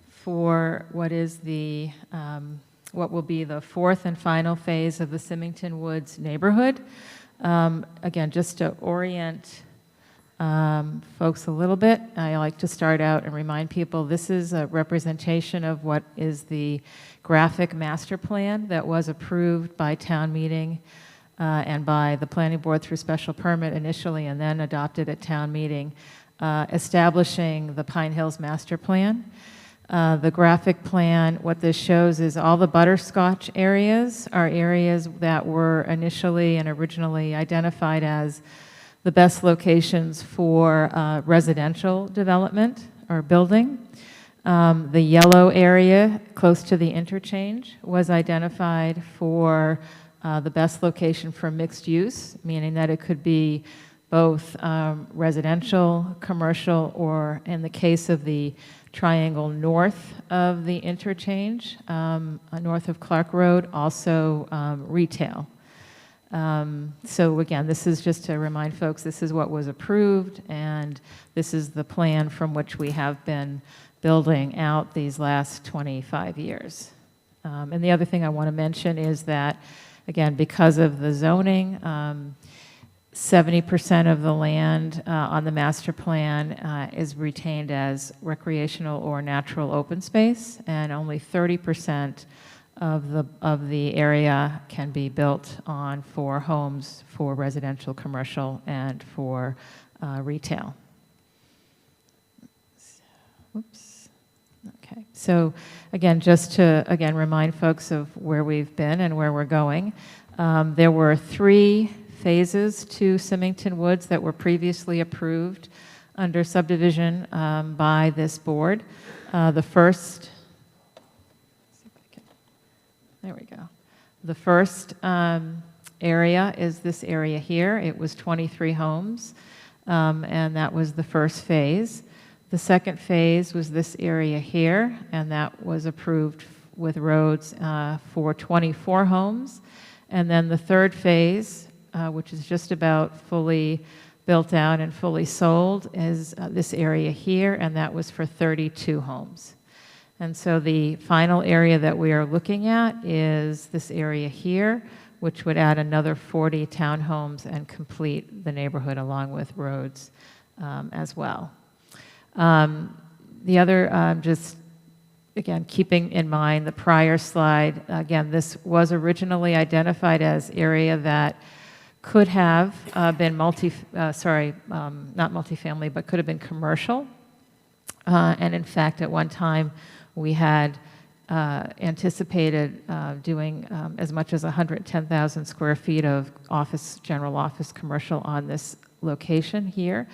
for what is the what will be the fourth and final phase of the Symington Woods neighborhood. Again, just to orient folks a little bit, I like to start out and remind people this is a representation of what is the graphic master plan that was approved by town meeting and by the planning board through special permit initially and then adopted at town meeting, establishing the Pine Hills master plan. The graphic plan, what this shows is all the butterscotch areas are areas that were initially and originally identified as the best locations for residential development or building. The yellow area close to the interchange was identified for the best location for mixed use, meaning that it could be both residential, commercial, or in the case of the triangle north of the interchange, north of Clark Road, also retail. So again, this is just to remind folks, this is what was approved, and this is the plan from which we have been building out these last 25 years. And the other thing I want to mention is that, again, because of the zoning, 70% of the land on the master plan is retained as recreational or natural open space, and only 30% of the area can be built on for homes, for residential, commercial, and for retail. Whoops. Okay. So again, just to remind folks of where we've been and where we're going. There were 3 phases to Symington Woods that were previously approved under subdivision by this board. The first, there we go. The first area is this area here. It was 23 homes, and that was the first phase. The second phase was this area here, and that was approved with roads for 24 homes. And then the third phase, which is just about fully built out and fully sold, is this area here, and that was for 32 homes. And so the final area that we are looking at is this area here, which would add another 40 townhomes and complete the neighborhood along with roads as well. The other, just again, keeping in mind the prior slide, again, this was originally identified as area that could have been not multifamily, but could have been commercial. And in fact, at one time, we had anticipated doing as much as 110,000 square feet of general office commercial on this location here,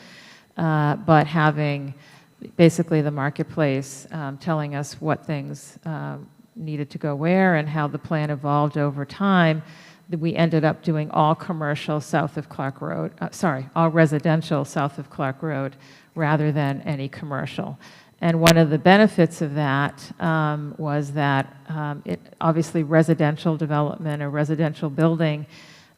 but having basically the marketplace telling us what things needed to go where and how the plan evolved over time, we ended up doing all commercial south of Clark Road, all residential south of Clark Road rather than any commercial. And one of the benefits of that was that obviously residential development or residential building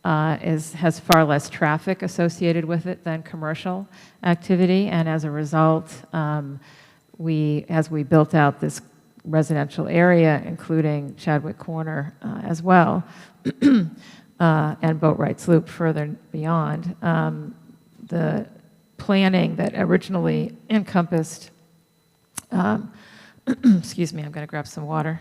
has far less traffic associated with it than commercial activity. And as a result, as we built out this residential area, including Chadwick Corner as well, and Boatwright's Loop further beyond, the planning that originally encompassed, excuse me, I'm going to grab some water.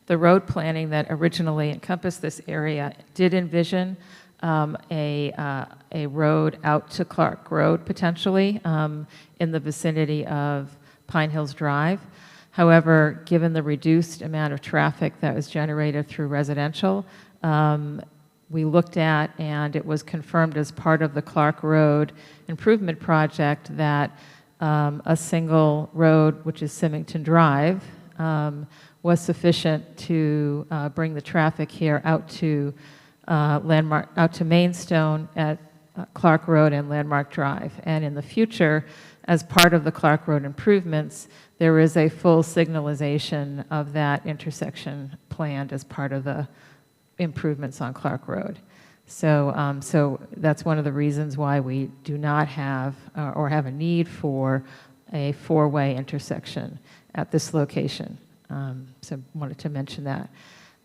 The road planning that originally encompassed this area did envision a road out to Clark Road potentially in the vicinity of Pine Hills Drive. However, given the reduced amount of traffic that was generated through residential, we looked at, and it was confirmed as part of the Clark Road improvement project, that a single road, which is Symington Drive, was sufficient to bring the traffic here out to Mainstone at Clark Road and Landmark Drive. And in the future, as part of the Clark Road improvements, there is a full signalization of that intersection planned as part of the improvements on Clark Road. So, so that's one of the reasons why we do not have or have a need for a four-way intersection at this location. So wanted to mention that.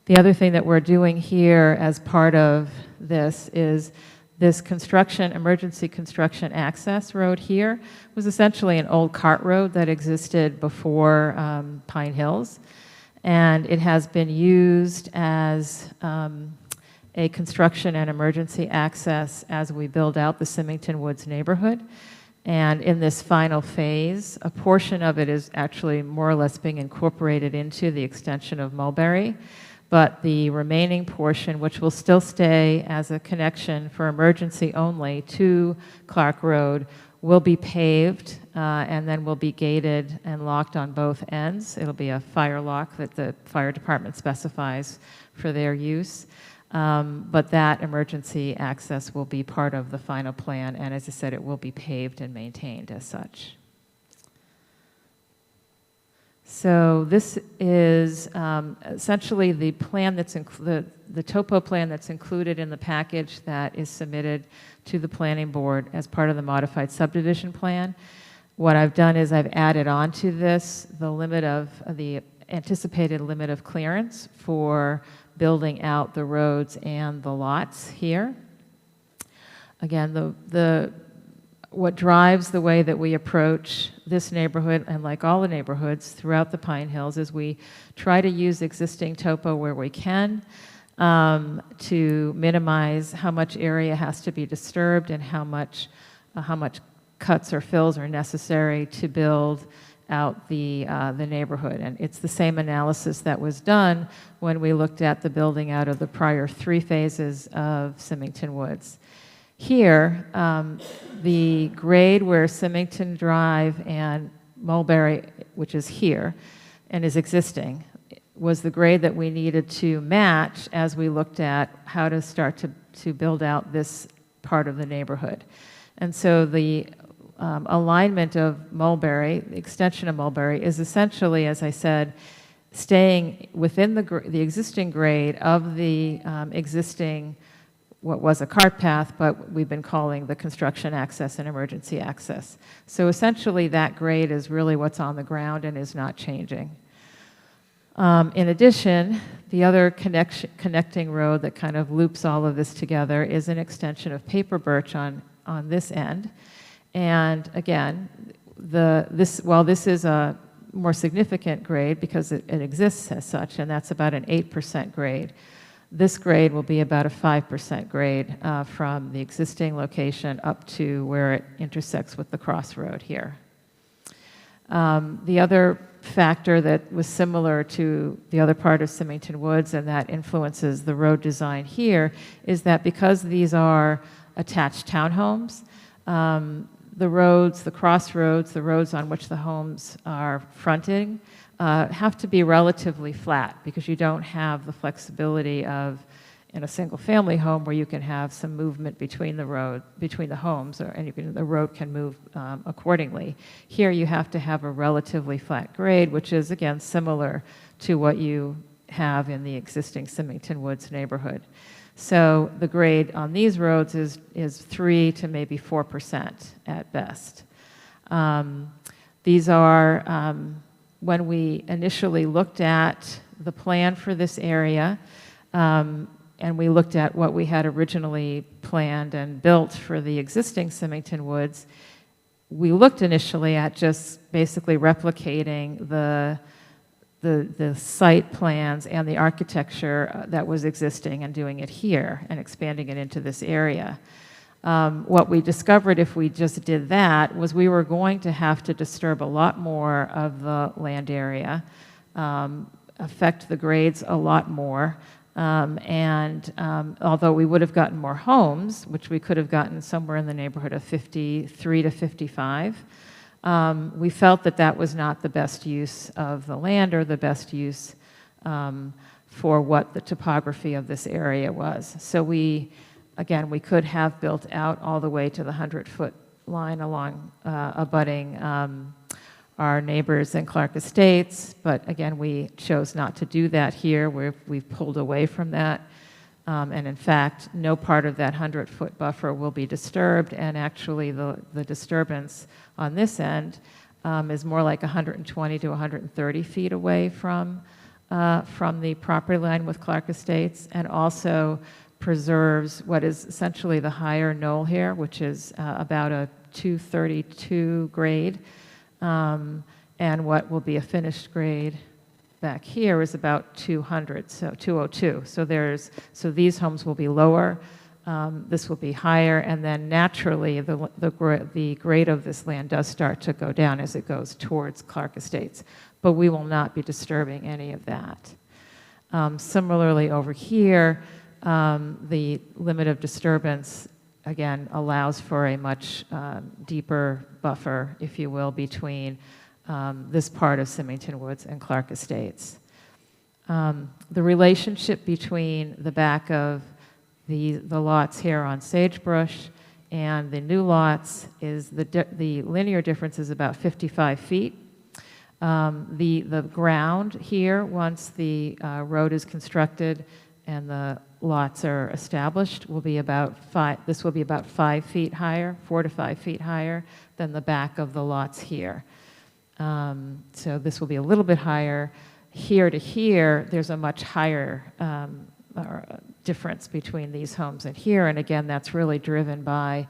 The other thing that we're doing here as part of this is this emergency construction access road here was essentially an old cart road that existed before Pine Hills. And it has been used as a construction and emergency access as we build out the Symington Woods neighborhood. And in this final phase, a portion of it is actually more or less being incorporated into the extension of Mulberry. But the remaining portion, which will still stay as a connection for emergency only to Clark Road, will be paved and then will be gated and locked on both ends. It'll be a fire lock that the fire department specifies for their use. But that emergency access will be part of the final plan, and as I said, it will be paved and maintained as such. So this is essentially the plan that's the topo plan that's included in the package that is submitted to the planning board as part of the modified subdivision plan. What I've done is I've added on to this the anticipated limit of clearance for building out the roads and the lots here. Again, what drives the way that we approach this neighborhood, and like all the neighborhoods throughout the Pine Hills, is we try to use existing topo where we can to minimize how much area has to be disturbed and how much cuts or fills are necessary to build out the neighborhood. And it's the same analysis that was done when we looked at the building out of the prior 3 phases of Symington Woods. Here, the grade where Symington Drive and Mulberry, which is here and is existing, was the grade that we needed to match as we looked at how to start to build out this part of the neighborhood. And so the alignment of Mulberry, the extension of Mulberry, is essentially, as I said, staying within the existing grade of the existing, what was a cart path, but we've been calling the construction access and emergency access. So essentially that grade is really what's on the ground and is not changing. In addition, the other connecting road that kind of loops all of this together is an extension of paper birch on this end. And again, while this is a more significant grade because it exists as such, and that's about an 8% grade, this grade will be about a 5% grade from the existing location up to where it intersects with the crossroad here. The other factor that was similar to the other part of Symington Woods and that influences the road design here is that because these are attached townhomes, The roads, the crossroads, the roads on which the homes are fronting have to be relatively flat because you don't have the flexibility of in a single-family home where you can have some movement between the homes, and the road can move accordingly. Here you have to have a relatively flat grade, which is again similar to what you have in the existing Symington Woods neighborhood. So the grade on these roads is 3 to maybe 4% at best. These are, when we initially looked at the plan for this area, and we looked at what we had originally planned and built for the existing Symington Woods, we looked initially at just basically replicating the site plans and the architecture that was existing and doing it here and expanding it into this area. What we discovered if we just did that was we were going to have to disturb a lot more of the land area, affect the grades a lot more, and although we would have gotten more homes, which we could have gotten somewhere in the neighborhood of 53 to 55, we felt that that was not the best use of the land or the best use for what the topography of this area was. So we could have built out all the way to the 100-foot line along abutting our neighbors in Clark Estates, but again, we chose not to do that here. We've pulled away from that. And in fact, no part of that 100-foot buffer will be disturbed, and actually the disturbance on this end is more like 120 to 130 feet away from the property line with Clark Estates, and also preserves what is essentially the higher knoll here, which is about a 232 grade, and what will be a finished grade back here is about 200, so 202. So these homes will be lower, this will be higher, and then naturally the grade of this land does start to go down as it goes towards Clark Estates, but we will not be disturbing any of that. Similarly over here, the limit of disturbance again allows for a much deeper buffer, if you will, between this part of Symington Woods and Clark Estates. The relationship between the back of the lots here on Sagebrush and the new lots is the linear difference is about 55 feet. The ground here, once the road is constructed and the lots are established, will be about 5 feet higher, 4 to 5 feet higher than the back of the lots here. So this will be a little bit higher. Here to here, there's a much higher difference between these homes and here, and again, that's really driven by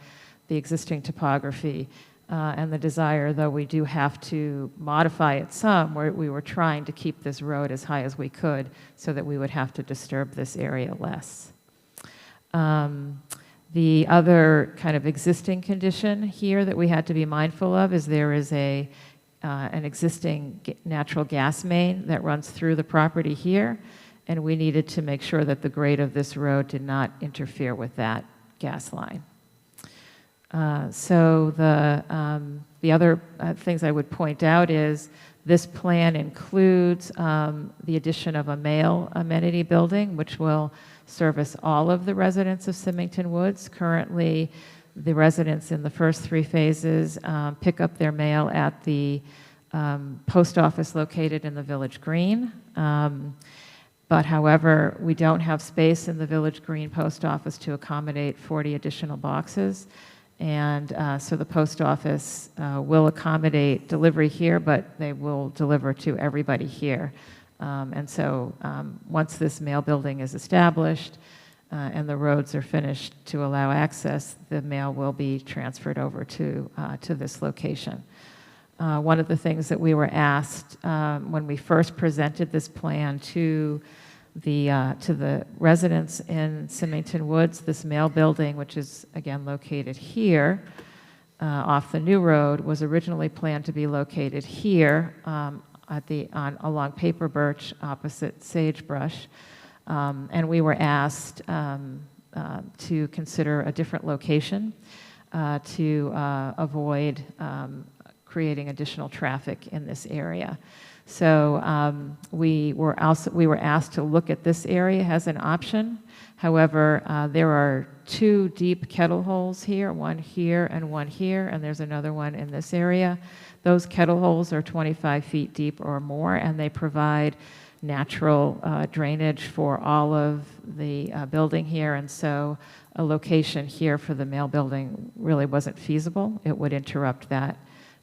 the existing topography and the desire, though we do have to modify it some, where we were trying to keep this road as high as we could so that we would have to disturb this area less. The other kind of existing condition here that we had to be mindful of is there is an existing natural gas main that runs through the property here, and we needed to make sure that the grade of this road did not interfere with that gas line. So the other things I would point out is this plan includes the addition of a male amenity building, which will service all of the residents of Symington Woods. Currently, the residents in the first 3 phases pick up their mail at the post office located in the Village Green. But however, we don't have space in the Village Green post office to accommodate 40 additional boxes. And so the post office will accommodate delivery here, but they will deliver to everybody here. And so once this mail building is established and the roads are finished to allow access, the mail will be transferred over to this location. One of the things that we were asked when we first presented this plan to the residents in Symington Woods, this mail building, which is again located here off the new road, was originally planned to be located here along Paper Birch opposite Sagebrush, and we were asked to consider a different location. to avoid creating additional traffic in this area. So we were asked to look at this area as an option. However, there are 2 deep kettle holes here, one here, and there's another one in this area. Those kettle holes are 25 feet deep or more, and they provide natural drainage for all of the building here, and so a location here for the mail building really wasn't feasible. It would interrupt that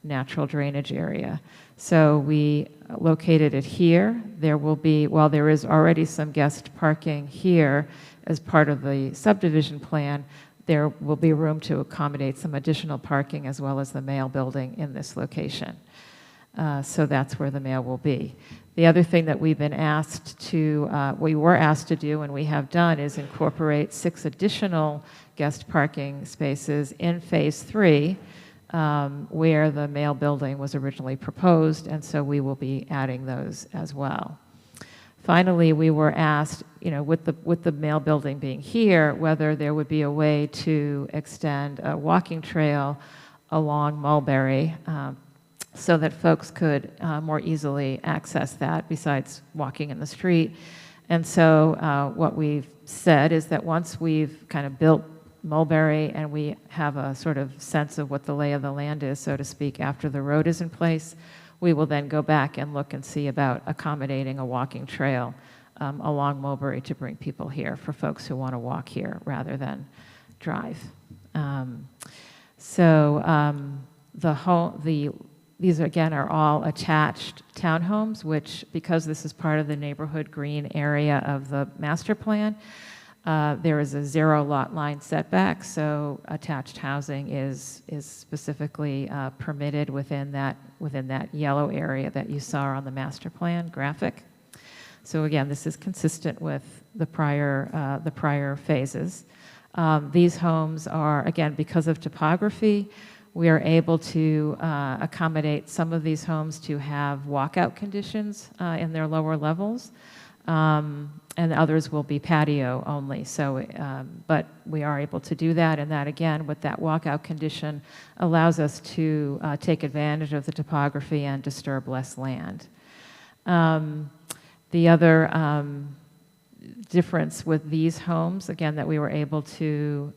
natural drainage area. So we located it here. There will be, while there is already some guest parking here as part of the subdivision plan, there will be room to accommodate some additional parking as well as the mail building in this location. So that's where the mail will be. The other thing that we were asked to do, and we have done, is incorporate 6 additional guest parking spaces in Phase 3, where the mail building was originally proposed, and so we will be adding those as well. Finally, we were asked, with the mail building being here, whether there would be a way to extend a walking trail along Mulberry, so that folks could more easily access that besides walking in the street. And so what we've said is that once we've kind of built Mulberry and we have a sort of sense of what the lay of the land is, so to speak, after the road is in place, we will then go back and look and see about accommodating a walking trail along Mulberry to bring people here for folks who want to walk here rather than drive. These, again, are all attached townhomes, which, because this is part of the neighborhood green area of the master plan, there is a 0 lot line setback, so attached housing is specifically permitted within that yellow area that you saw on the master plan graphic. So again, this is consistent with the prior phases. These homes are, again, because of topography, we are able to accommodate some of these homes to have walkout conditions in their lower levels, and others will be patio only. So, but we are able to do that, and that, again, with that walkout condition, allows us to take advantage of the topography and disturb less land. The other difference with these homes, again, that we were able to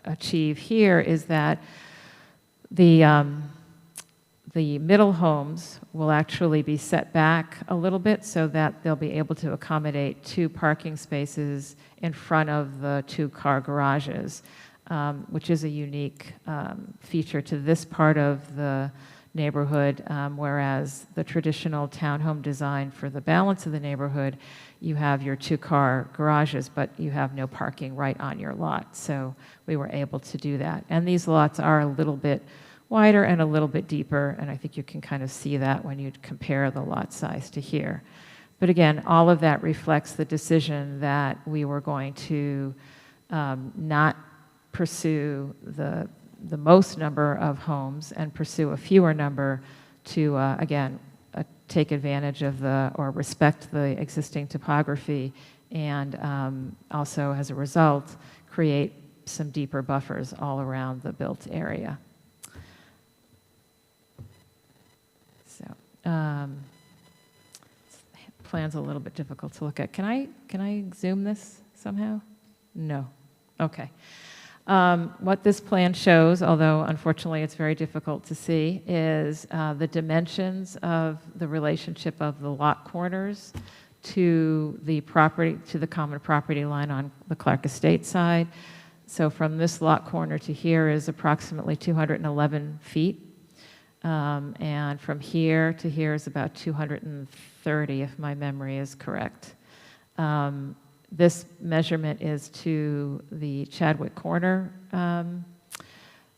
achieve here is that the middle homes will actually be set back a little bit so that they'll be able to accommodate 2 parking spaces in front of the 2-car garages, which is a unique feature to this part of the neighborhood, whereas the traditional townhome design for the balance of the neighborhood, you have your 2-car garages, but you have no parking right on your lot. So we were able to do that. And these lots are a little bit wider and a little bit deeper, and I think you can kind of see that when you compare the lot size to here. But again, all of that reflects the decision that we were going to not pursue the most number of homes and pursue a fewer number to, again, take advantage of or respect the existing topography, and also, as a result, create some deeper buffers all around the built area. So, plan's a little bit difficult to look at. Can I zoom this somehow? No. Okay. What this plan shows, although unfortunately it's very difficult to see, is the dimensions of the relationship of the lot corners to the common property line on the Clark Estate side. So from this lot corner to here is approximately 211 feet. And from here to here is about 230, if my memory is correct. This measurement is to the Chadwick Corner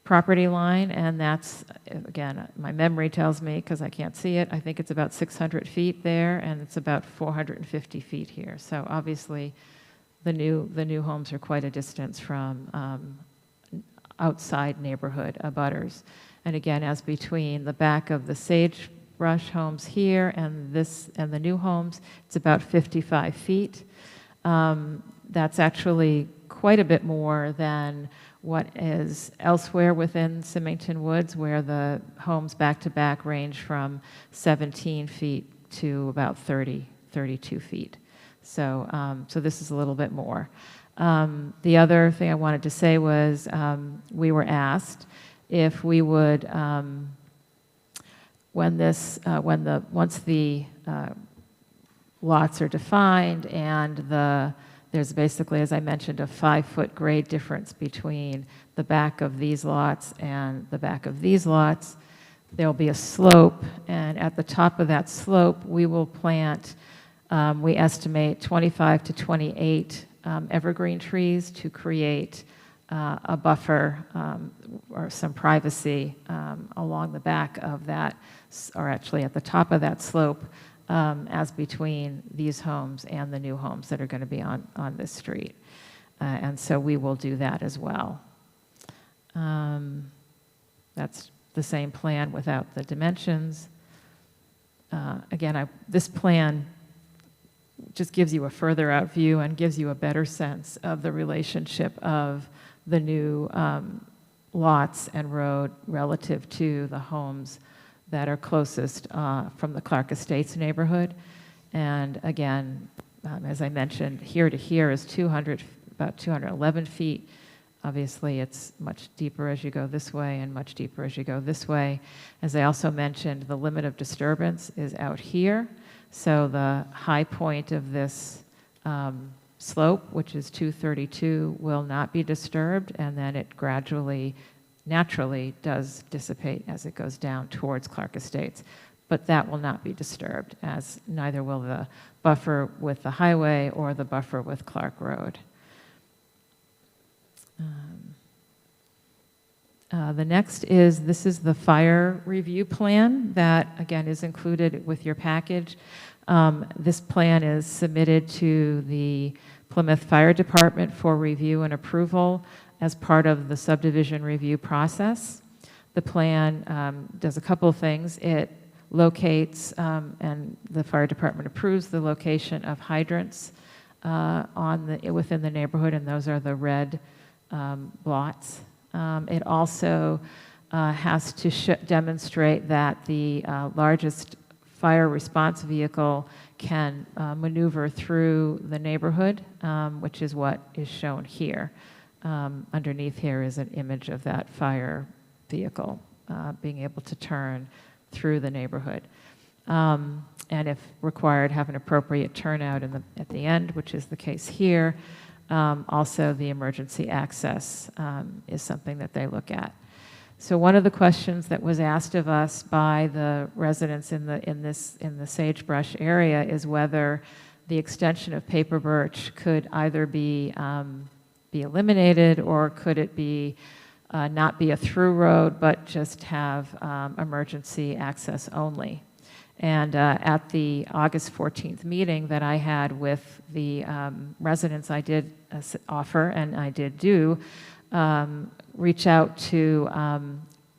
property line, and that's, again, my memory tells me, because I can't see it, I think it's about 600 feet there, and it's about 450 feet here. So obviously, the new homes are quite a distance from outside neighborhood abutters. And again, as between the back of the sagebrush homes here and the new homes, it's about 55 feet. That's actually quite a bit more than what is elsewhere within Symington Woods, where the homes back-to-back range from 17 feet to about 30, 32 feet. So, so this is a little bit more. The other thing I wanted to say was we were asked if we would, once the lots are defined and there's basically, as I mentioned, a 5-foot grade difference between the back of these lots and the back of these lots. There'll be a slope, and at the top of that slope, we will plant, we estimate 25 to 28 evergreen trees to create a buffer or some privacy along the back of that, or actually at the top of that slope, as between these homes and the new homes that are going to be on this street. And so we will do that as well. That's the same plan without the dimensions. Again, this plan just gives you a further out view and gives you a better sense of the relationship of the new lots and road relative to the homes that are closest from the Clark Estates neighborhood. And again, as I mentioned, here to here is about 211 feet. Obviously, it's much deeper as you go this way and much deeper as you go this way. As I also mentioned, the limit of disturbance is out here. So the high point of this slope, which is 232, will not be disturbed, and then it gradually, naturally does dissipate as it goes down towards Clark Estates. But that will not be disturbed, as neither will the buffer with the highway or the buffer with Clark Road. The next is, this is the fire review plan that, again, is included with your package. This plan is submitted to the Plymouth Fire Department for review and approval as part of the subdivision review process. The plan does a couple of things. It locates, and the fire department approves the location of hydrants within the neighborhood, and those are the red blots. It also has to demonstrate that the largest fire response vehicle can maneuver through the neighborhood, which is what is shown here. Underneath here is an image of that fire vehicle being able to turn through the neighborhood. And if required, have an appropriate turnout at the end, which is the case here. Also, the emergency access is something that they look at. So one of the questions that was asked of us by the residents in the sagebrush area is whether the extension of paper birch could either be eliminated, or could it be not be a through road, but just have emergency access only. And at the August 14th meeting that I had with the residents, I did offer, and I did do, reach out to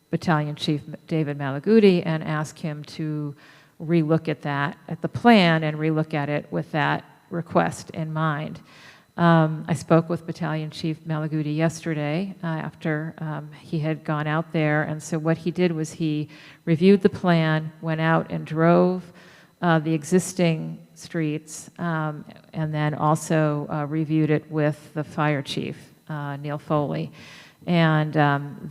Battalion Chief David Malaguti and ask him to relook at that, at the plan, and relook at it with that request in mind. I spoke with Battalion Chief Malaguti yesterday after he had gone out there, and so what he did was he reviewed the plan, went out and drove the existing streets, and then also reviewed it with the fire chief, Neil Foley. And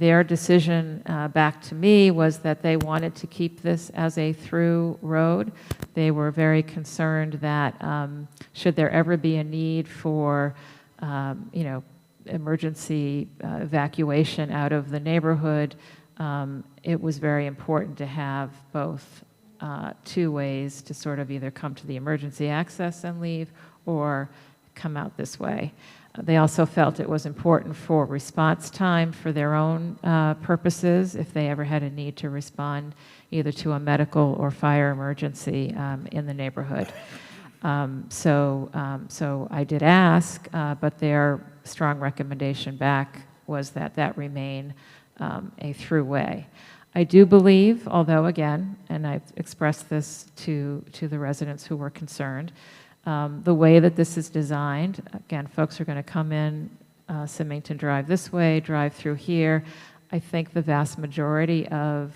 their decision back to me was that they wanted to keep this as a through road. They were very concerned that should there ever be a need for, emergency evacuation out of the neighborhood, it was very important to have both two ways to sort of either come to the emergency access and leave, or come out this way. They also felt it was important for response time for their own purposes, if they ever had a need to respond either to a medical or fire emergency in the neighborhood. So I did ask, but their strong recommendation back was that that remain a through way. I do believe, although again, and I've expressed this to the residents who were concerned, the way that this is designed, again, folks are going to come in Symington Drive this way, drive through here. I think the vast majority of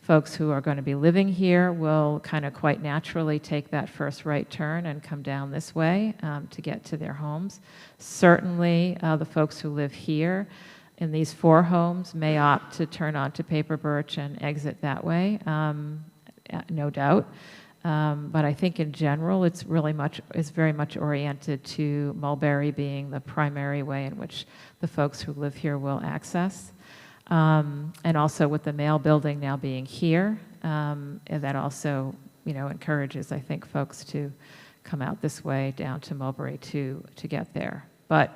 folks who are going to be living here will kind of quite naturally take that first right turn and come down this way to get to their homes. Certainly, the folks who live here in these 4 homes may opt to turn onto Paper Birch and exit that way, no doubt. But I think in general, it's very much oriented to Mulberry being the primary way in which the folks who live here will access. And also with the mail building now being here, that also, encourages, I think, folks to come out this way down to Mulberry to get there. But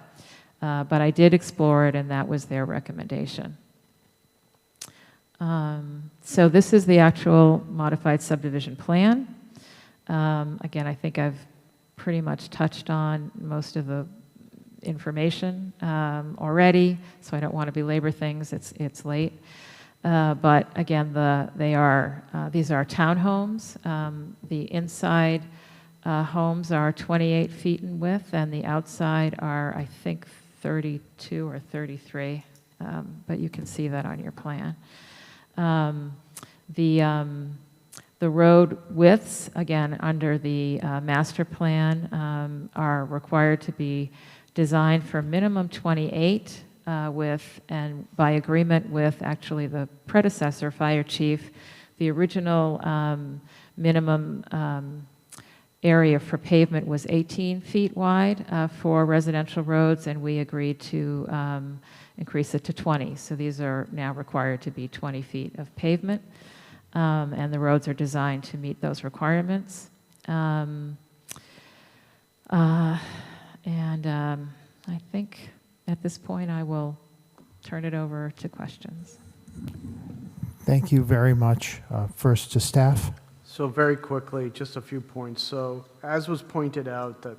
I did explore it, and that was their recommendation. So this is the actual modified subdivision plan. Again, I think I've pretty much touched on most of the information already, so I don't want to belabor things. It's late. But again, these are townhomes. The inside homes are 28 feet in width, and the outside are, I think, 32 or 33. But you can see that on your plan. The road widths, again, under the master plan, are required to be designed for minimum 28 and by agreement with actually the predecessor fire chief, the original minimum area for pavement was 18 feet wide for residential roads, and we agreed to increase it to 20. So these are now required to be 20 feet of pavement, and the roads are designed to meet those requirements. I think at this point I will turn it over to questions. Thank you very much. First to staff. So very quickly, just a few points. So as was pointed out, that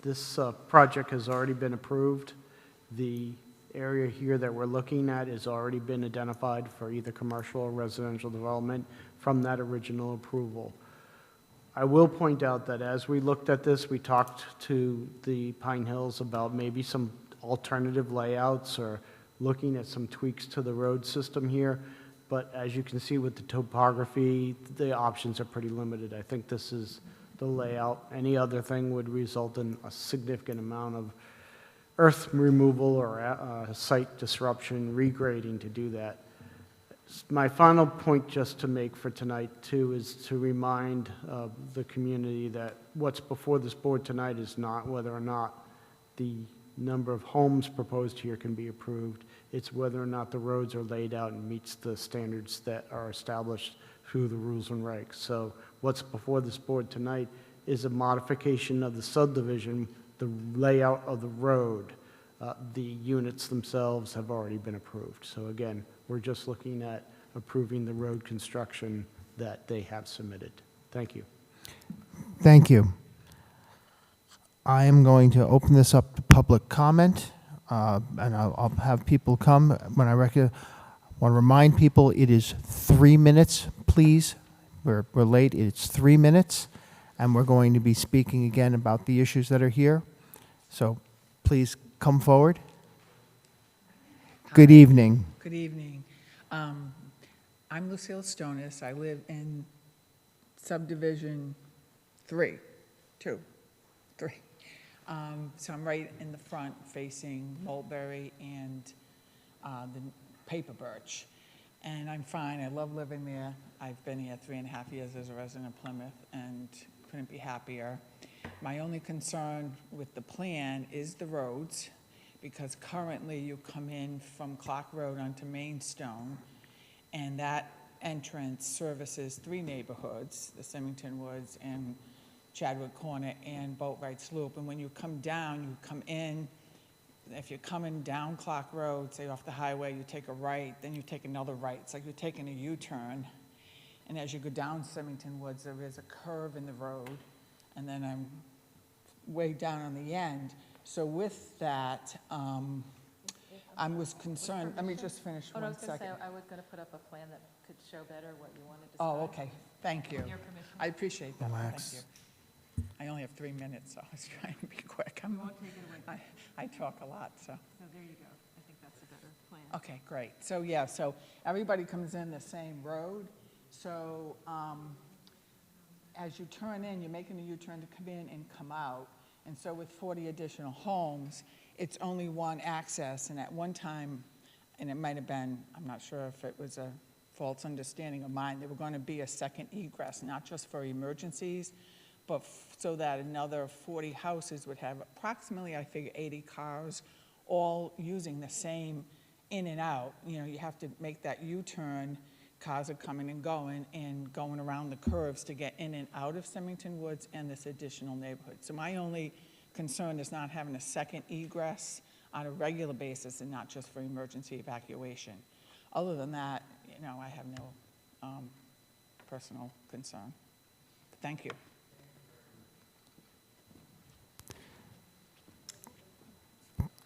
this project has already been approved. The area here that we're looking at has already been identified for either commercial or residential development from that original approval. I will point out that as we looked at this, we talked to the Pine Hills about maybe some alternative layouts or looking at some tweaks to the road system here. But as you can see with the topography, the options are pretty limited. I think this is the layout. Any other thing would result in a significant amount of earth removal or site disruption, regrading to do that. My final point just to make for tonight, too, is to remind the community that what's before this board tonight is not whether or not the number of homes proposed here can be approved. It's whether or not the roads are laid out and meets the standards that are established through the rules and regs. So what's before this board tonight is a modification of the subdivision, the layout of the road. The units themselves have already been approved. So again, we're just looking at approving the road construction that they have submitted. Thank you. Thank you. I am going to open this up to public comment, and I'll have people come. When I want to remind people, it is 3 minutes, please. We're late. It's 3 minutes, and we're going to be speaking again about the issues that are here. So please come forward. Good evening. Good evening. I'm Lucille Stonis. I live in subdivision 3. So I'm right in the front facing Mulberry and the Paper Birch. And I'm fine. I love living there. I've been here 3.5 years as a resident of Plymouth and couldn't be happier. My only concern with the plan is the roads, because currently you come in from Clock Road onto Mainstone, and that entrance services 3 neighborhoods, the Symington Woods and Chadwick Corner and Boatwright's Loop. And when you come down, you come in, if you're coming down Clock Road, say off the highway, you take a right, then you take another right. It's like you're taking a U-turn. And as you go down Symington Woods, there is a curve in the road, and then I'm way down on the end. So with that, I was concerned, let me just finish one second. I was going to put up a plan that could show better what you wanted to Oh, okay, thank you. With your permission. I appreciate that, Relax. thank I only have 3 minutes, so I was trying to be quick. I talk a lot, so. So there you go. I think that's a better plan. Okay, great. So, yeah, so everybody comes in the same road. So as you turn in, you're making a U-turn to come in and come out. And so with 40 additional homes, it's only one access. And at one time, and it might have been, I'm not sure if it was a false understanding of mine, there were going to be a second egress, not just for emergencies, but so that another 40 houses would have approximately, I figure, 80 cars, all using the same in and out. You know, you have to make that U-turn. Cars are coming and going around the curves to get in and out of Symington Woods and this additional neighborhood. So my only concern is not having a second egress on a regular basis and not just for emergency evacuation. Other than that, you know, I have no personal concern. Thank you.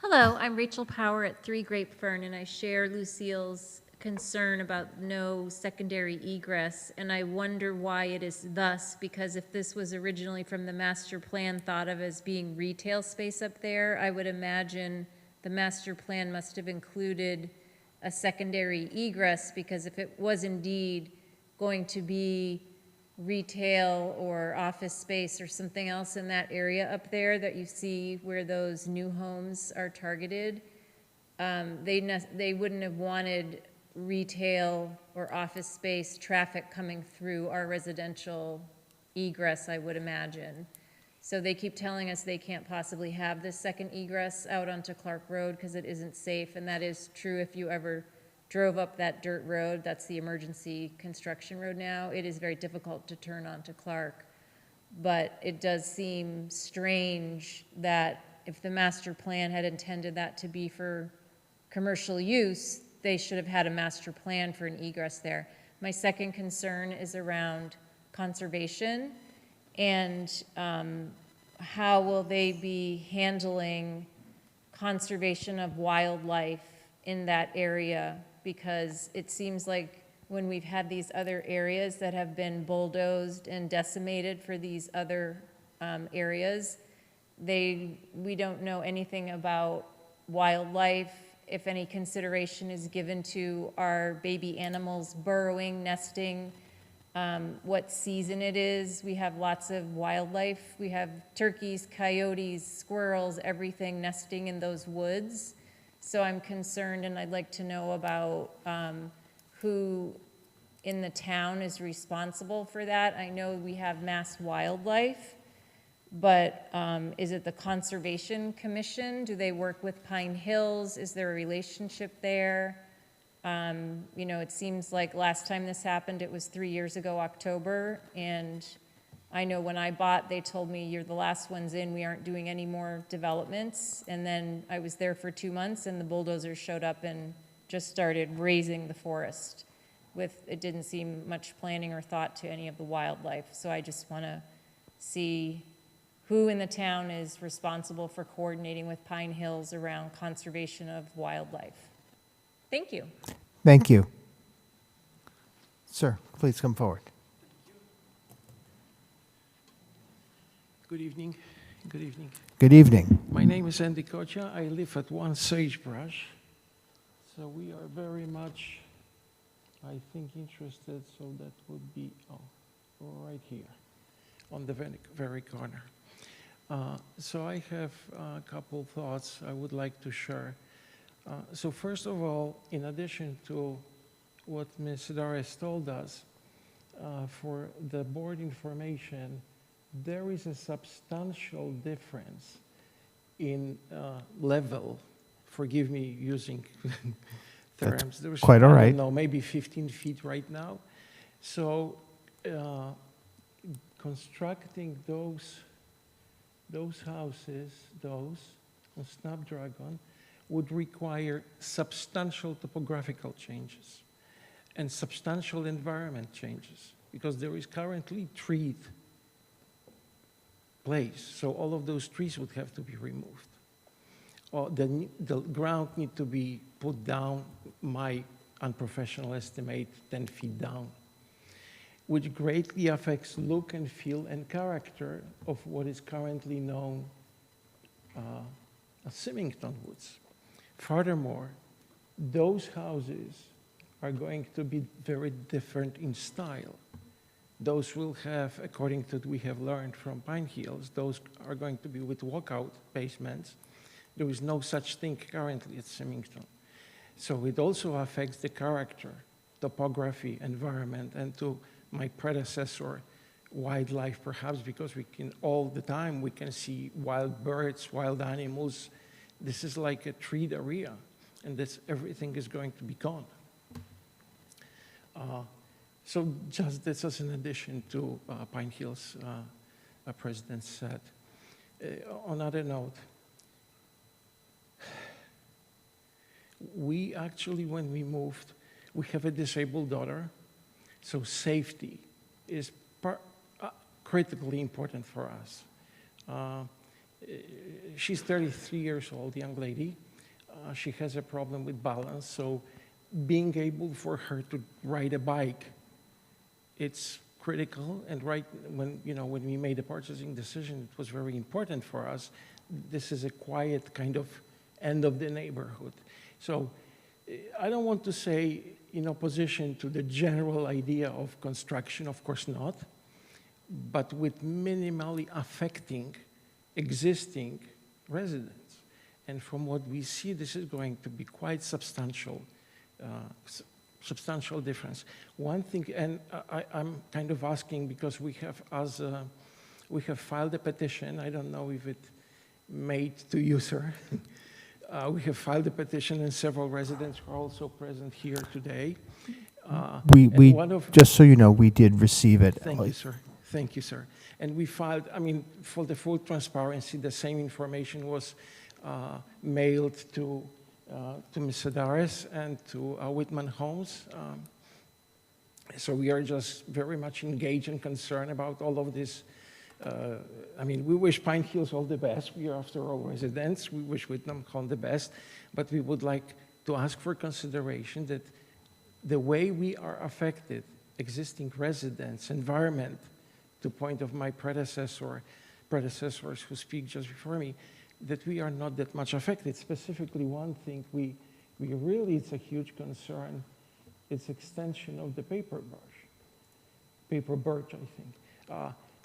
Hello, I'm Rachel Power at 3 Grape Fern, and I share Lucille's concern about no secondary egress, and I wonder why it is thus, because if this was originally from the master plan thought of as being retail space up there, I would imagine the master plan must have included a secondary egress, because if it was indeed going to be retail or office space or something else in that area up there that you see where those new homes are targeted, they wouldn't have wanted retail or office space traffic coming through our residential egress, I would imagine. So they keep telling us they can't possibly have this second egress out onto Clark Road because it isn't safe, and that is true if you ever drove up that dirt road. That's the emergency construction road now. It is very difficult to turn onto Clark, but it does seem strange that if the master plan had intended that to be for commercial use, they should have had a master plan for an egress there. My second concern is around conservation and how will they be handling conservation of wildlife in that area, because it seems like when we've had these other areas that have been bulldozed and decimated for these other areas, we don't know anything about wildlife, if any consideration is given to our baby animals burrowing, nesting, what season it is. We have lots of wildlife. We have turkeys, coyotes, squirrels, everything nesting in those woods. So I'm concerned, and I'd like to know about who in the town is responsible for that. I know we have Mass Wildlife, but is it the Conservation Commission? Do they work with Pine Hills? Is there a relationship there? You know, it seems like last time this happened, it was 3 years ago, October, and I know when I bought, they told me, you're the last ones in, we aren't doing any more developments, and then I was there for 2 months, and the bulldozers showed up and just started razing the forest. It didn't seem much planning or thought to any of the wildlife, so I just want to see who in the town is responsible for coordinating with Pine Hills around conservation of wildlife. Thank you. Thank you. Sir, please come forward. Good evening. Good evening. Good evening. My name is Andy Kocha. I live at 1 Sagebrush. So we are very much, I think, interested. So that would be right here on the very corner. So I have a couple thoughts I would like to share. So first of all, in addition to what Ms. Doris told us, for the board information, there is a substantial difference in level. Forgive me using terms. There's, quite all right. I don't know, maybe 15 feet right now. So constructing those houses, on Snapdragon, would require substantial topographical changes and substantial environment changes, because there is currently treed place, so all of those trees would have to be removed. Or the ground need to be put down, my unprofessional estimate, 10 feet down. which greatly affects look and feel and character of what is currently known as Symington Woods. Furthermore, those houses are going to be very different in style. Those will have, according to what we have learned from Pine Hills, those are going to be with walkout basements. There is no such thing currently at Symington. So it also affects the character, topography, environment, and to my predecessor, wildlife perhaps, because we can, all the time, we can see wild birds, wild animals. This is like a treed area, and everything is going to be gone. So just this is an addition to Pine Hills, President said. On another note, we actually, when we moved, we have a disabled daughter, so safety is critically important for us. She's 33 years old, young lady. She has a problem with balance, so being able for her to ride a bike, it's critical. And right when we made the purchasing decision, it was very important for us. This is a quiet kind of end of the neighborhood. So I don't want to say in opposition to the general idea of construction, of course not, but with minimally affecting existing residents. And from what we see, this is going to be quite substantial difference. One thing, and I'm kind of asking because we have filed a petition. I don't know if it made to you, sir. We have filed a petition, and several residents are also present here today. Just so you know, we did receive it. Thank you, sir. Thank you, sir. And we filed, I mean, for the full transparency, the same information was mailed to Ms. Sedaris and to Whitman Homes. So we are just very much engaged and concerned about all of this. I mean, we wish Pine Hills all the best. We are, after all, residents. We wish Whitman Home the best. But we would like to ask for consideration that the way we are affected, existing residents, environment, to point of my predecessors who speak just before me, that we are not that much affected. Specifically, one thing we really, it's a huge concern, it's extension of the paper birch, I think.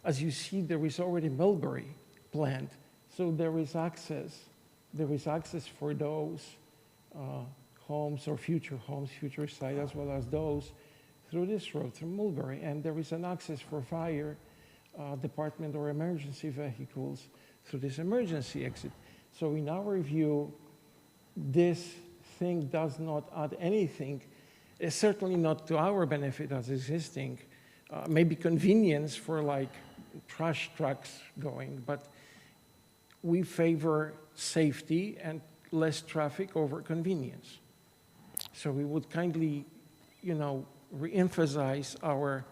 As you see, there is already mulberry plant, so there is access for those homes or future homes, future site, as well as those through this road, through Mulberry, and there is an access for fire department or emergency vehicles through this emergency exit. So in our view, this thing does not add anything, certainly not to our benefit as existing, maybe convenience for like trash trucks going, but we favor safety and less traffic over convenience. So we would kindly, re-emphasize our,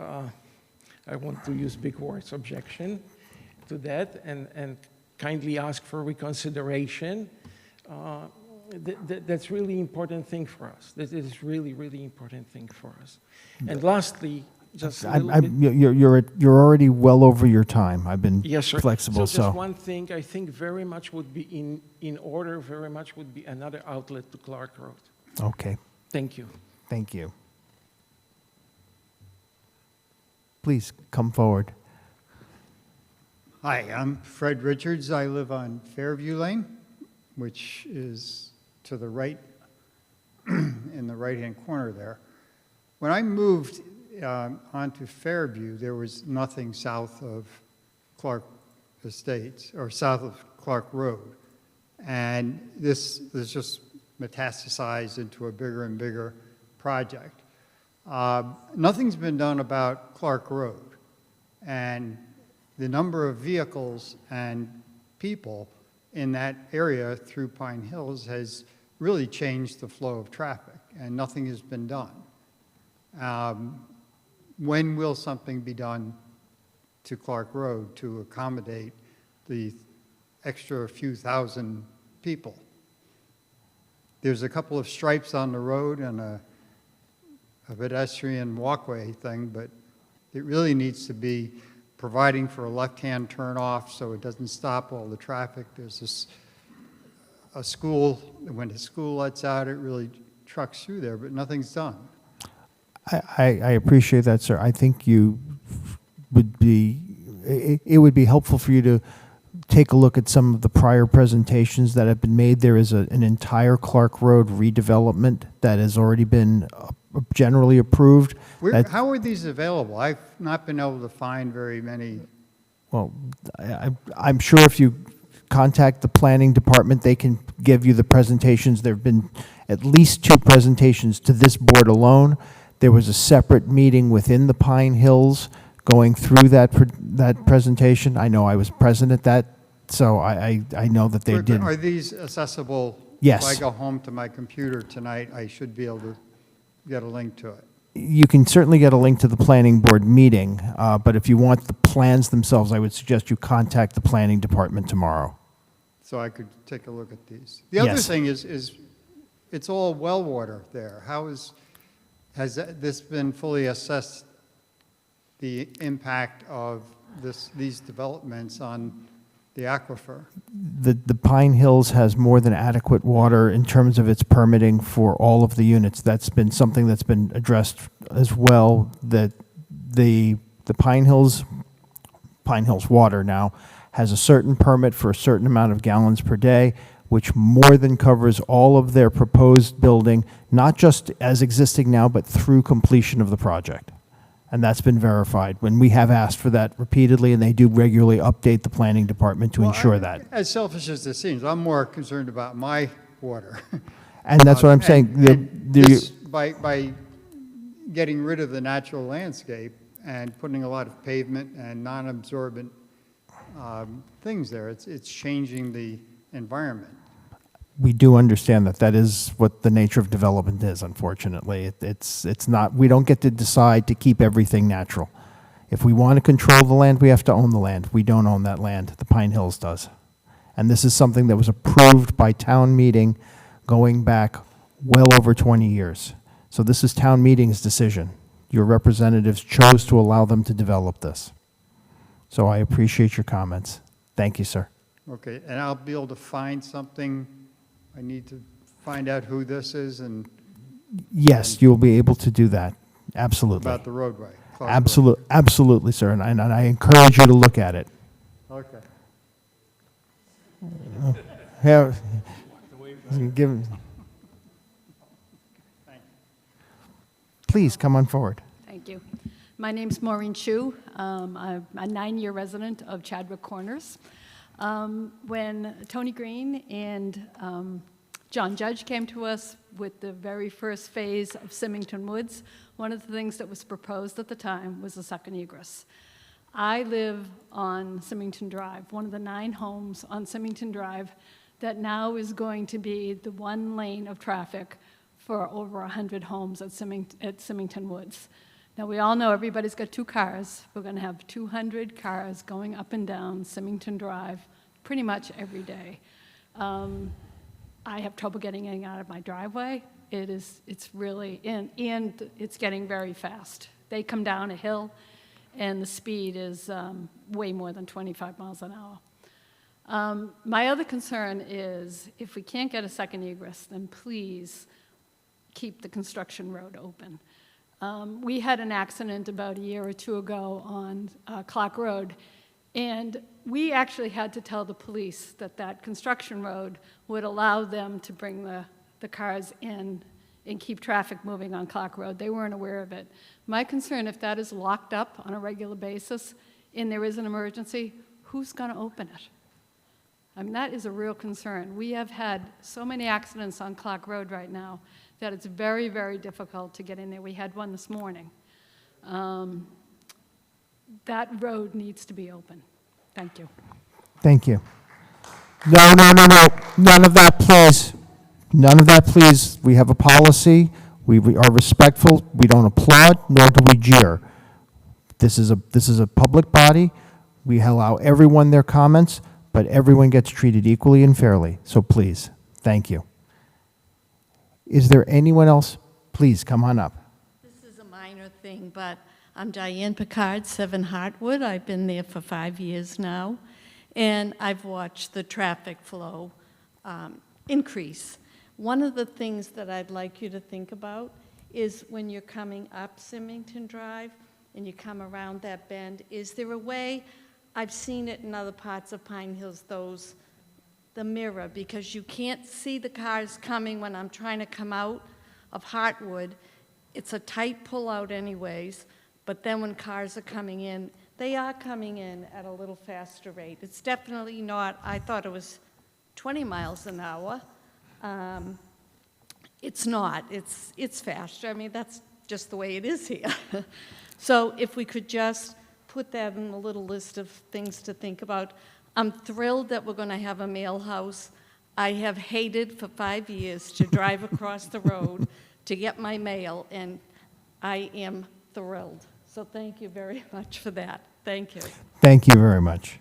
I want to use big words, objection to that, and kindly ask for reconsideration. That's really important thing for us. That is really, really important thing for us. And lastly, just a little bit. You're already well over your time. I've been Yes, sir. flexible. So just one thing I think very much would be in order, very much would be another outlet to Clark Road. Okay. Thank you. Thank you. Please come forward. Hi, I'm Fred Richards. I live on Fairview Lane, which is to the right, in the right-hand corner there. When I moved onto Fairview, there was nothing south of Clark Estates, or south of Clark Road. And this just metastasized into a bigger and bigger project. Nothing's been done about Clark Road. And the number of vehicles and people in that area through Pine Hills has really changed the flow of traffic, and nothing has been done. When will something be done to Clark Road to accommodate the extra few thousand people? There's a couple of stripes on the road and a pedestrian walkway thing, but It really needs to be providing for a left-hand turnoff so it doesn't stop all the traffic. There's a school, when the school lets out, it really trucks through there, but nothing's done. I appreciate that, sir. I think you would be, it would be helpful for you to take a look at some of the prior presentations that have been made. There is an entire Clark Road redevelopment that has already been generally approved. How are these available? I've not been able to find very many. Well, I'm sure if you contact the planning department, they can give you the presentations. There have been at least 2 presentations to this board alone. There was a separate meeting within the Pine Hills going through that presentation. I know I was present at that, so I know that they did. Are these accessible? Yes. If I go home to my computer tonight, I should be able to get a link to it. You can certainly get a link to the planning board meeting, but if you want the plans themselves, I would suggest you contact the planning department tomorrow. So I could take a look at these. The other Yes. thing is it's all well water there. Has this been fully assessed, the impact of these developments on the aquifer? The Pine Hills has more than adequate water in terms of its permitting for all of the units. That's been something that's been addressed as well, that the Pine Hills Water now has a certain permit for a certain amount of gallons per day, which more than covers all of their proposed building, not just as existing now, but through completion of the project. And that's been verified when we have asked for that repeatedly, and they do regularly update the planning department to ensure that. As selfish as it seems, I'm more concerned about my water. And that's what I'm saying. By getting rid of the natural landscape and putting a lot of pavement and non-absorbent things there, it's changing the environment. We do understand that that is what the nature of development is, unfortunately. It's not, we don't get to decide to keep everything natural. If we want to control the land, we have to own the land. We don't own that land. The Pine Hills does. And this is something that was approved by town meeting going back well over 20 years. So this is town meeting's decision. Your representatives chose to allow them to develop this. So I appreciate your comments. Thank you, sir. Okay, and I'll be able to find something. I need to find out who this is and Yes, you'll be able to do that. Absolutely. about the roadway. Clark Absolutely, sir. And I encourage you to look at it. Road. Okay. Yeah. Give, please come on forward. Thank you. My name's Maureen Chu. I'm a 9-year resident of Chadwick Corners. When Tony Green and John Judge came to us with the very first phase of Symington Woods, one of the things that was proposed at the time was a second egress. I live on Symington Drive, one of the 9 homes on Symington Drive that now is going to be the one lane of traffic for over 100 homes at Symington Woods. Now, we all know everybody's got 2 cars. We're going to have 200 cars going up and down Symington Drive pretty much every day. I have trouble getting in and out of my driveway. It's really, and it's getting very fast. They come down a hill, and the speed is way more than 25 miles an hour. My other concern is if we can't get a second egress, then please keep the construction road open. We had an accident about a year or 2 ago on Clark Road, and we actually had to tell the police that that construction road would allow them to bring the cars in and keep traffic moving on Clark Road. They weren't aware of it. My concern, if that is locked up on a regular basis and there is an emergency, who's going to open it? I mean, that is a real concern. We have had so many accidents on Clark Road right now that it's very, very difficult to get in there. We had one this morning. That road needs to be open. Thank you. Thank you. No. None of that, please. None of that, please. We have a policy. We are respectful. We don't applaud, nor do we jeer. This is a public body. We allow everyone their comments, but everyone gets treated equally and fairly. So please, thank you. Is there anyone else? Please come on up. This is a minor thing, but I'm Diane Picard, 7 Hartwood. I've been there for 5 years now, and I've watched the traffic flow increase. One of the things that I'd like you to think about is when you're coming up Symington Drive and you come around that bend, is there a way, I've seen it in other parts of Pine Hills, the mirror, because you can't see the cars coming when I'm trying to come out of Hartwood. It's a tight pull-out anyways, but then when cars are coming in, they are coming in at a little faster rate. It's definitely not, I thought it was 20 miles an hour. It's not, it's faster. I mean, that's just the way it is here. So if we could just put that in a little list of things to think about. I'm thrilled that we're going to have a mail house. I have hated for 5 years to drive across the road to get my mail, and I am thrilled. So thank you very much for that. Thank you. Thank you very much.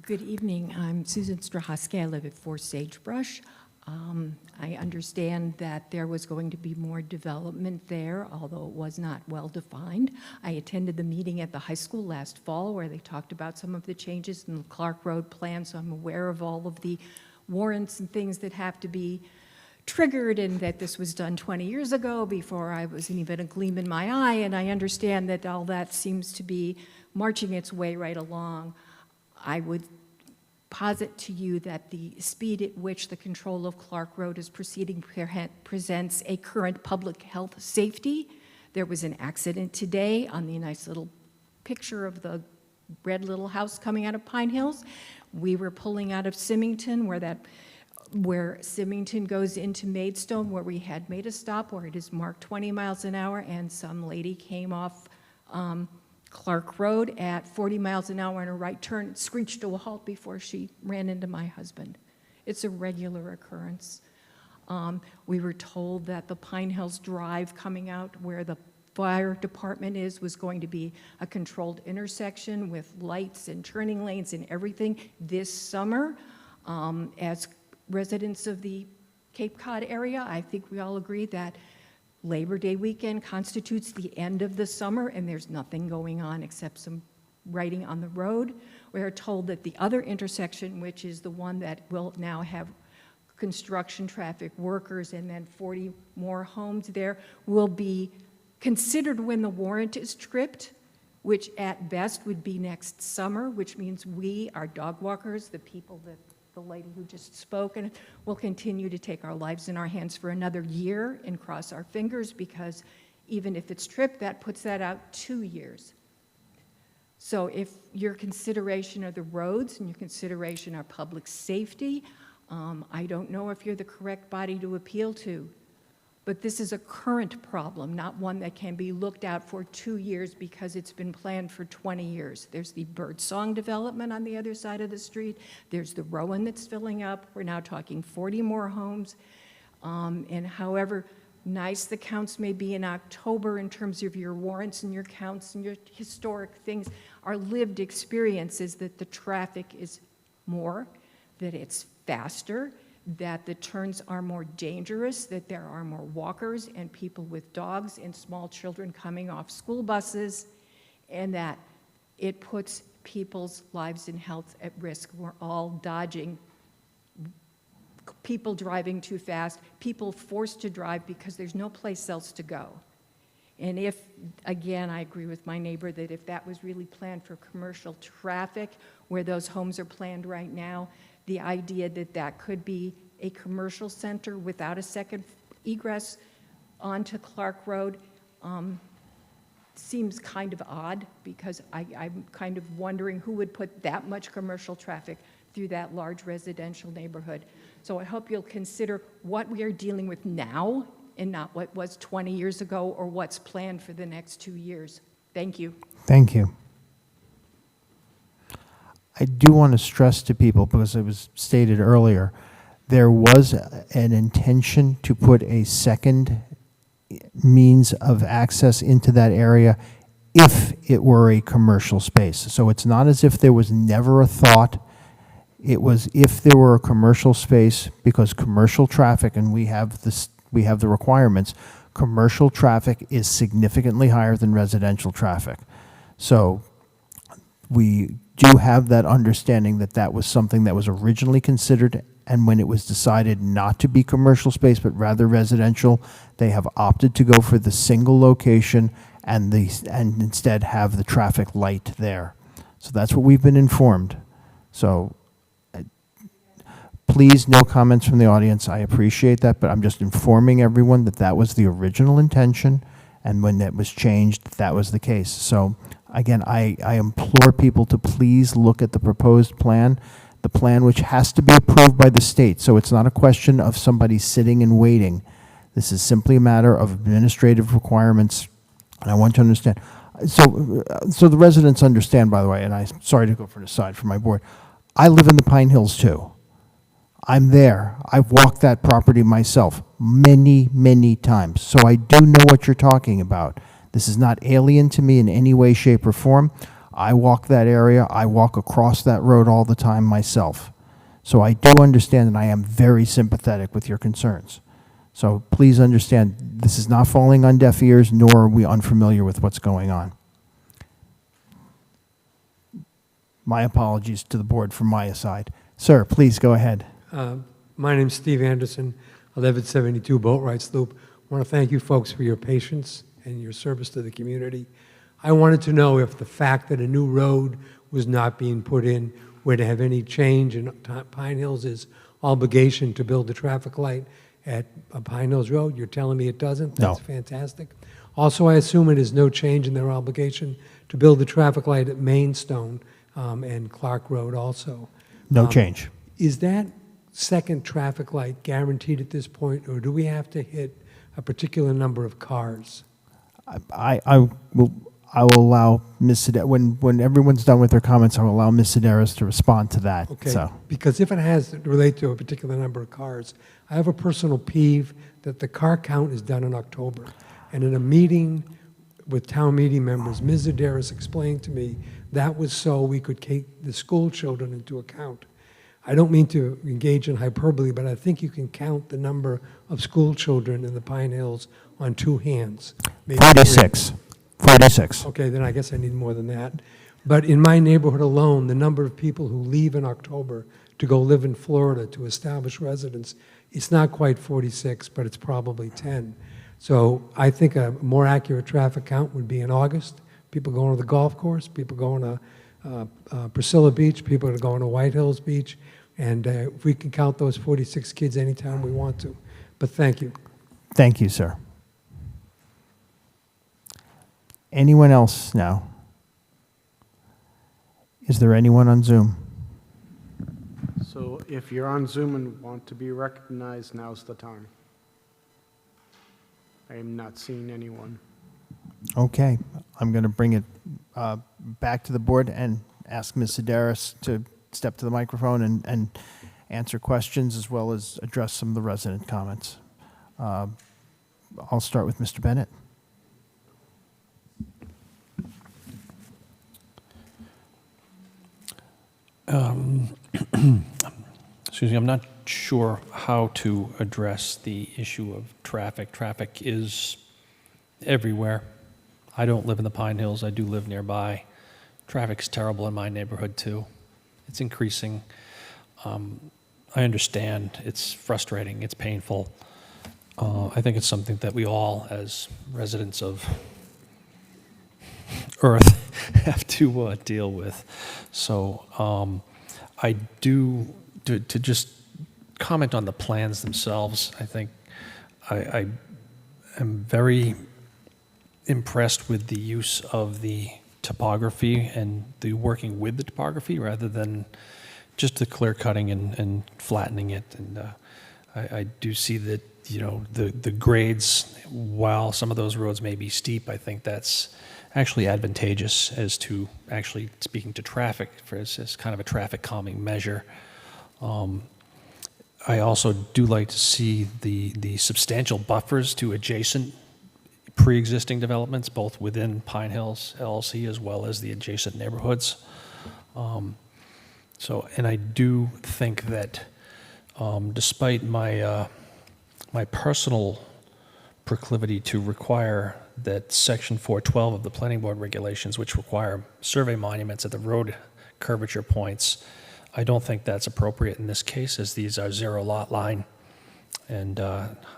Good evening. I'm Susan Strahoski. I live at 4 Sagebrush. I understand that there was going to be more development there, although it was not well defined. I attended the meeting at the high school last fall where they talked about some of the changes in the Clark Road plan, so I'm aware of all of the warrants and things that have to be triggered, and that this was done 20 years ago before I was even a gleam in my eye, and I understand that all that seems to be marching its way right along. I would posit to you that the speed at which the control of Clark Road is proceeding presents a current public health safety. There was an accident today on the nice little picture of the red little house coming out of Pine Hills. We were pulling out of Symington where Symington goes into Maidstone, where we had made a stop where it is marked 20 miles an hour, and some lady came off Clark Road at 40 miles an hour on a right turn, screeched to a halt before she ran into my husband. It's a regular occurrence. We were told that the Pine Hills Drive coming out where the fire department was going to be a controlled intersection with lights and turning lanes and everything this summer. As residents of the Cape Cod area, I think we all agree that Labor Day weekend constitutes the end of the summer, and there's nothing going on except some writing on the road. We are told that the other intersection, which is the one that will now have construction traffic workers and then 40 more homes there, will be considered when the warrant is tripped, which at best would be next summer, which means we, our dog walkers, the people that the lady who just spoke, and we'll continue to take our lives in our hands for another year and cross our fingers, because even if it's tripped, that puts that out 2 years. So if your consideration are the roads and your consideration are public safety, I don't know if you're the correct body to appeal to, but this is a current problem, not one that can be looked at for 2 years because it's been planned for 20 years. There's the Birdsong development on the other side of the street. There's the Rowan that's filling up. We're now talking 40 more homes. And however nice the counts may be in October in terms of your warrants and your counts and your historic things, our lived experience is that the traffic is more, that it's faster, that the turns are more dangerous, that there are more walkers and people with dogs and small children coming off school buses, and that it puts people's lives and health at risk. We're all dodging people driving too fast, people forced to drive because there's no place else to go. And if, again, I agree with my neighbor that if that was really planned for commercial traffic, where those homes are planned right now, the idea that that could be a commercial center without a second egress onto Clark Road seems kind of odd, because I'm kind of wondering who would put that much commercial traffic through that large residential neighborhood. So I hope you'll consider what we are dealing with now and not what was 20 years ago or what's planned for the next 2 years. Thank you. Thank you. I do want to stress to people, because it was stated earlier, there was an intention to put a second means of access into that area if it were a commercial space. So it's not as if there was never a thought It was if there were a commercial space, because commercial traffic, and we have the requirements, commercial traffic is significantly higher than residential traffic. So we do have that understanding that that was something that was originally considered, and when it was decided not to be commercial space but rather residential, they have opted to go for the single location and instead have the traffic light there. So that's what we've been informed. So please, no comments from the audience. I appreciate that, but I'm just informing everyone that that was the original intention, and when it was changed, that was the case. So again, I implore people to please look at the proposed plan, the plan which has to be approved by the state. So it's not a question of somebody sitting and waiting. This is simply a matter of administrative requirements, and I want to understand. So the residents understand, by the way, and I'm sorry to go for an aside from my board, I live in the Pine Hills too. I'm there. I've walked that property myself many, many times. So I do know what you're talking about. This is not alien to me in any way, shape, or form. I walk that area. I walk across that road all the time myself. So I do understand, and I am very sympathetic with your concerns. So please understand, this is not falling on deaf ears, nor are we unfamiliar with what's going on. My apologies to the board from my side. Sir, please go ahead. My name's Steve Anderson. I live at 72 Boatwrights Loop. I want to thank you folks for your patience and your service to the community. I wanted to know if the fact that a new road was not being put in were to have any change in Pine Hills' obligation to build the traffic light at Pine Hills Road. You're telling me it doesn't? No. That's fantastic. Also, I assume it is no change in their obligation to build the traffic light at Mainstone and Clark Road also. No change. Is that second traffic light guaranteed at this point, or do we have to hit a particular number of cars? I will allow Ms. Sedaris, when everyone's done with their comments, I will allow Ms. Sedaris to respond to that. Okay, So, because if it has to relate to a particular number of cars, I have a personal peeve that the car count is done in October. And in a meeting with town meeting members, Ms. Sedaris explained to me that was so we could take the school children into account. I don't mean to engage in hyperbole, but I think you can count the number of school children in the Pine Hills on two hands. Maybe 46. 46. Okay, then I guess I need more than that. But in my neighborhood alone, the number of people who leave in October to go live in Florida to establish residence, it's not quite 46, but it's probably 10. So I think a more accurate traffic count would be in August. People going to the golf course, people going to Priscilla Beach, people are going to White Hills Beach, and if we can count those 46 kids anytime we want to. But thank you. Thank you, sir. Anyone else now? Is there anyone on Zoom? So if you're on Zoom and want to be recognized, now's the time. I am not seeing anyone. Okay, I'm going to bring it back to the board and ask Ms. Sedaris to step to the microphone and answer questions as well as address some of the resident comments. I'll start with Mr. Bennett. Excuse me, I'm not sure how to address the issue of traffic. Traffic is everywhere. I don't live in the Pine Hills. I do live nearby. Traffic's terrible in my neighborhood too. It's increasing. I understand. It's frustrating. It's painful. I think it's something that we all, as residents of Earth, have to deal with. So I do, to just comment on the plans themselves, I think I am very impressed with the use of the topography and the working with the topography rather than just the clear cutting and flattening it. And I do see that, you know, the grades, while some of those roads may be steep, I think that's actually advantageous as to actually speaking to traffic as kind of a traffic calming measure. I also do like to see the substantial buffers to adjacent pre-existing developments, both within Pine Hills LLC as well as the adjacent neighborhoods. So, and I do think that despite my, my personal proclivity to require that Section 412 of the Planning Board regulations, which require survey monuments at the road curvature points, I don't think that's appropriate in this case, as these are zero lot line and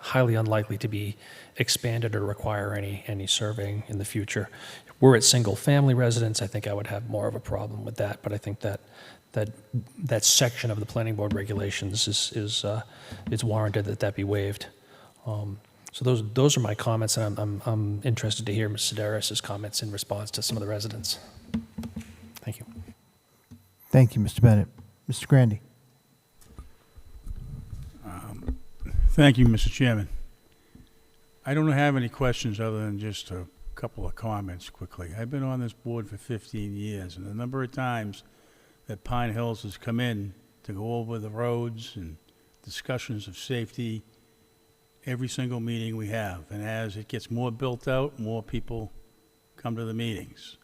highly unlikely to be expanded or require any surveying in the future. If we're at single-family residence, I think I would have more of a problem with that, but I think that section of the Planning Board regulations is warranted that be waived. So those are my comments, and I'm interested to hear Ms. Sedaris' comments in response to some of the residents. Thank you. Thank you, Mr. Bennett. Mr. Grandy. Thank you, Mr. Chairman. I don't have any questions other than just a couple of comments quickly. I've been on this board for 15 years, and the number of times that Pine Hills has come in to go over the roads and discussions of safety, every single meeting we have. And as it gets more built out, more people come to the meetings.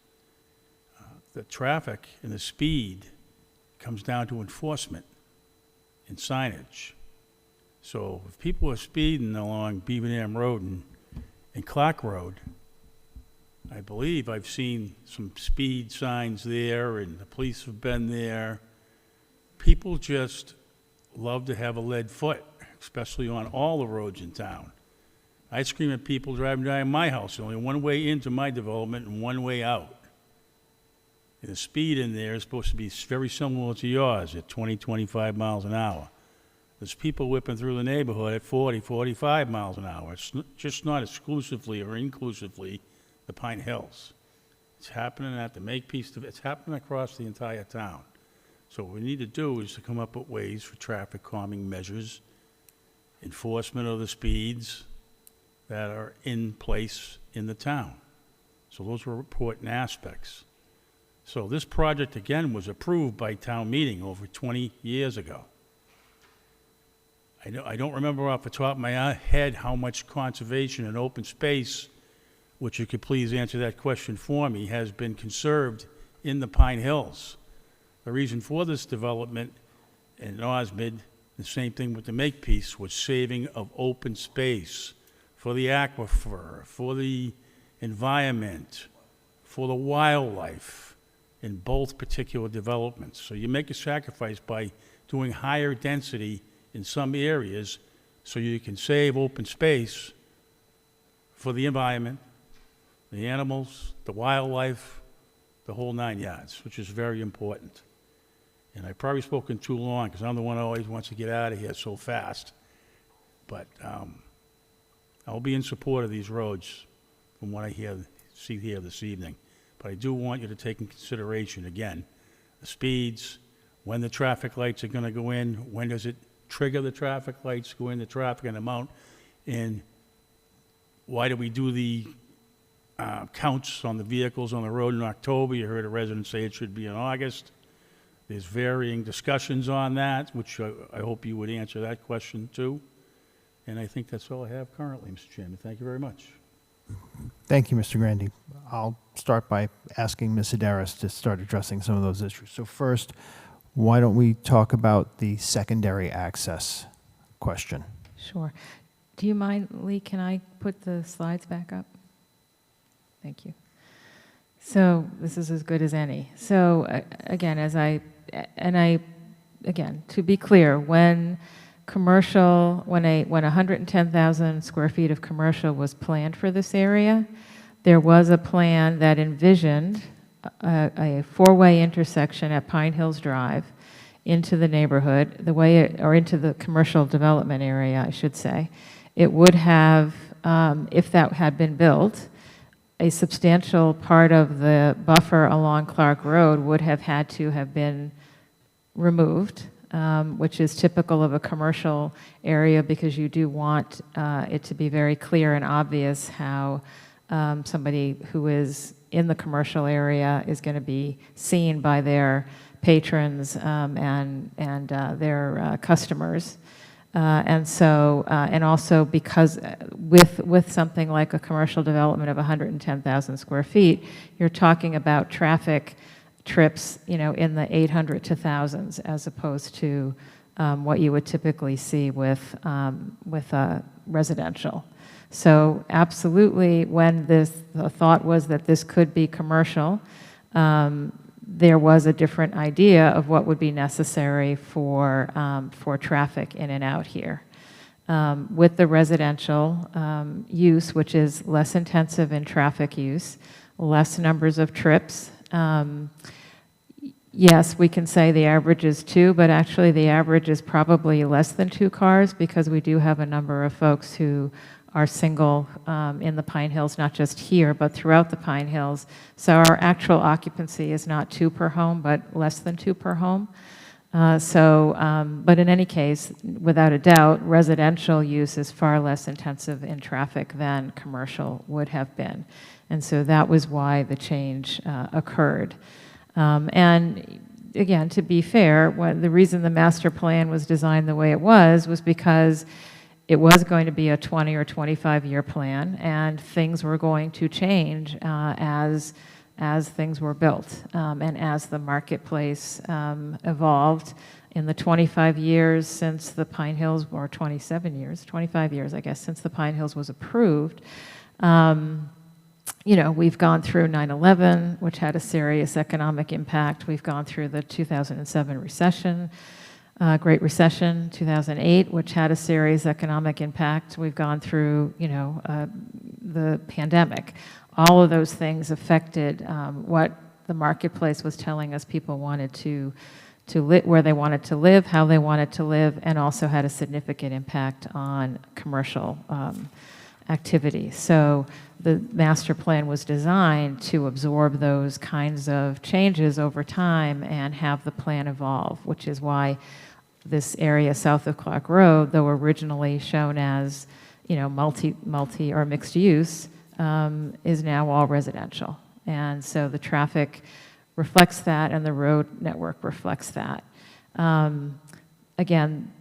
The traffic and the speed comes down to enforcement and signage. So if people are speeding along Beaver Dam Road and Clark Road, I believe I've seen some speed signs there, and the police have been there. People just love to have a lead foot, especially on all the roads in town. I scream at people driving by my house, only one way into my development and one way out. And the speed in there is supposed to be very similar to yours at 20, 25 miles an hour. There's people whipping through the neighborhood at 40, 45 miles an hour. It's just not exclusively or inclusively the Pine Hills. It's happening at the Makepeace, it's happening across the entire town. So what we need to do is to come up with ways for traffic calming measures, enforcement of the speeds that are in place in the town. So those are important aspects. So this project, again, was approved by town meeting over 20 years ago. I don't remember off the top of my head how much conservation and open space, which you could please answer that question for me, has been conserved in the Pine Hills. The reason for this development in Osmond, the same thing with the Makepeace, was saving of open space for the aquifer, for the environment, for the wildlife in both particular developments. So you make a sacrifice by doing higher density in some areas so you can save open space for the environment, the animals, the wildlife, the whole 9 yards, which is very important. And I've probably spoken too long because I'm the one who always wants to get out of here so fast. But I'll be in support of these roads from what I see here this evening. But I do want you to take in consideration, again, the speeds, when the traffic lights are going to go in, when does it trigger the traffic lights, go in the traffic and amount, and why do we do the counts on the vehicles on the road in October? You heard a resident say it should be in August. There's varying discussions on that, which I hope you would answer that question too. And I think that's all I have currently, Mr. Chairman. Thank you very much. Thank you, Mr. Grandy. I'll start by asking Ms. Sedaris to start addressing some of those issues. So first, why don't we talk about the secondary access question? Sure. Do you mind, Lee, can I put the slides back up? Thank you. So this is as good as any. So again, again, to be clear, when 110,000 square feet of commercial was planned for this area, there was a plan that envisioned a four-way intersection at Pine Hills Drive into the neighborhood, or into the commercial development area, I should say. It would have, if that had been built, a substantial part of the buffer along Clark Road would have had to have been removed, which is typical of a commercial area because you do want it to be very clear and obvious how somebody who is in the commercial area is going to be seen by their patrons and their customers. And also because with something like a commercial development of 110,000 square feet, you're talking about traffic trips, in the 800 to thousands, as opposed to what you would typically see with residential. So absolutely, when the thought was that this could be commercial, there was a different idea of what would be necessary for traffic in and out here. With the residential use, which is less intensive in traffic use, less numbers of trips. Yes, we can say the average is 2, but actually the average is probably less than 2 cars, because we do have a number of folks who are single in the Pine Hills, not just here, but throughout the Pine Hills. So our actual occupancy is not 2 per home, but less than 2 per home. But in any case, without a doubt, residential use is far less intensive in traffic than commercial would have been. And so that was why the change occurred. And again, to be fair, the reason the master plan was designed the way it was because it was going to be a 20 or 25-year plan, and things were going to change as things were built and as the marketplace evolved. In the 25 years since the Pine Hills, or 27 years, 25 years, I guess, since the Pine Hills was approved, we've gone through 9/11, which had a serious economic impact. We've gone through the 2007 recession, Great Recession, 2008, which had a serious economic impact. We've gone through, the pandemic. All of those things affected what the marketplace was telling us people wanted to live, where they wanted to live, how they wanted to live, and also had a significant impact on commercial activity. So the master plan was designed to absorb those kinds of changes over time and have the plan evolve, which is why this area south of Clark Road, though originally shown as, multi or mixed use, is now all residential. And so the traffic reflects that, and the road network reflects that. Again,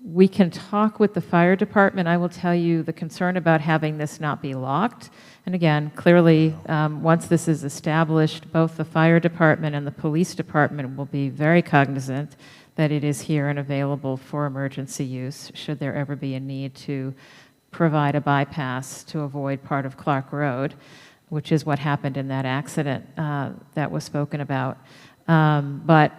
we can talk with the fire department. I will tell you the concern about having this not be locked. And again, clearly, once this is established, both the fire department and the police department will be very cognizant that it is here and available for emergency use, should there ever be a need to provide a bypass to avoid part of Clark Road, which is what happened in that accident that was spoken about. But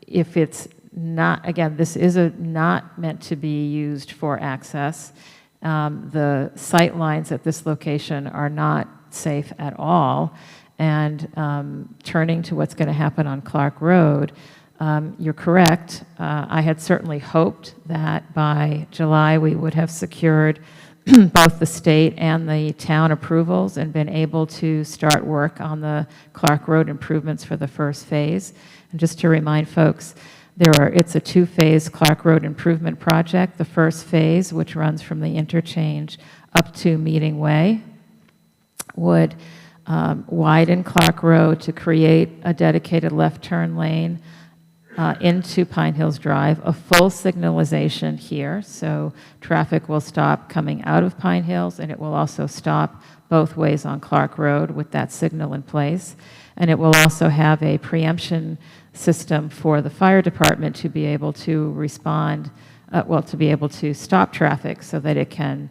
if it's not, again, this is not meant to be used for access. The sight lines at this location are not safe at all. And turning to what's going to happen on Clark Road, you're correct. I had certainly hoped that by July we would have secured both the state and the town approvals and been able to start work on the Clark Road improvements for the first phase. And just to remind folks, it's a 2-phase Clark Road improvement project. The first phase, which runs from the interchange up to Meeting Way, would widen Clark Road to create a dedicated left turn lane into Pine Hills Drive, a full signalization here, so traffic will stop coming out of Pine Hills, and it will also stop both ways on Clark Road with that signal in place. And it will also have a preemption system for the fire department to be able to respond, to be able to stop traffic so that it can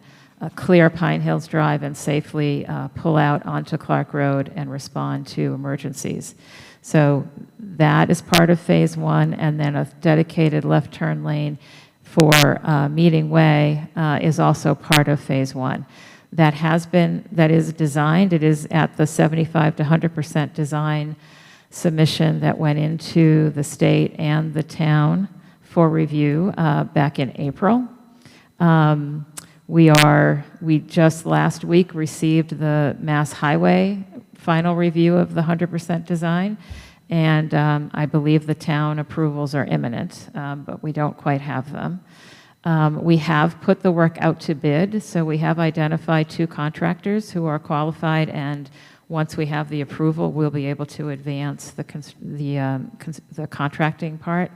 clear Pine Hills Drive and safely pull out onto Clark Road and respond to emergencies. So that is part of phase 1, and then a dedicated left turn lane for Meeting Way is also part of phase 1. That is designed, it is at the 75 to 100% design submission that went into the state and the town for review back in April. We just last week received the Mass Highway final review of the 100% design, and I believe the town approvals are imminent, but we don't quite have them. We have put the work out to bid, so we have identified 2 contractors who are qualified, and once we have the approval, we'll be able to advance the contracting part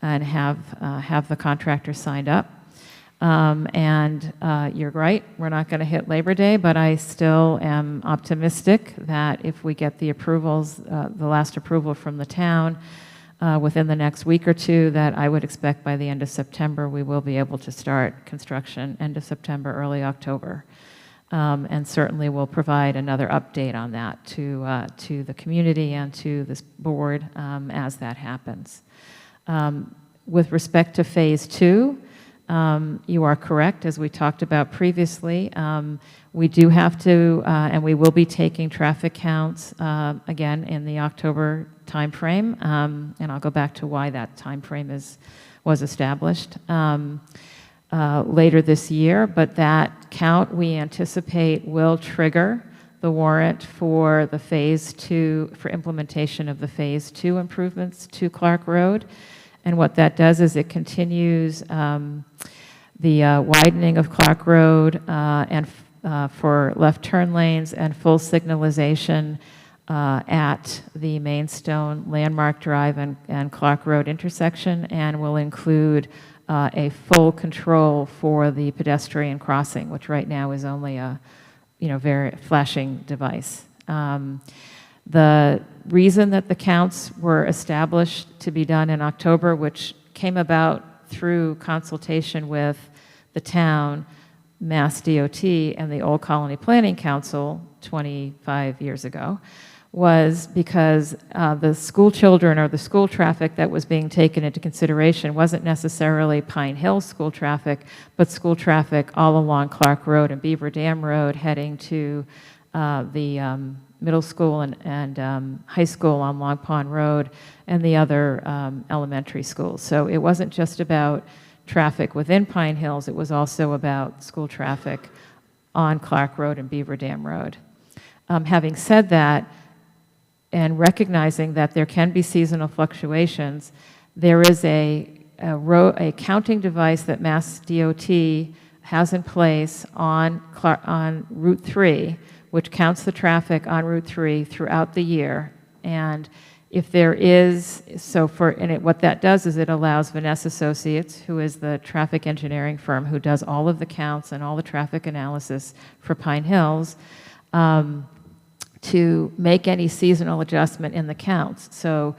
and have the contractor signed up. And you're right, we're not going to hit Labor Day, but I still am optimistic that if we get the approvals, the last approval from the town within the next week or two, that I would expect by the end of September, we will be able to start construction, end of September, early October. And certainly we'll provide another update on that to the community and to this board as that happens. With respect to Phase 2, you are correct, as we talked about previously. We do have to, and we will be taking traffic counts again in the October timeframe, and I'll go back to why that timeframe was established later this year. But that count we anticipate will trigger the warrant for the Phase 2, for implementation of the Phase 2 improvements to Clark Road. And what that does is it continues the widening of Clark Road and for left turn lanes and full signalization at the Mainstone Landmark Drive and Clark Road intersection, and will include a full control for the pedestrian crossing, which right now is only a very flashing device. The reason that the counts were established to be done in October, which came about through consultation with the town, Mass DOT, and the Old Colony Planning Council 25 years ago, was because the school children or the school traffic that was being taken into consideration wasn't necessarily Pine Hill school traffic, but school traffic all along Clark Road and Beaver Dam Road heading to the middle school and high school on Long Pond Road and the other elementary schools. So it wasn't just about traffic within Pine Hills, it was also about school traffic on Clark Road and Beaver Dam Road. Having said that, and recognizing that there can be seasonal fluctuations, there is a counting device that Mass DOT has in place on Route 3, which counts the traffic on Route 3 throughout the year. And if there is, what that does is it allows Vanessa Associates, who is the traffic engineering firm who does all of the counts and all the traffic analysis for Pine Hills, to make any seasonal adjustment in the counts. So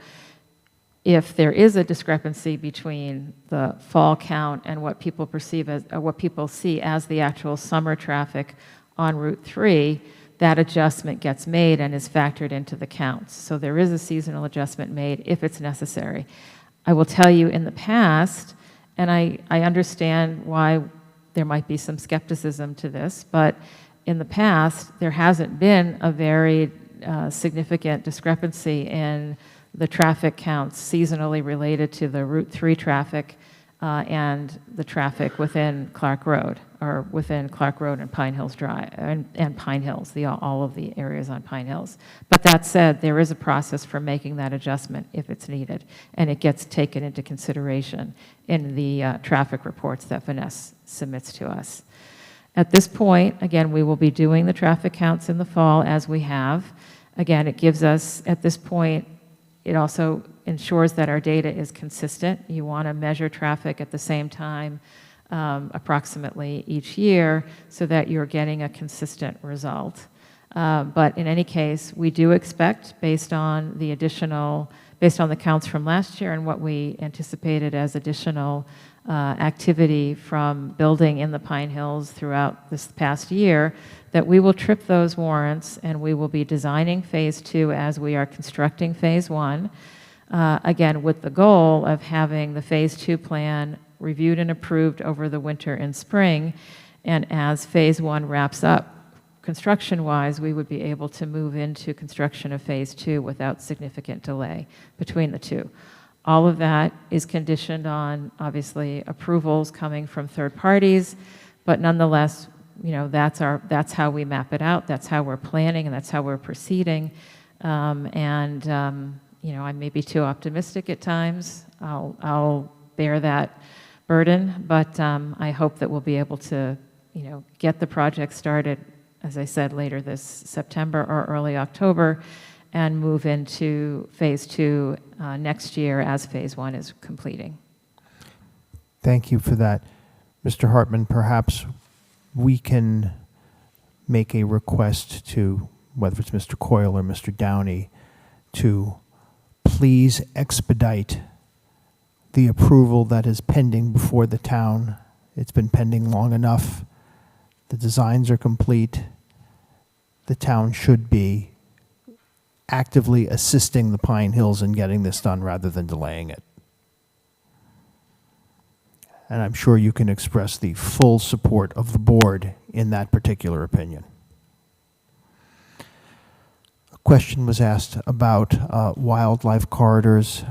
if there is a discrepancy between the fall count and what people perceive as, or what people see as the actual summer traffic on Route 3, that adjustment gets made and is factored into the counts. So there is a seasonal adjustment made if it's necessary. I will tell you in the past, and I understand why there might be some skepticism to this, but in the past, there hasn't been a very significant discrepancy in the traffic counts seasonally related to the Route 3 traffic and the traffic within Clark Road, or within Clark Road and Pine Hills Drive, and Pine Hills, all of the areas on Pine Hills. But that said, there is a process for making that adjustment if it's needed, and it gets taken into consideration in the traffic reports that Vanessa submits to us. At this point, again, we will be doing the traffic counts in the fall as we have. Again, it gives us, at this point, it also ensures that our data is consistent. You want to measure traffic at the same time approximately each year so that you're getting a consistent result. But in any case, we do expect, based on the counts from last year and what we anticipated as additional activity from building in the Pine Hills throughout this past year, that we will trip those warrants and we will be designing Phase 2 as we are constructing Phase 1, again, with the goal of having the Phase 2 plan reviewed and approved over the winter and spring, and as Phase 1 wraps up construction-wise, we would be able to move into construction of Phase 2 without significant delay between the two. All of that is conditioned on, obviously, approvals coming from third parties, but nonetheless, that's how we map it out, that's how we're planning, and that's how we're proceeding. I may be too optimistic at times. I'll bear that burden, but I hope that we'll be able to, get the project started, as I said, later this September or early October, and move into Phase 2 next year as Phase 1 is completing. Thank you for that. Mr. Hartman, perhaps we can make a request to, whether it's Mr. Coyle or Mr. Downey, to please expedite the approval that is pending before the town. It's been pending long enough. The designs are complete. The town should be actively assisting the Pine Hills in getting this done rather than delaying it. And I'm sure you can express the full support of the board in that particular opinion. A question was asked about wildlife corridors.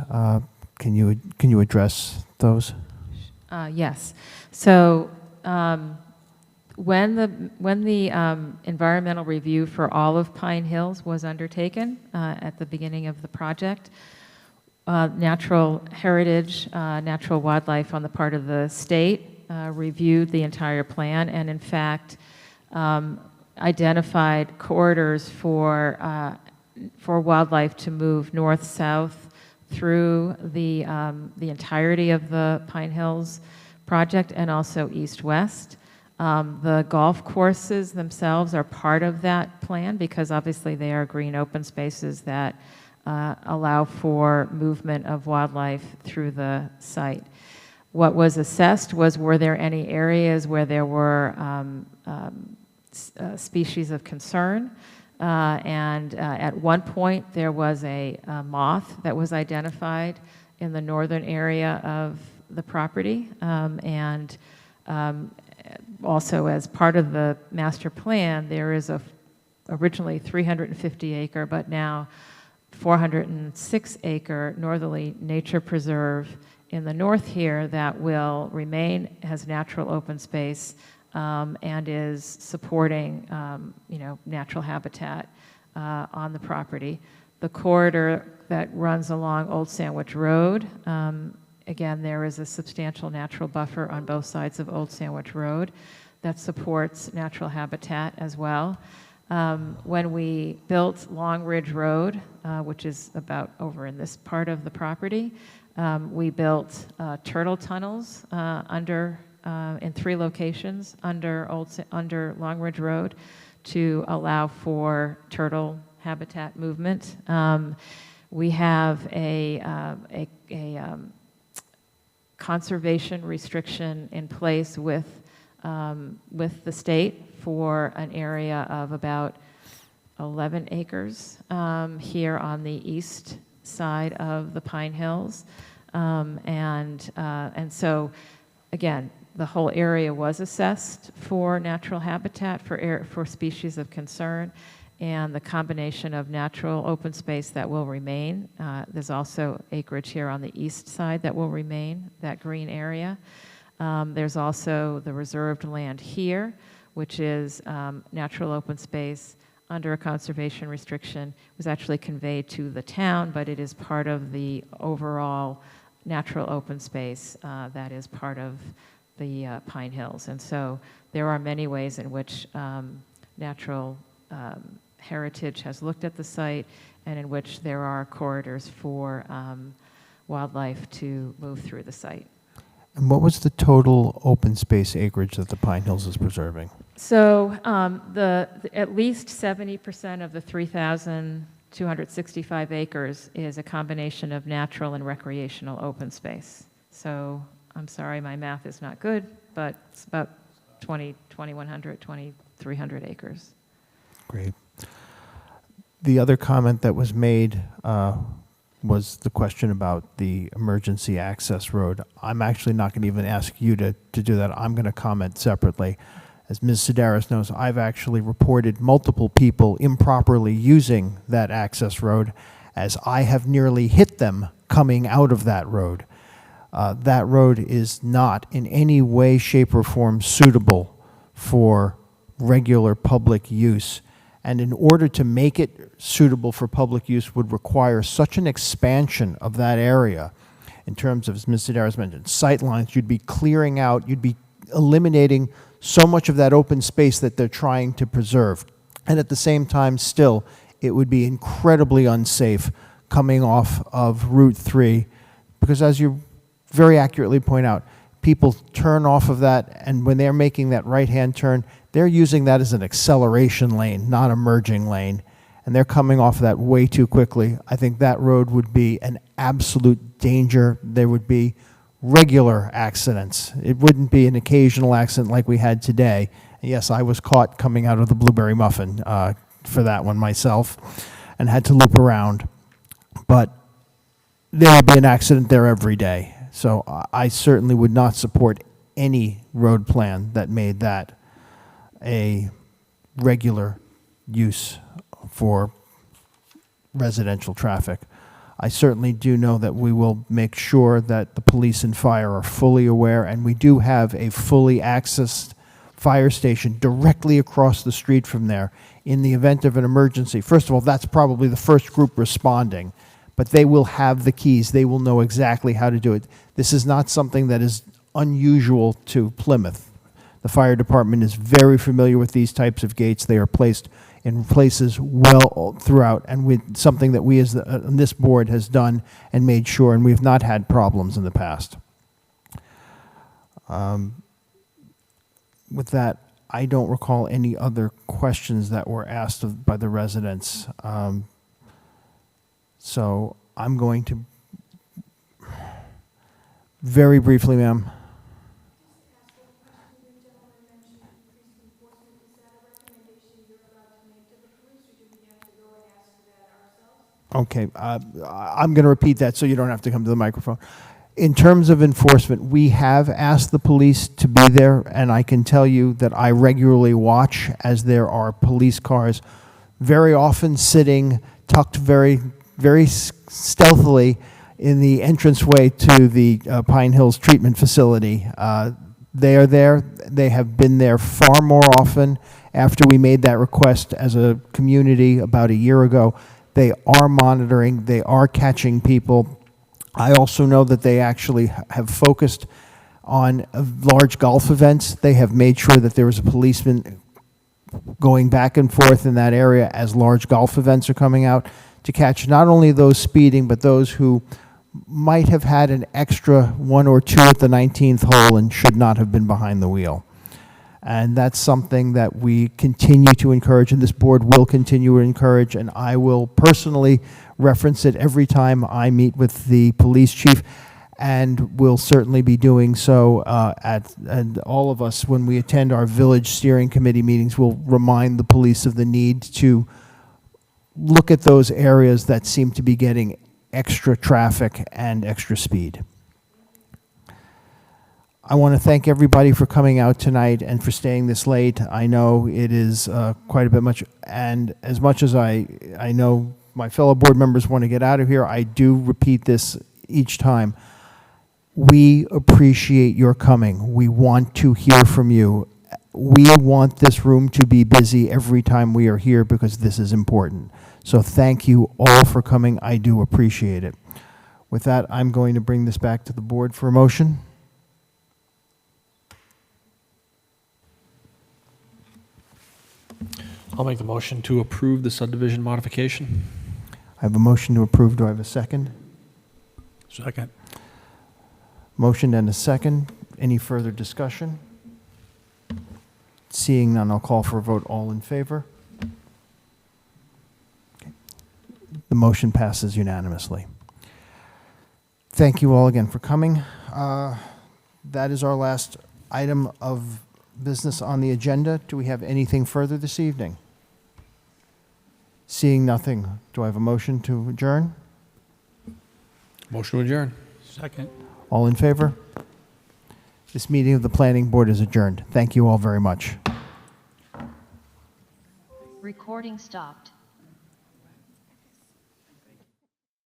Can you address those? Yes. So when the environmental review for all of Pine Hills was undertaken at the beginning of the project, natural heritage, natural wildlife on the part of the state reviewed the entire plan and in fact identified corridors for wildlife to move north-south through the entirety of the Pine Hills project and also east-west. The golf courses themselves are part of that plan because obviously they are green open spaces that allow for movement of wildlife through the site. What was assessed was, were there any areas where there were species of concern? And at one point, there was a moth that was identified in the northern area of the property. Also, as part of the master plan, there is originally 350 acre, but now 406 acre northerly nature preserve in the north here that will remain as natural open space and is supporting natural habitat on the property. The corridor that runs along Old Sandwich Road, again, there is a substantial natural buffer on both sides of Old Sandwich Road that supports natural habitat as well. When we built Long Ridge Road, which is about over in this part of the property, we built turtle tunnels in 3 locations under Long Ridge Road to allow for turtle habitat movement. We have a conservation restriction in place with the state for an area of about 11 acres here on the east side of the Pine Hills. And so, again, the whole area was assessed for natural habitat for species of concern, and the combination of natural open space that will remain. There's also acreage here on the east side that will remain, that green area. There's also the reserved land here, which is natural open space under a conservation restriction. It was actually conveyed to the town, but it is part of the overall natural open space that is part of the Pine Hills. And so there are many ways in which natural heritage has looked at the site and in which there are corridors for wildlife to move through the site. And what was the total open space acreage that the Pine Hills is preserving? So at least 70% of the 3,265 acres is a combination of natural and recreational open space. So I'm sorry, my math is not good, but it's about 2,100, 2,300 acres. Great. The other comment that was made was the question about the emergency access road. I'm actually not going to even ask you to do that. I'm going to comment separately. As Ms. Sedaris knows, I've actually reported multiple people improperly using that access road, as I have nearly hit them coming out of that road. That road is not in any way, shape, or form suitable for regular public use. And in order to make it suitable for public use would require such an expansion of that area in terms of, as Ms. Sedaris mentioned, sight lines. You'd be clearing out, you'd be eliminating so much of that open space that they're trying to preserve. And at the same time, still, it would be incredibly unsafe coming off of Route 3, because as you very accurately point out, people turn off of that, and when they're making that right-hand turn, they're using that as an acceleration lane, not a merging lane, and they're coming off of that way too quickly. I think that road would be an absolute danger. There would be regular accidents. It wouldn't be an occasional accident like we had today. Yes, I was caught coming out of the Blueberry Muffin for that one myself and had to loop around. But there would be an accident there every day. So I certainly would not support any road plan that made that a regular use for residential traffic. I certainly do know that we will make sure that the police and fire are fully aware, and we do have a fully accessed fire station directly across the street from there in the event of an emergency. First of all, that's probably the first group responding, but they will have the keys. They will know exactly how to do it. This is not something that is unusual to Plymouth. The fire department is very familiar with these types of gates. They are placed in places well throughout, and with something that we as this board has done and made sure, and we have not had problems in the past. With that, I don't recall any other questions that were asked by the residents. So I'm going to, very briefly, ma'am. Okay, I'm going to repeat that so you don't have to come to the microphone. In terms of enforcement, we have asked the police to be there, and I can tell you that I regularly watch as there are police cars very often sitting tucked very stealthily in the entranceway to the Pine Hills treatment facility. They are there. They have been there far more often after we made that request as a community about a year ago. They are monitoring. They are catching people. I also know that they actually have focused on large golf events. They have made sure that there is a policeman going back and forth in that area as large golf events are coming out to catch not only those speeding, but those who might have had an extra 1 or 2 at the 19th hole and should not have been behind the wheel. And that's something that we continue to encourage, and this board will continue to encourage, and I will personally reference it every time I meet with the police chief, and will certainly be doing so and all of us, when we attend our village steering committee meetings, will remind the police of the need to look at those areas that seem to be getting extra traffic and extra speed. I want to thank everybody for coming out tonight and for staying this late. I know it is quite a bit much, and as much as I know my fellow board members want to get out of here, I do repeat this each time. We appreciate your coming. We want to hear from you. We want this room to be busy every time we are here because this is important. So thank you all for coming. I do appreciate it. With that, I'm going to bring this back to the board for a motion. I'll make the motion to approve the subdivision modification. I have a motion to approve. Do I have a second? Second. Motion and a second. Any further discussion? Seeing none, I'll call for a vote. All in favor? Okay. The motion passes unanimously. Thank you all again for coming. That is our last item of business on the agenda. Do we have anything further this evening? Seeing nothing, do I have a motion to adjourn? Motion to adjourn. Second. All in favor? This meeting of the Planning Board is adjourned. Thank you all very much. Recording stopped.